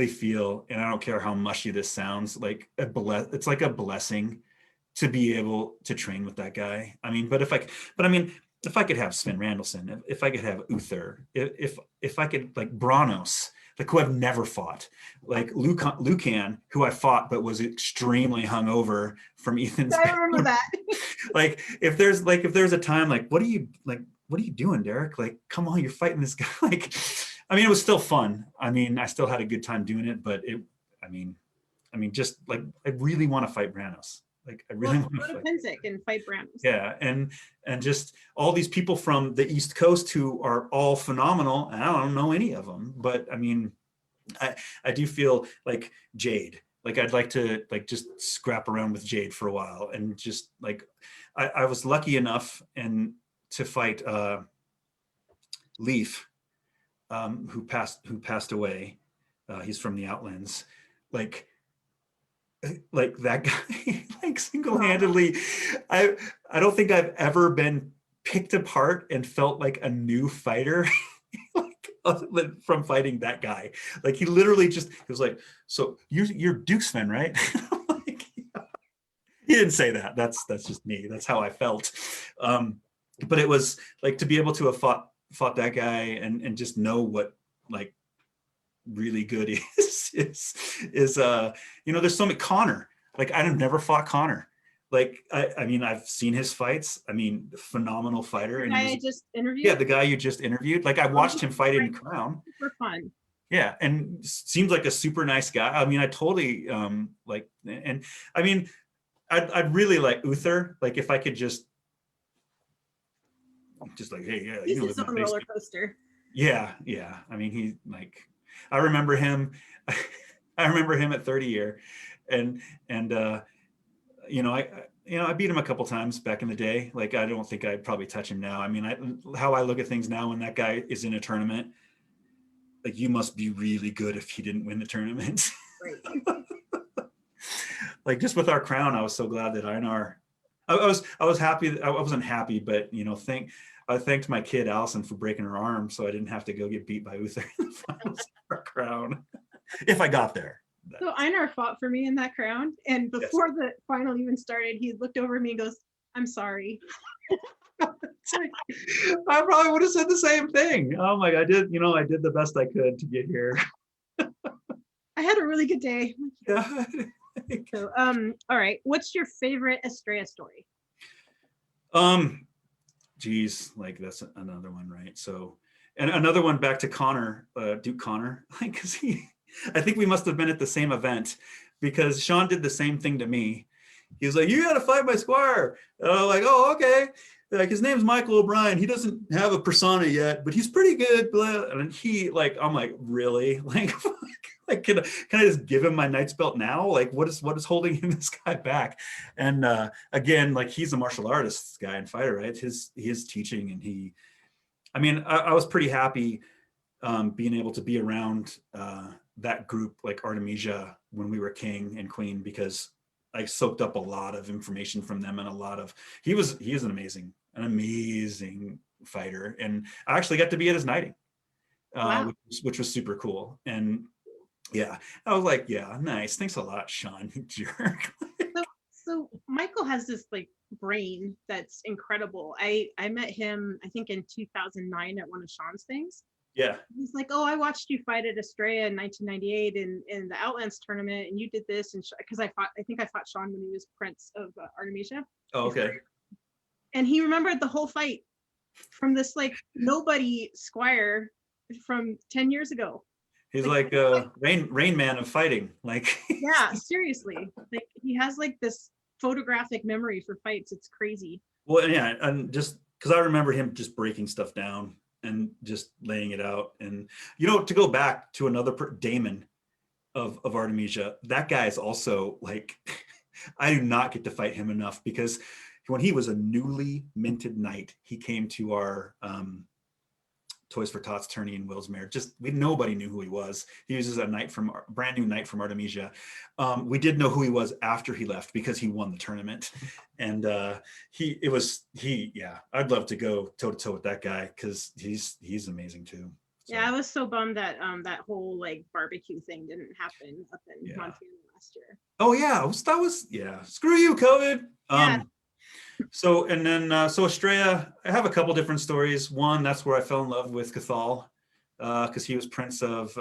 feel, and I don't care how mushy this sounds, like it's like a blessing to be able to train with that guy. I mean, if I could have Sven Randallson, if I could have Uther, if I could, like Branos, like who I've never fought, like Lucan, who I fought but was extremely hungover from Ethan's. I remember that. Like if there's a time, like what are you doing, Derek? Like, come on, you're fighting this guy. Like, I mean, it was still fun. I mean, I still had a good time doing it, but just like I really want to fight Branos. Like I really want to go to fight. Pensick and fight Branos. Yeah, and just all these people from the East Coast who are all phenomenal. And I don't know any of them, but I mean, I do feel like Jade. Like I'd like to like just scrap around with Jade for a while, and just like I was lucky enough and to fight Leaf, who passed away. He's from the Outlands. Like that guy, like single-handedly, I don't think I've ever been picked apart and felt like a new fighter like other than from fighting that guy. Like he literally he was like, so you're Duke Sven, right? Like, yeah. He didn't say that. That's just me. That's how I felt. But it was like to be able to have fought that guy and just know what like really good is there's so many. Connor, like I've never fought Connor. Like I mean, I've seen his fights. I mean, phenomenal fighter. The guy I just interviewed. Yeah, the guy you just interviewed. Like I watched him fight in Crown. Super fun. Yeah, and seems like a super nice guy. I mean, I totally like, and I mean, I'd really like Uther. Like if I could just like, hey, yeah, he's his own roller coaster. Yeah. I mean, he like. I remember him at 30 year and I beat him a couple times back in the day. Like, I don't think I'd probably touch him now. I mean, how I look at things now, when that guy is in a tournament, like you must be really good if he didn't win the tournament. Right. Like just with our crown, I was so glad that Einar, I was happy. I wasn't happy, but I thanked my kid Allison for breaking her arm, so I didn't have to go get beat by Uther in the finals for a crown. If I got there. So Einar fought for me in that crown, and before the final even started, he looked over at me and goes, "I'm sorry." I probably would have said the same thing. Oh my God, I did the best I could to get here. I had a really good day. Yeah. So, all right. What's your favorite Estrella story? Geez, like that's another one, right? So, and another one back to Connor, Duke Connor, like, because I think we must have been at the same event, because Sean did the same thing to me. He was like, "You got to fight my squire." And I'm like, "Oh, okay." Like, his name's Michael O'Brien. He doesn't have a persona yet, but he's pretty good. And he, like, I'm like, really? Like, like can I just give him my knight's belt now? Like, what is holding this guy back? And again, like, he's a martial artist guy and fighter, right? His teaching, and I was pretty happy being able to be around that group, like Artemisia, when we were king and queen, because I soaked up a lot of information from them, and he is an amazing fighter. And I actually got to be at his knighting, Wow. which was super cool. And yeah, I was like, yeah, nice. Thanks a lot, Sean, you jerk. So Michael has this like brain that's incredible. I met him, I think in 2009 at one of Sean's things. Yeah. He's like, "Oh, I watched you fight at Estrella in 1998 in the Outlands tournament, and you did this." And because I think I fought Sean when he was Prince of Artemisia. Oh, okay. And he remembered the whole fight from this like nobody squire from 10 years ago. He's like Rain Man of fighting. Like, yeah, seriously. Like, he has like this photographic memory for fights. It's crazy. Well, yeah, and just because I remember him just breaking stuff down and just laying it out. And to go back to another Damon of Artemisia, that guy is also like, I do not get to fight him enough, because when he was a newly minted knight, he came to our Toys for Tots tourney in Willsmere. Nobody knew who he was. He was just a brand new knight from Artemisia. We did know who he was after he left because he won the tournament. And I'd love to go toe to toe with that guy because he's amazing too. So. Yeah, I was so bummed that that whole like barbecue thing didn't happen up in Montana last year. Oh yeah, screw you, COVID. Yeah. So Estrella, I have a couple different stories. One, that's where I fell in love with Cathal, because he was Prince of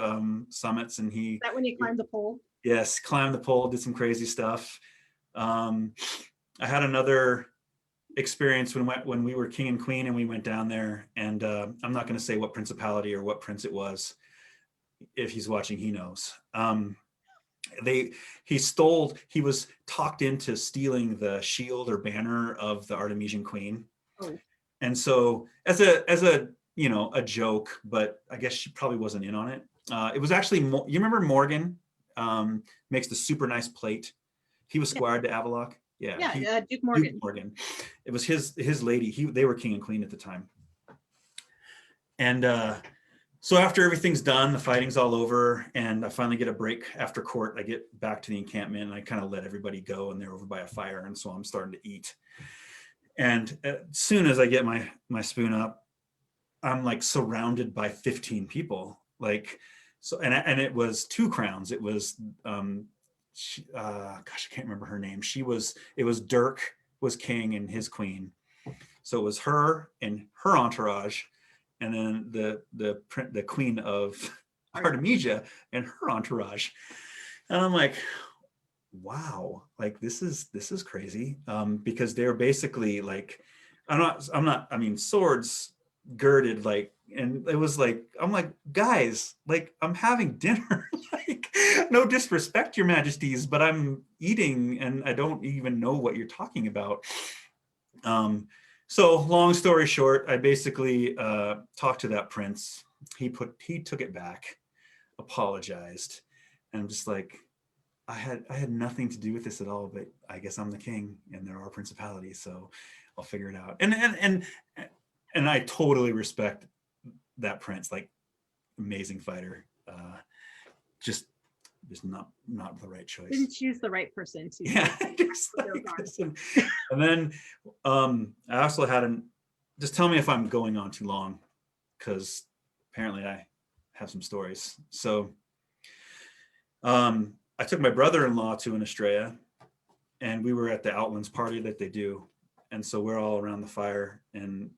Summits, and Is that when you climbed the pole? Yes, climbed the pole, did some crazy stuff. I had another experience when we were king and queen, and we went down there. And I'm not going to say what principality or what prince it was. If he's watching, he knows. He was talked into stealing the shield or banner of the Artemisian queen. Oh. And so as a joke, but I guess she probably wasn't in on it. It was actually, you remember Morgan makes the super nice plate. He was squired to Avaloc. Yeah, Duke Morgan. Duke Morgan. It was his lady. They were king and queen at the time. And so after everything's done, the fighting's all over, and I finally get a break after court. I get back to the encampment, and I kind of let everybody go, and they're over by a fire, and so I'm starting to eat. And as soon as I get my spoon up, I'm like surrounded by 15 people. Like, so, and it was 2 crowns. It was, gosh, I can't remember her name. It was Dirk was king and his queen. So it was her and her entourage, and then the queen of Artemisia and her entourage. And I'm like, wow, like this is crazy. Because they're basically like, I mean, swords girded, like, and it was like, I'm like, guys, like, I'm having dinner. Like, no disrespect, your majesties, but I'm eating and I don't even know what you're talking about. So long story short, I basically talked to that prince. He took it back, apologized, and I'm just like, I had nothing to do with this at all, but I guess I'm the king and there are principalities, so I'll figure it out. And I totally respect that prince, like, amazing fighter. Just not the right choice. Didn't choose the right person to. Yeah. And then I also had just tell me if I'm going on too long, because apparently I have some stories. So I took my brother-in-law to an Estrella, and we were at the Outlands party that they do. And so we're all around the fire, and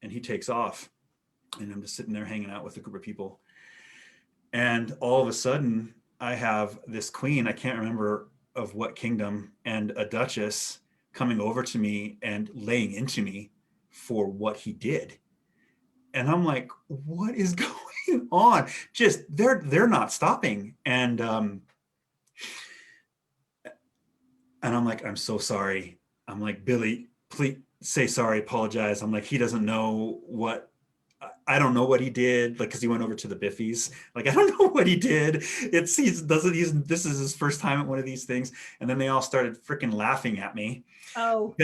he takes off, and I'm just sitting there hanging out with a group of people. And all of a sudden I have this queen, I can't remember of what kingdom, and a duchess coming over to me and laying into me for what he did. And I'm like, what is going on? Just they're not stopping. And I'm like, I'm so sorry. I'm like, Billy, please say sorry, apologize. I'm like, he doesn't know I don't know what he did, like, because he went over to the Biffies. Like, I don't know what he did. This is his first time at one of these things. And then they all started freaking laughing at me. Oh.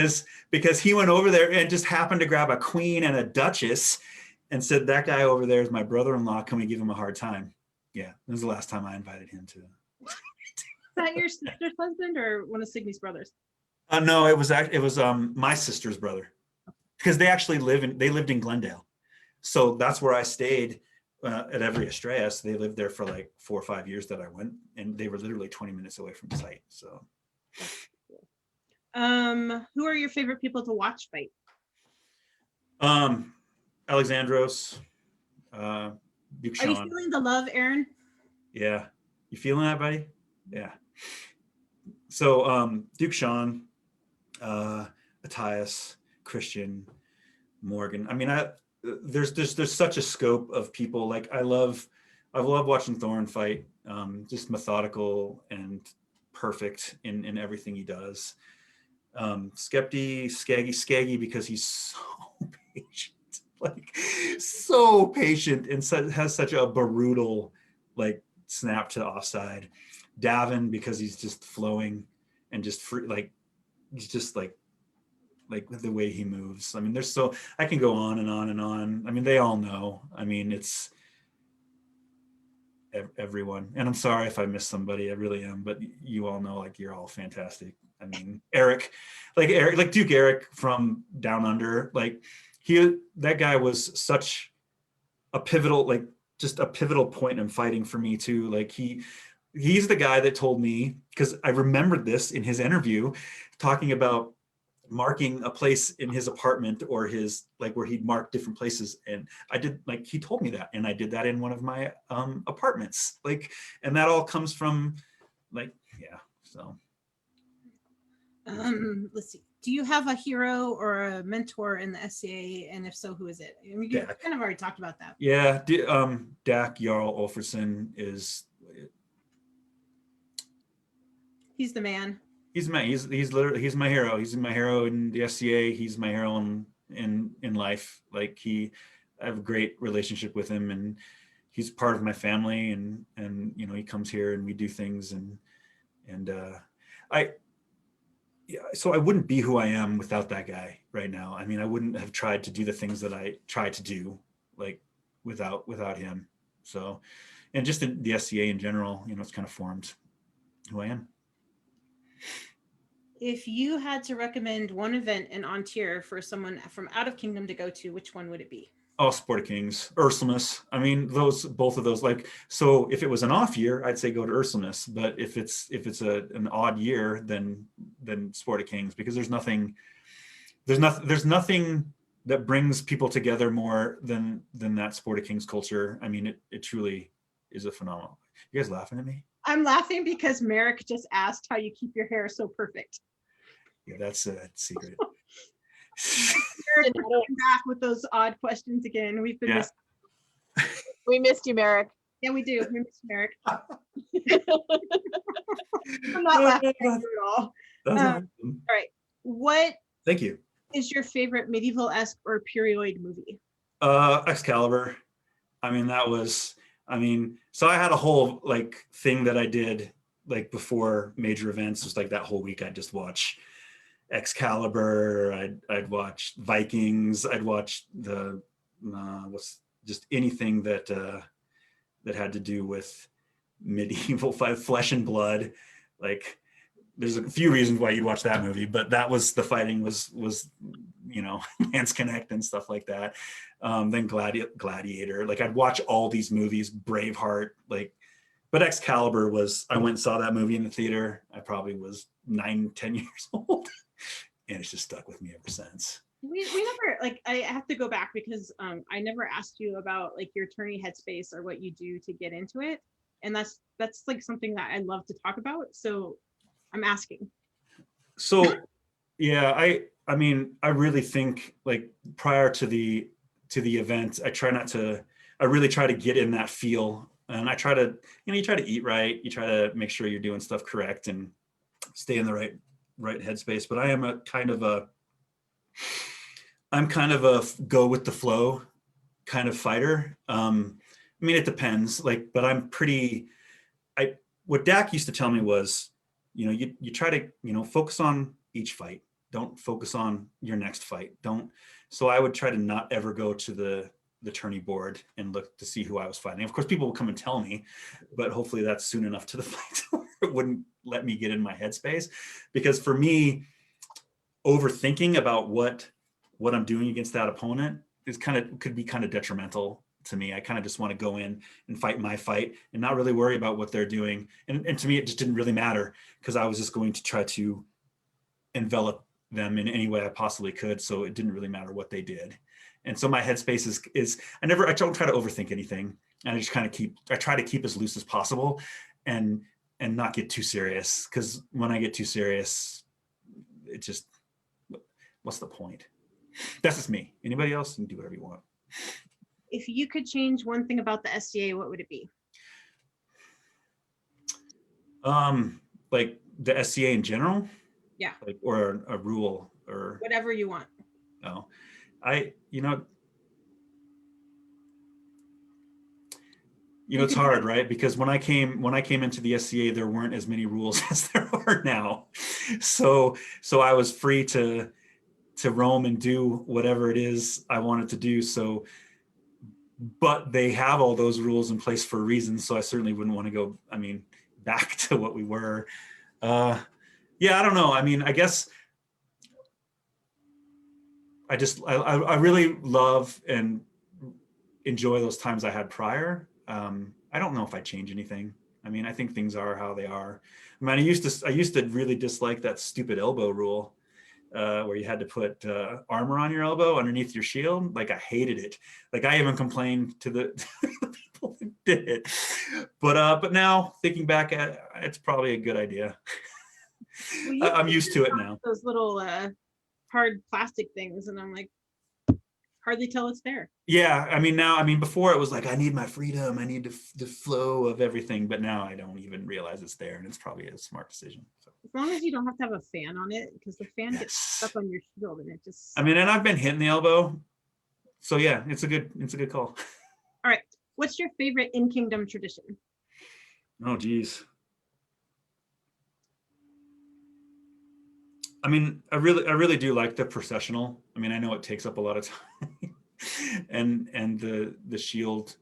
Because he went over there and just happened to grab a queen and a duchess and said, that guy over there is my brother-in-law. Can we give him a hard time? Yeah, this was the last time I invited him to. Is that your sister's husband or one of Signy's brothers? No, it was my sister's brother, because they lived in Glendale. So that's where I stayed at every Estrella. So they lived there for like 4 or 5 years that I went, and they were literally 20 minutes away from the site. So, who are your favorite people to watch fight? Alexandros, Duke Sean. Are you feeling the love, Aaron? Yeah, you feeling that, buddy? Yeah. So Duke Sean, Matthias, Christian, Morgan. I mean, there's such a scope of people. Like, I love watching Thorin fight. Just methodical and perfect in everything he does. Skaggy, because he's so patient, like, so patient, and has such a brutal, like, snap to offside. Davin, because he's just flowing and just free, like, he's just like like the way he moves. I mean, I can go on and on and on. I mean, they all know. I mean, it's everyone. And I'm sorry if I missed somebody, I really am, but you all know, like, you're all fantastic. I mean, Eric, like Duke Eric from Down Under, like that guy was such a pivotal, like just a pivotal point in fighting for me too. Like he's the guy that told me, because I remembered this in his interview, talking about marking a place in his apartment or his, like, where he'd mark different places. And I did, like, he told me that, and I did that in one of my apartments, like, and that all comes from, like, yeah, so. Let's see. Do you have a hero or a mentor in the SCA? And if so, who is it? I mean, you kind of already talked about that. Yeah, Dak Jarl Olferson is. He's the man. He's literally, he's my hero. He's my hero in the SCA. He's my hero in life. Like, I have a great relationship with him, and he's part of my family. And you know, he comes here and we do things, so I wouldn't be who I am without that guy right now. I mean, I wouldn't have tried to do the things that I try to do, like, without him. So, and just in the SCA in general, you know, it's kind of formed who I am. If you had to recommend one event in Ontario for someone from out of Kingdom to go to, which one would it be? Oh, Sport of Kings, Ursulmus. I mean, both of those. Like, so if it was an off year, I'd say go to Ursulmus. But if it's an odd year, then Sport of Kings, because there's nothing that brings people together more than that Sport of Kings culture. I mean, it truly is a phenomenal. You guys laughing at me? I'm laughing because Merrick just asked how you keep your hair so perfect. Yeah, that's a secret. Merrick, we're back with those odd questions again. We've been We missed you, Merrick. Yeah, we do. We missed Merrick. I'm not laughing at you at all. That's awesome. All right. What Thank you. is your favorite medieval-esque or period movie? Excalibur. I mean, so I had a whole, like, thing that I did, like, before major events. It was like that whole week I'd just watch Excalibur, I'd watch Vikings, I'd watch the just anything that had to do with medieval flesh and blood. Like, there's a few reasons why you'd watch that movie, but that was, the fighting was you know, Lance Connect and stuff like that. Then Gladiator. Like, I'd watch all these movies, Braveheart, like, but Excalibur I went and saw that movie in the theater. I probably was 9-10 years old, and it's just stuck with me ever since. We never, like, I have to go back because I never asked you about, like, your attorney headspace or what you do to get into it, and that's like something that I love to talk about. So I'm asking. So yeah, I mean, I really think, like, prior to the event, I really try to get in that feel. And I try to, you know, you try to eat right, you try to make sure you're doing stuff correct and stay in the right headspace. But I'm kind of a go with the flow kind of fighter. I mean, it depends, like, but what Dak used to tell me was, you know, you try to, you know, focus on each fight. Don't focus on your next fight. So I would try to not ever go to the tourney board and look to see who I was fighting. Of course, people will come and tell me, but hopefully that's soon enough to the fight where it wouldn't let me get in my headspace. Because for me, overthinking about what I'm doing against that opponent could be kind of detrimental to me. I kind of just want to go in and fight my fight and not really worry about what they're doing. And to me, it just didn't really matter, because I was just going to try to envelop them in any way I possibly could. So it didn't really matter what they did. And so my headspace is I don't try to overthink anything. And I just try to keep as loose as possible and not get too serious. Because when I get too serious, it just, what's the point? That's just me. Anybody else can do whatever you want. If you could change one thing about the SCA, what would it be? Like the SCA in general? Yeah. Like, or a rule, or whatever you want. Oh, it's hard, right? Because when I came into the SCA, there weren't as many rules as there are now. So I was free to to roam and do whatever it is I wanted to do. So, but they have all those rules in place for a reason. So I certainly wouldn't want to go, I mean, back to what we were. Yeah, I don't know. I mean, I guess I really love and enjoy those times I had prior. I don't know if I change anything. I mean, I think things are how they are. I mean, I used to really dislike that stupid elbow rule, where you had to put armor on your elbow underneath your shield. Like, I hated it. Like, I even complained to the people that did it. But now thinking back at it, it's probably a good idea. Well, I'm used to it now. those little hard plastic things, and I'm like, hardly tell it's there. Yeah, I mean, before it was like, I need my freedom, I need the flow of everything, but now I don't even realize it's there, and it's probably a smart decision. So. As long as you don't have to have a fan on it, because the fan gets Yes. stuck on your shield, and it just. I mean, and I've been hitting the elbow, so yeah, it's a good call. All right, what's your favorite in kingdom tradition? Oh, geez. I mean, I really do like the processional. I mean, I know it takes up a lot of time, and the shield.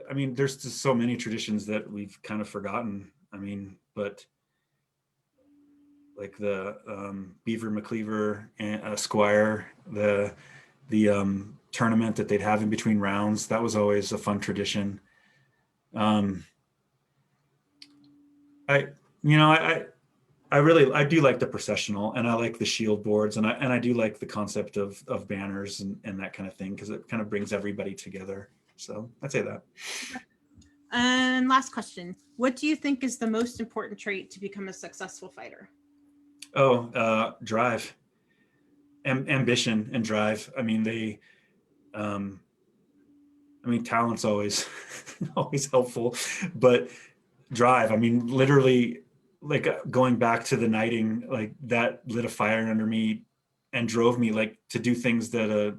I mean, there's just so many traditions that we've kind of forgotten. I mean, but like the Beaver McCleaver and Squire, the tournament that they'd have in between rounds, that was always a fun tradition. I do like the processional, and I like the shield boards, and I do like the concept of banners and that kind of thing, because it kind of brings everybody together. So I'd say that. And last question, what do you think is the most important trait to become a successful fighter? Oh, drive, ambition, and drive. I mean, talent's always always helpful, but drive. I mean, literally, like, going back to the knighting, like, that lit a fire under me and drove me, like, to do things that a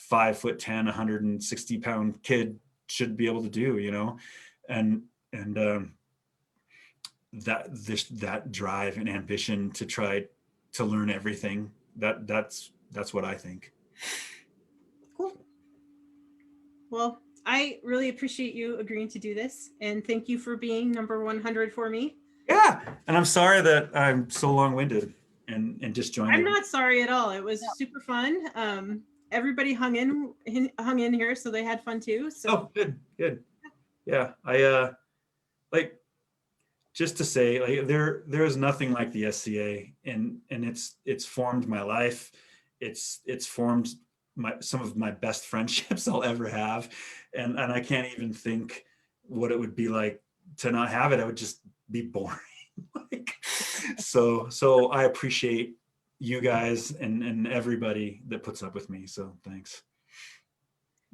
5'10", 160-pound kid should be able to do, you know, and that drive and ambition to try to learn everything, that's what I think. Cool. Well, I really appreciate you agreeing to do this, and thank you for being number 100 for me. Yeah, and I'm sorry that I'm so long-winded and just joined. I'm not sorry at all. It was super fun. Everybody hung in here, so they had fun too. So good. Yeah, I like, just to say, like, there is nothing like the SCA, and it's formed my life. It's formed some of my best friendships I'll ever have, and I can't even think what it would be like to not have it. I would just be boring. Like, so I appreciate you guys and everybody that puts up with me. So thanks.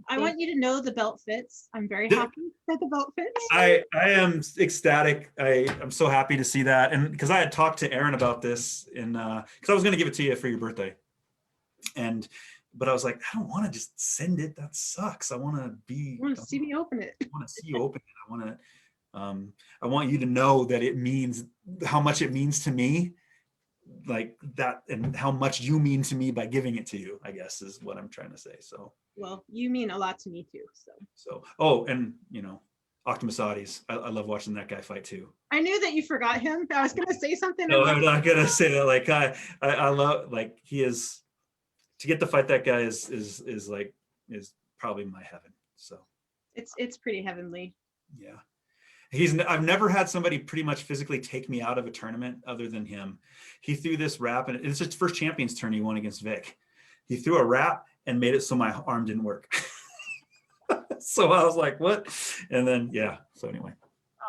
I want you to know the belt fits. I'm very happy that the belt fits. I am ecstatic. I'm so happy to see that, and because I had talked to Aaron about this, because I was going to give it to you for your birthday, but I was like, I don't want to just send it. That sucks. I want to see me open it. I want to see you open it. I want you to know that it means how much it means to me, like that, and how much you mean to me by giving it to you, I guess, is what I'm trying to say. So. Well, you mean a lot to me too. So. Oh, and Optimus Audis. I love watching that guy fight too. I knew that you forgot him. I was going to say something. No, I'm not gonna say that. Like, I love, like, he is, to get to fight that guy is probably my heaven. So. It's pretty heavenly. Yeah. I've never had somebody pretty much physically take me out of a tournament other than him. He threw this wrap, and it's his first Champions turn he won against Vic. He threw a wrap and made it so my arm didn't work. So I was like, what? And then, yeah. So anyway.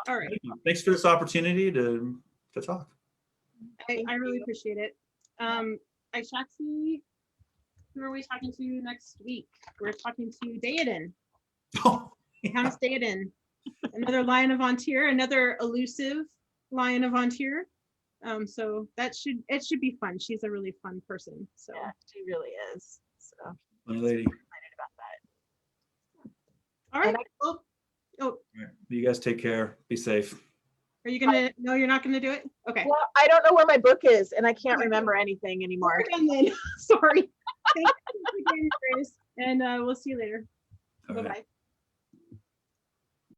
All right. Thanks for this opportunity to talk. I really appreciate it. Aishaxi, who are we talking to next week? We're talking to Dayaden. Oh, Countess Dayaden. Another Lion of Antir, another elusive Lion of Antir. So it should be fun. She's a really fun person. So yeah, she really is. So my lady. I'm excited about that. All right. All right. You guys take care. Be safe. Are you gonna? No, you're not gonna do it. Okay. Well, I don't know where my book is, and I can't remember anything anymore. And then, sorry. Thank you again, Chris, and we'll see you later. All Bye right. bye.